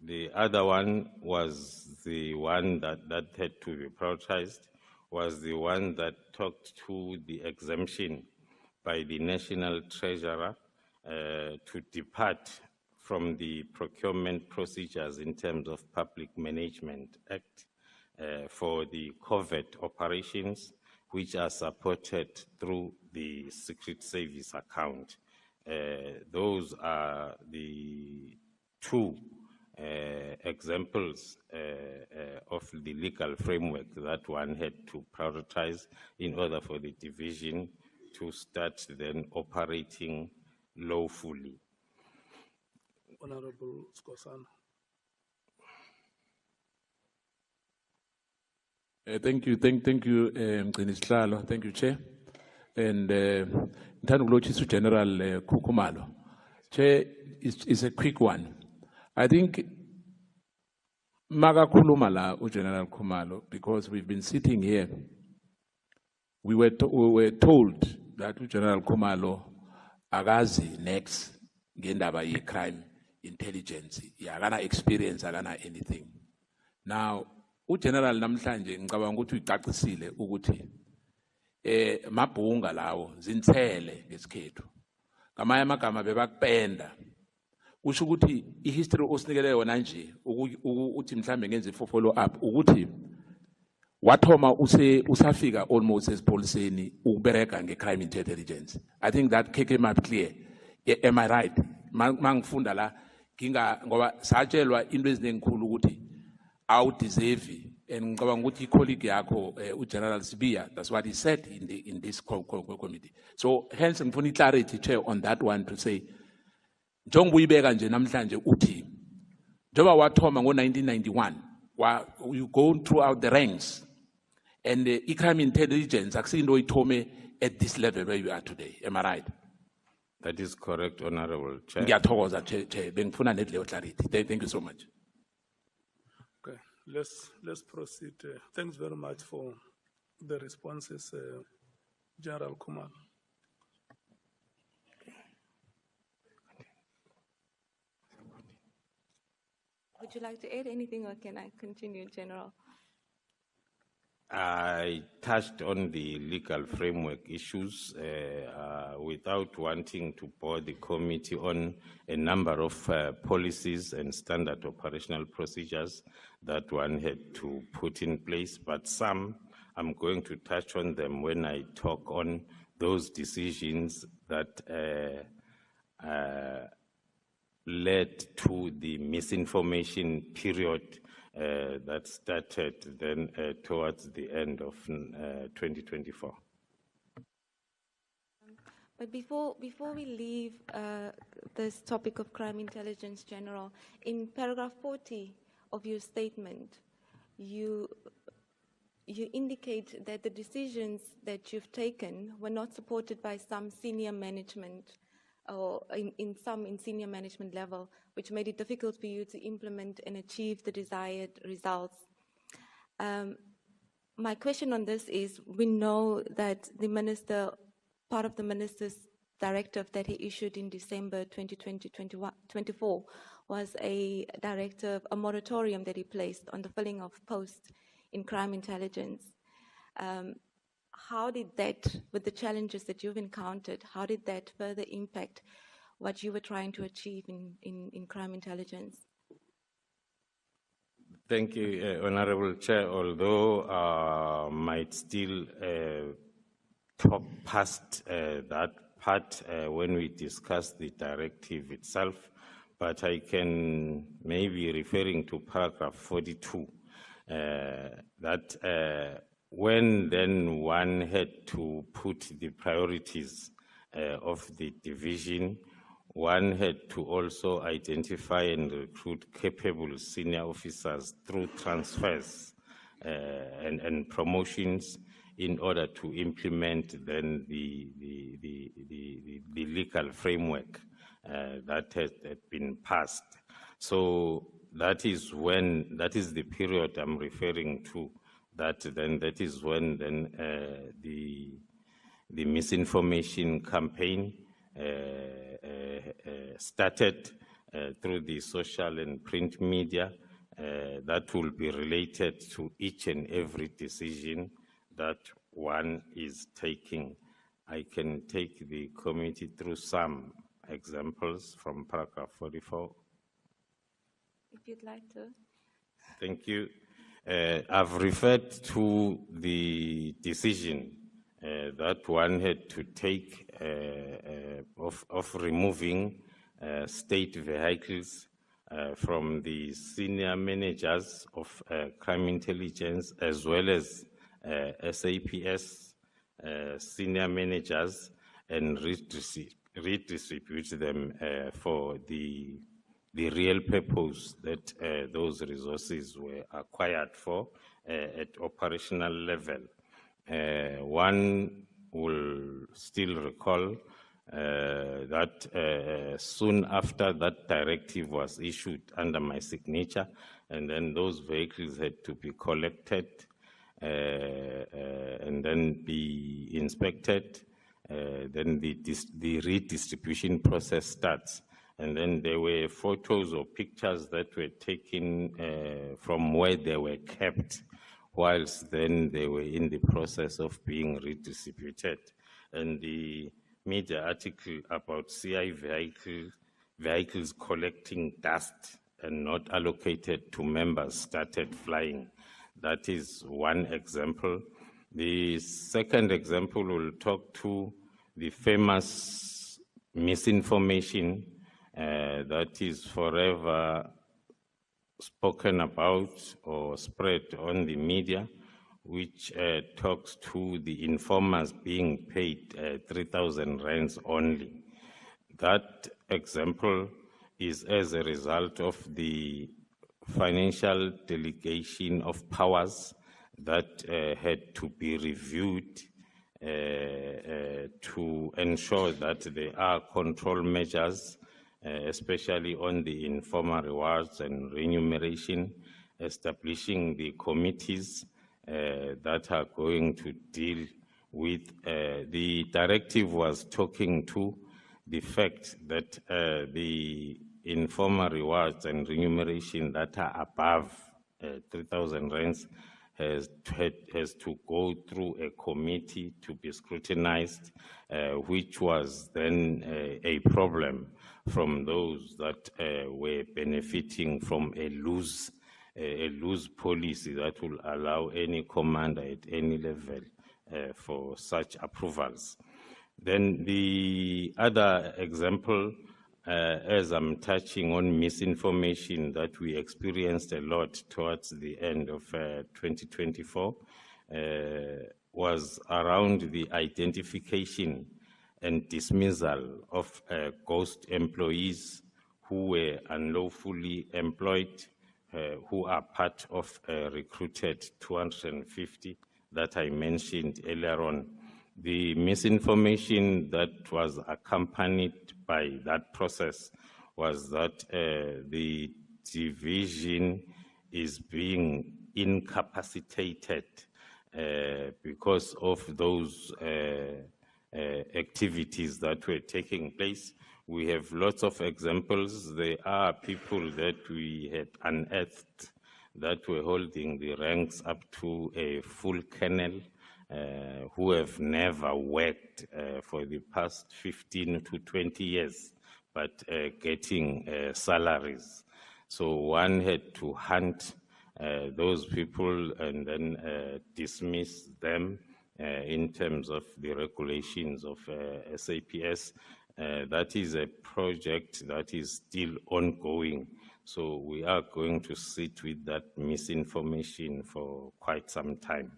The other one was the one that had to be prioritized, was the one that talked to the exemption by the National Treasurer to depart from the procurement procedures in terms of Public Management Act for the covert operations, which are supported through the Secret Service account. Those are the two examples of the legal framework that one had to prioritize in order for the division to start then operating lawfully. Honorable Skosana. Thank you, Mgcinihlalo. Thank you, Chair. And Ntando Chisu General Kukumalo. Chair, is a quick one. I think Maga Kulumala, General Kumalo, because we've been sitting here, we were told that General Kumalo agazi next gendaba ye crime intelligence yagana experience agana anything. Now uGeneral namhlanje ngicabanga ukuthi uyicacisile ukuthi mabhunga lawo zinthele ngesikhethu ngamanye amagama bebakupenda kusho ukuthi ihistory osinikele yona nje uthi mhlambe ngenze follow up ukuthi wathoma usafika almost esipoliseni ukubereka ngecrime intelligence. I think that came up clear. Am I right? Mangifunda la ngoba satshelwa into ezinezikhulu ukuthi awudeserve, and ngicabanga ukuthi icolleague yakho uGeneral Sibiya, that's what he said in this committee. So hence ngifuna clarity, Chair, on that one to say njengoba uyibeka nje namhlanje uthi njengoba wathoma ngo1991 you go throughout the ranks, and crime intelligence akusinto ithome at this level where you are today. Am I right? That is correct, Honorable Chair. Ngiyathokoza, Chair. Bengifuna leyo clarity. Thank you so much. Okay, let's proceed. Thanks very much for the response is General Kumar. Would you like to add anything, or can I continue, General? I touched on the legal framework issues without wanting to bore the committee on a number of policies and standard operational procedures that one had to put in place, but some I'm going to touch on them when I talk on those decisions that led to the misinformation period that started then towards the end of 2024. But before we leave this topic of crime intelligence, General, in paragraph 40 of your statement, you indicate that the decisions that you've taken were not supported by some senior management or in senior management level, which made it difficult for you to implement and achieve the desired results. My question on this is, we know that the minister, part of the minister's directive that he issued in December 2024 was a directive, a moratorium that he placed on the filling of posts in crime intelligence. How did that, with the challenges that you've encountered, how did that further impact what you were trying to achieve in crime intelligence? Thank you, Honorable Chair. Although might still talk past that part when we discuss the directive itself, but I can maybe referring to paragraph 42, that when then one had to put the priorities of the division, one had to also identify and recruit capable senior officers through transfers and promotions in order to implement then the legal framework that had been passed. So that is the period I'm referring to. That is when the misinformation campaign started through the social and print media that will be related to each and every decision that one is taking. I can take the committee through some examples from paragraph 44. If you'd like to. Thank you. I've referred to the decision that one had to take of removing state vehicles from the senior managers of crime intelligence as well as SAPS senior managers and redistribute them for the real purpose that those resources were acquired for at operational level. One will still recall that soon after that directive was issued under my signature, and then those vehicles had to be collected and then be inspected. Then the redistribution process starts. And then there were photos or pictures that were taken from where they were kept, whilst then they were in the process of being redistributed. And the media article about CI vehicles collecting dust and not allocated to members started flying. That is one example. The second example will talk to the famous misinformation that is forever spoken about or spread on the media, which talks to the informers being paid 3,000 rands only. That example is as a result of the financial delegation of powers that had to be reviewed to ensure that there are control measures, especially on the informal rewards and remuneration, establishing the committees that are going to deal with. The directive was talking to the fact that the informal rewards and remuneration that are above 3,000 rands has to go through a committee to be scrutinized, which was then a problem from those that were benefiting from a loose policy that will allow any commander at any level for such approvals. Then the other example, as I'm touching on misinformation that we experienced a lot towards the end of 2024, was around the identification and dismissal of ghost employees who were unlawfully employed, who are part of recruited 250 that I mentioned earlier on. The misinformation that was accompanied by that process was that the division is being incapacitated because of those activities that were taking place. We have lots of examples. There are people that we had unearthed that were holding the ranks up to a full colonel, who have never worked for the past 15 to 20 years, but getting salaries. So one had to hunt those people and then dismiss them in terms of the regulations of SAPS. That is a project that is still ongoing. So we are going to sit with that misinformation for quite some time.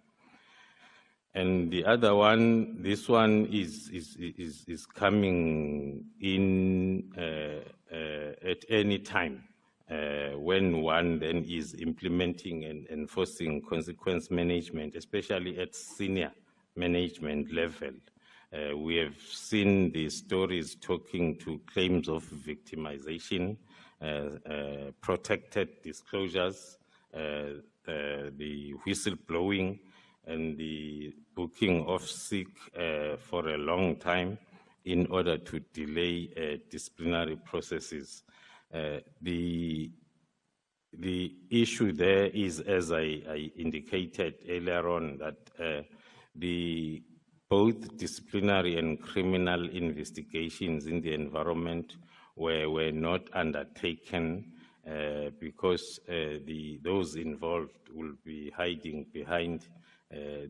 And the other one, this one is coming in at any time when one then is implementing and enforcing consequence management, especially at senior management level. We have seen the stories talking to claims of victimization, protected disclosures, the whistleblowing, and the booking of sick for a long time in order to delay disciplinary processes. The issue there is, as I indicated earlier on, that both disciplinary and criminal investigations in the environment were not undertaken because those involved will be hiding behind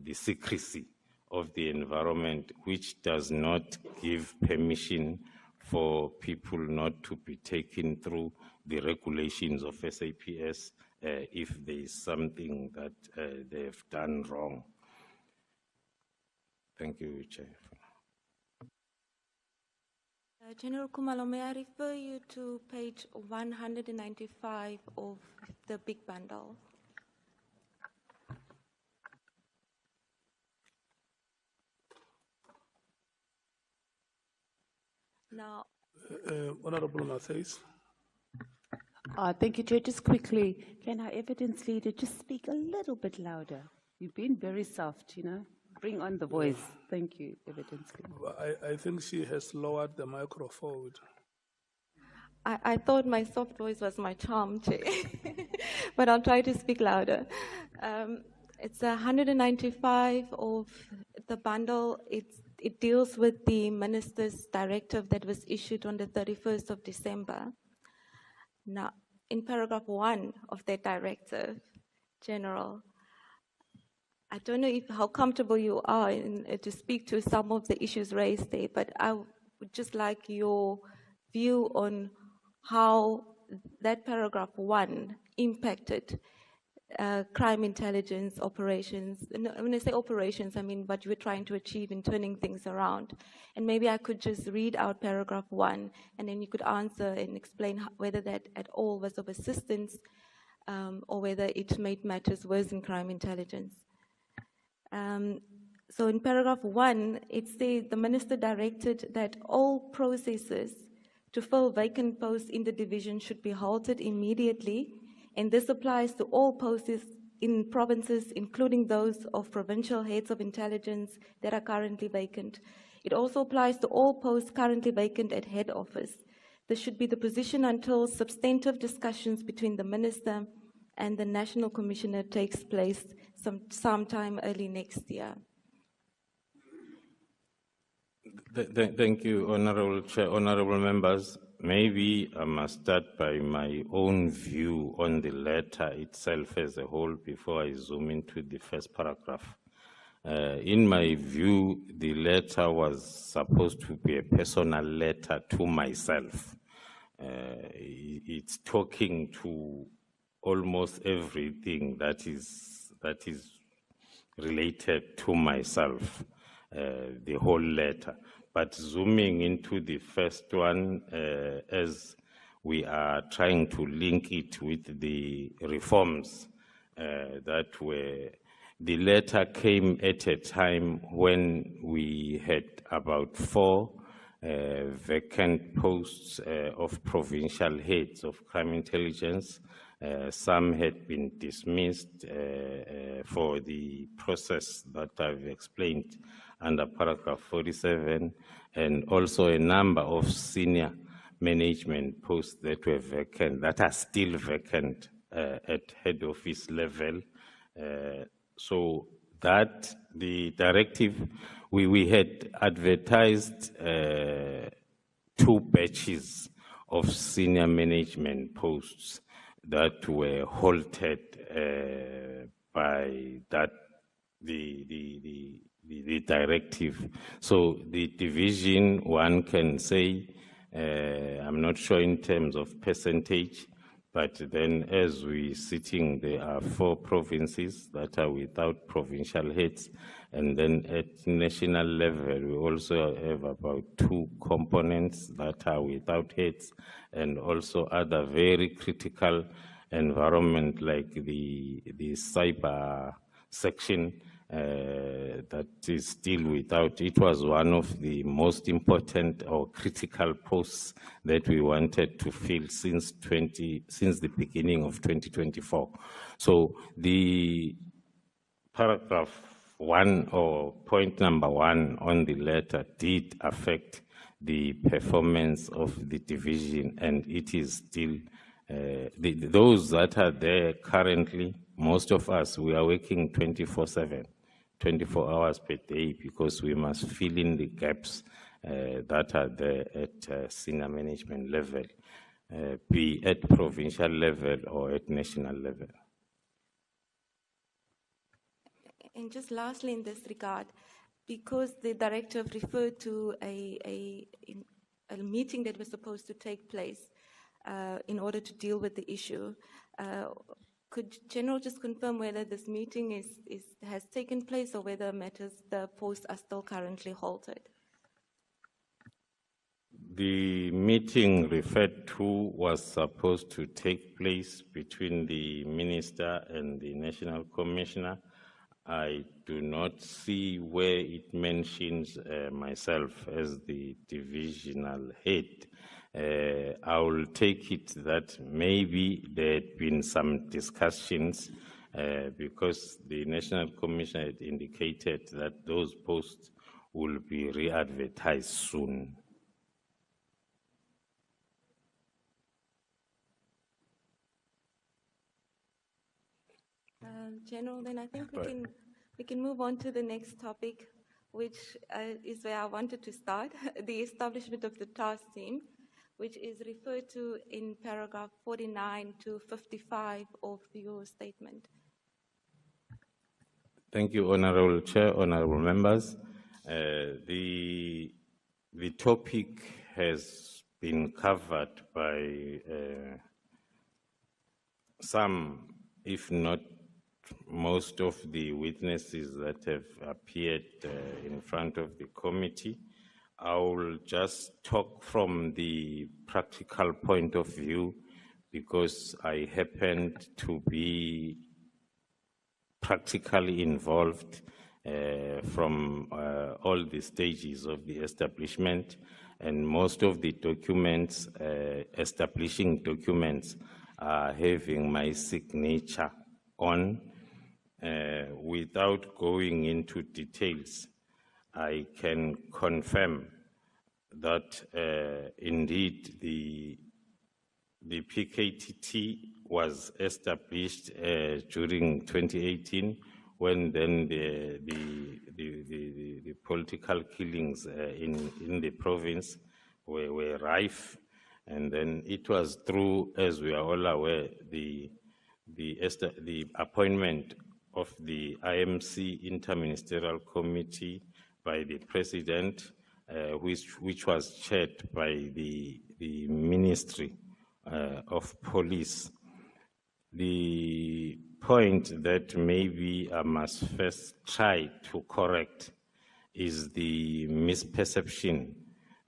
the secrecy of the environment, which does not give permission for people not to be taken through the regulations of SAPS if there is something that they've done wrong. Thank you, Chair. General Khumalo, may I refer you to page 195 of the big bundle? Now, Honorable Matthys. Thank you, Chair. Just quickly, can our evidence leader just speak a little bit louder? You've been very soft, you know. Bring on the voice. Thank you, evidence leader. I think she has lowered the microphone. I thought my soft voice was my charm, Chair, but I'll try to speak louder. It's 195 of the bundle. It deals with the minister's directive that was issued on the 31st of December. Now, in paragraph 1 of that directive, General, I don't know how comfortable you are to speak to some of the issues raised there, but I would just like your view on how that paragraph 1 impacted crime intelligence operations. When I say operations, I mean what you were trying to achieve in turning things around. And maybe I could just read out paragraph 1, and then you could answer and explain whether that at all was of assistance or whether it made matters worse in crime intelligence. So in paragraph 1, it says the minister directed that all processes to fill vacant posts in the division should be halted immediately, and this applies to all in provinces, including those of provincial heads of intelligence that are currently vacant. It also applies to all posts currently vacant at head office. This should be the position until substantive discussions between the Minister and the National Commissioner takes place sometime early next year. Thank you, Honorable Chair, Honorable Members. Maybe I must start by my own view on the letter itself as a whole before I zoom into the first paragraph. In my view, the letter was supposed to be a personal letter to myself. It's talking to almost everything that is related to myself, the whole letter. But zooming into the first one, as we are trying to link it with the reforms that were, the letter came at a time when we had about 4 vacant posts of provincial heads of crime intelligence. Some had been dismissed for the process that I've explained under paragraph 47, and also a number of senior management posts that were vacant, that are still vacant at head office level. So that the directive, we had advertised 2 batches of senior management posts that were halted by that the directive. So the division, one can say, I'm not sure in terms of percentage, but then as we're sitting, there are 4 provinces that are without provincial heads. And then at national level, we also have about 2 components that are without heads, and also other very critical environment like the cyber section that is still without. It was one of the most important or critical posts that we wanted to fill since the beginning of 2024. So the paragraph 1 or point number 1 on the letter did affect the performance of the division, and it is still those that are there currently. Most of us, we are working 24/7, 24 hours per day, because we must fill in the gaps that are there at senior management level, be at provincial level or at national level. And just lastly in this regard, because the directive referred to a meeting that was supposed to take place in order to deal with the issue, could General just confirm whether this meeting has taken place, or whether the posts are still currently halted? The meeting referred to was supposed to take place between the Minister and the National Commissioner. I do not see where it mentions myself as the divisional head. I will take it that maybe there had been some discussions because the National Commissioner had indicated that those posts will be re-advertised soon. General, then I think we can move on to the next topic, which is where I wanted to start, the establishment of the task team, which is referred to in paragraph 49 to 55 of your statement. Thank you, Honorable Chair, Honorable Members. The topic has been covered by some, if not most of the witnesses that have appeared in front of the committee. I will just talk from the practical point of view, because I happened to be practically involved from all the stages of the establishment, and most of the documents, establishing documents, are having my signature on. without going into details, I can confirm that indeed the PKTT was established during 2018, when then the political killings in the province were rife, and then it was through, as we are all aware, the appointment of the IMC Interministerial Committee by the President, which was chaired by the Ministry of Police. The point that maybe I must first try to correct is the misperception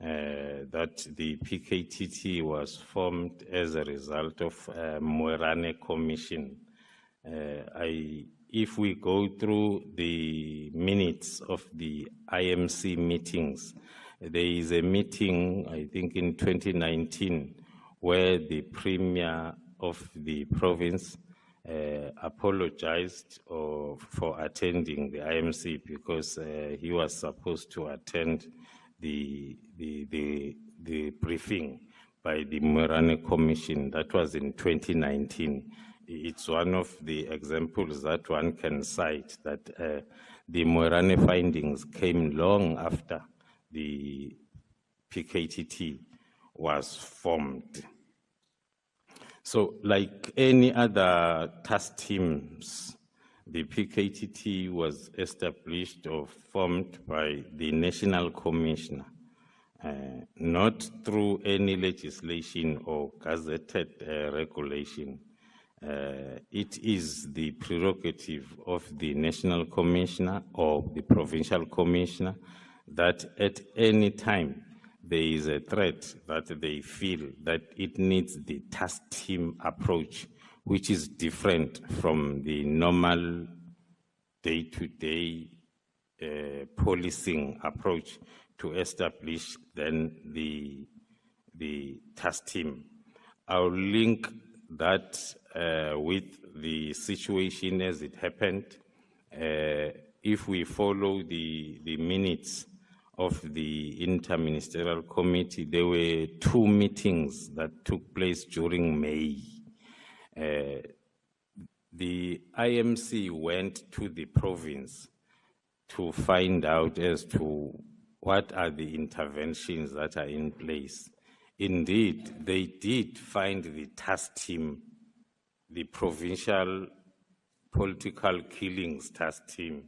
that the PKTT was formed as a result of Moerane Commission. If we go through the minutes of the IMC meetings, there is a meeting, I think in 2019, where the Premier of the province apologized for attending the IMC because he was supposed to attend the briefing by the Moerane Commission. That was in 2019. It's one of the examples that one can cite that the Moerane findings came long after the PKTT was formed. So, like any other task teams, the PKTT was established or formed by the National Commissioner, not through any legislation or gazetted regulation. It is the prerogative of the National Commissioner or the Provincial Commissioner that at any time there is a threat that they feel that it needs the task team approach, which is different from the normal day-to-day policing approach, to establish then the task team. I'll link that with the situation as it happened. If we follow the minutes of the Interministerial Committee, there were 2 meetings that took place during May. The IMC went to the province to find out as to what are the interventions that are in place. Indeed, they did find the task team, the provincial political killings task team.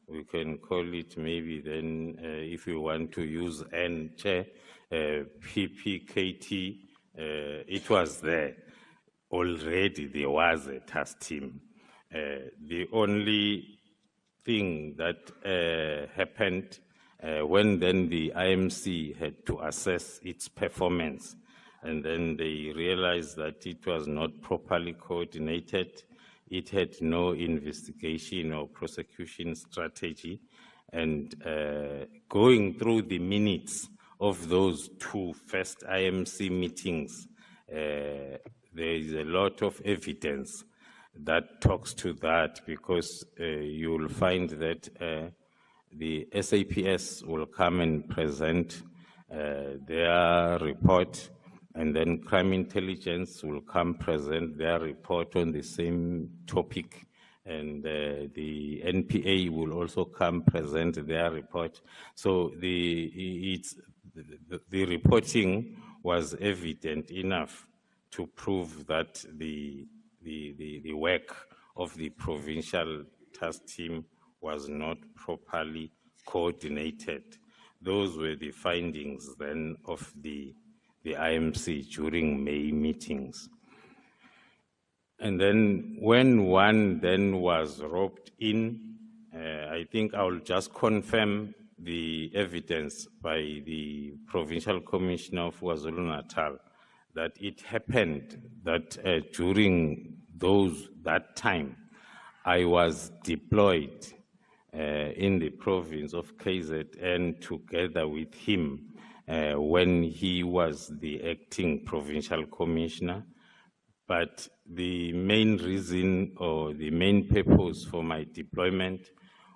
We can call it maybe then, if you want to use PPKT, it was there. Already there was a task team. The only thing that happened when then the IMC had to assess its performance, and then they realized that it was not properly coordinated. It had no investigation or prosecution strategy. And going through the minutes of those 2 first IMC meetings, there is a lot of evidence that talks to that, because you will find that the SAPS will come and present their report, and then crime intelligence will come present their report on the same topic, and the NPA will also come present their report. So the reporting was evident enough to prove that the work of the provincial task team was not properly coordinated. Those were the findings then of the IMC during May meetings. And then when one then was roped in, I think I'll just confirm the evidence by the Provincial Commissioner of KwaZulu-Natal that it happened that during that time, I was deployed in the province of KZN together with him when he was the acting provincial commissioner. But the main reason or the main purpose for my deployment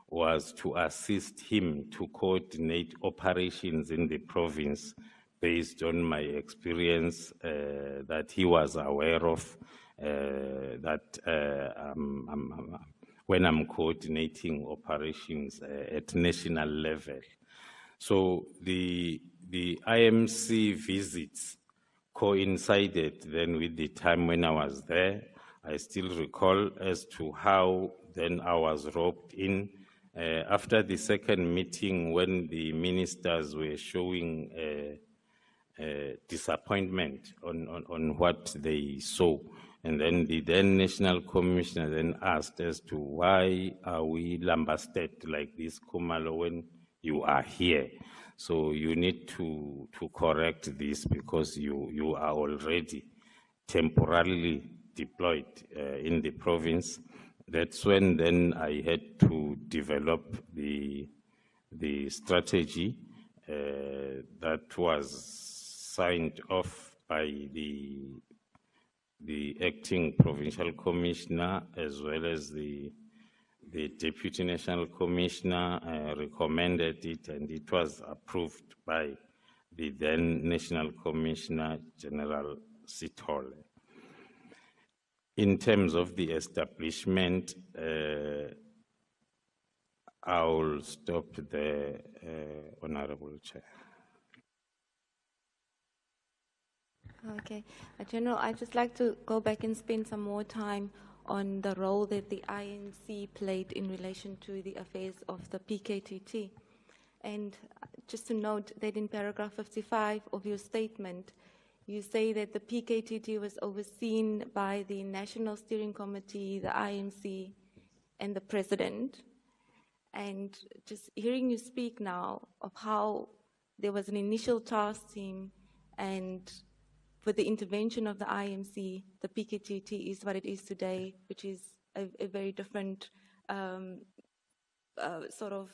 was to assist him to coordinate operations in the province based on my experience that he was aware of, when I'm coordinating operations at national level. So the IMC visits coincided then with the time when I was there. I still recall as to how then I was roped in. After the second meeting, when the ministers were showing disappointment on what they saw, and then the then National Commissioner then asked as to why are we lambasted like this, Khumalo, when you are here. So you need to correct this because you are already temporarily deployed in the province. That's when then I had to develop the strategy that was signed off by the acting provincial commissioner as well as the deputy national commissioner recommended it, and it was approved by the then national commissioner, General Sithole. In terms of the establishment, I will stop there, Honorable Chair. Okay. General, I'd just like to go back and spend some more time on the role that the INC played in relation to the affairs of the PKTT. And just to note that in paragraph 55 of your statement, you say that the PKTT was overseen by the National Steering Committee, the INC, and the President. And just hearing you speak now of how there was an initial task team, and with the intervention of the IMC, the PKTT is what it is today, which is a very different sort of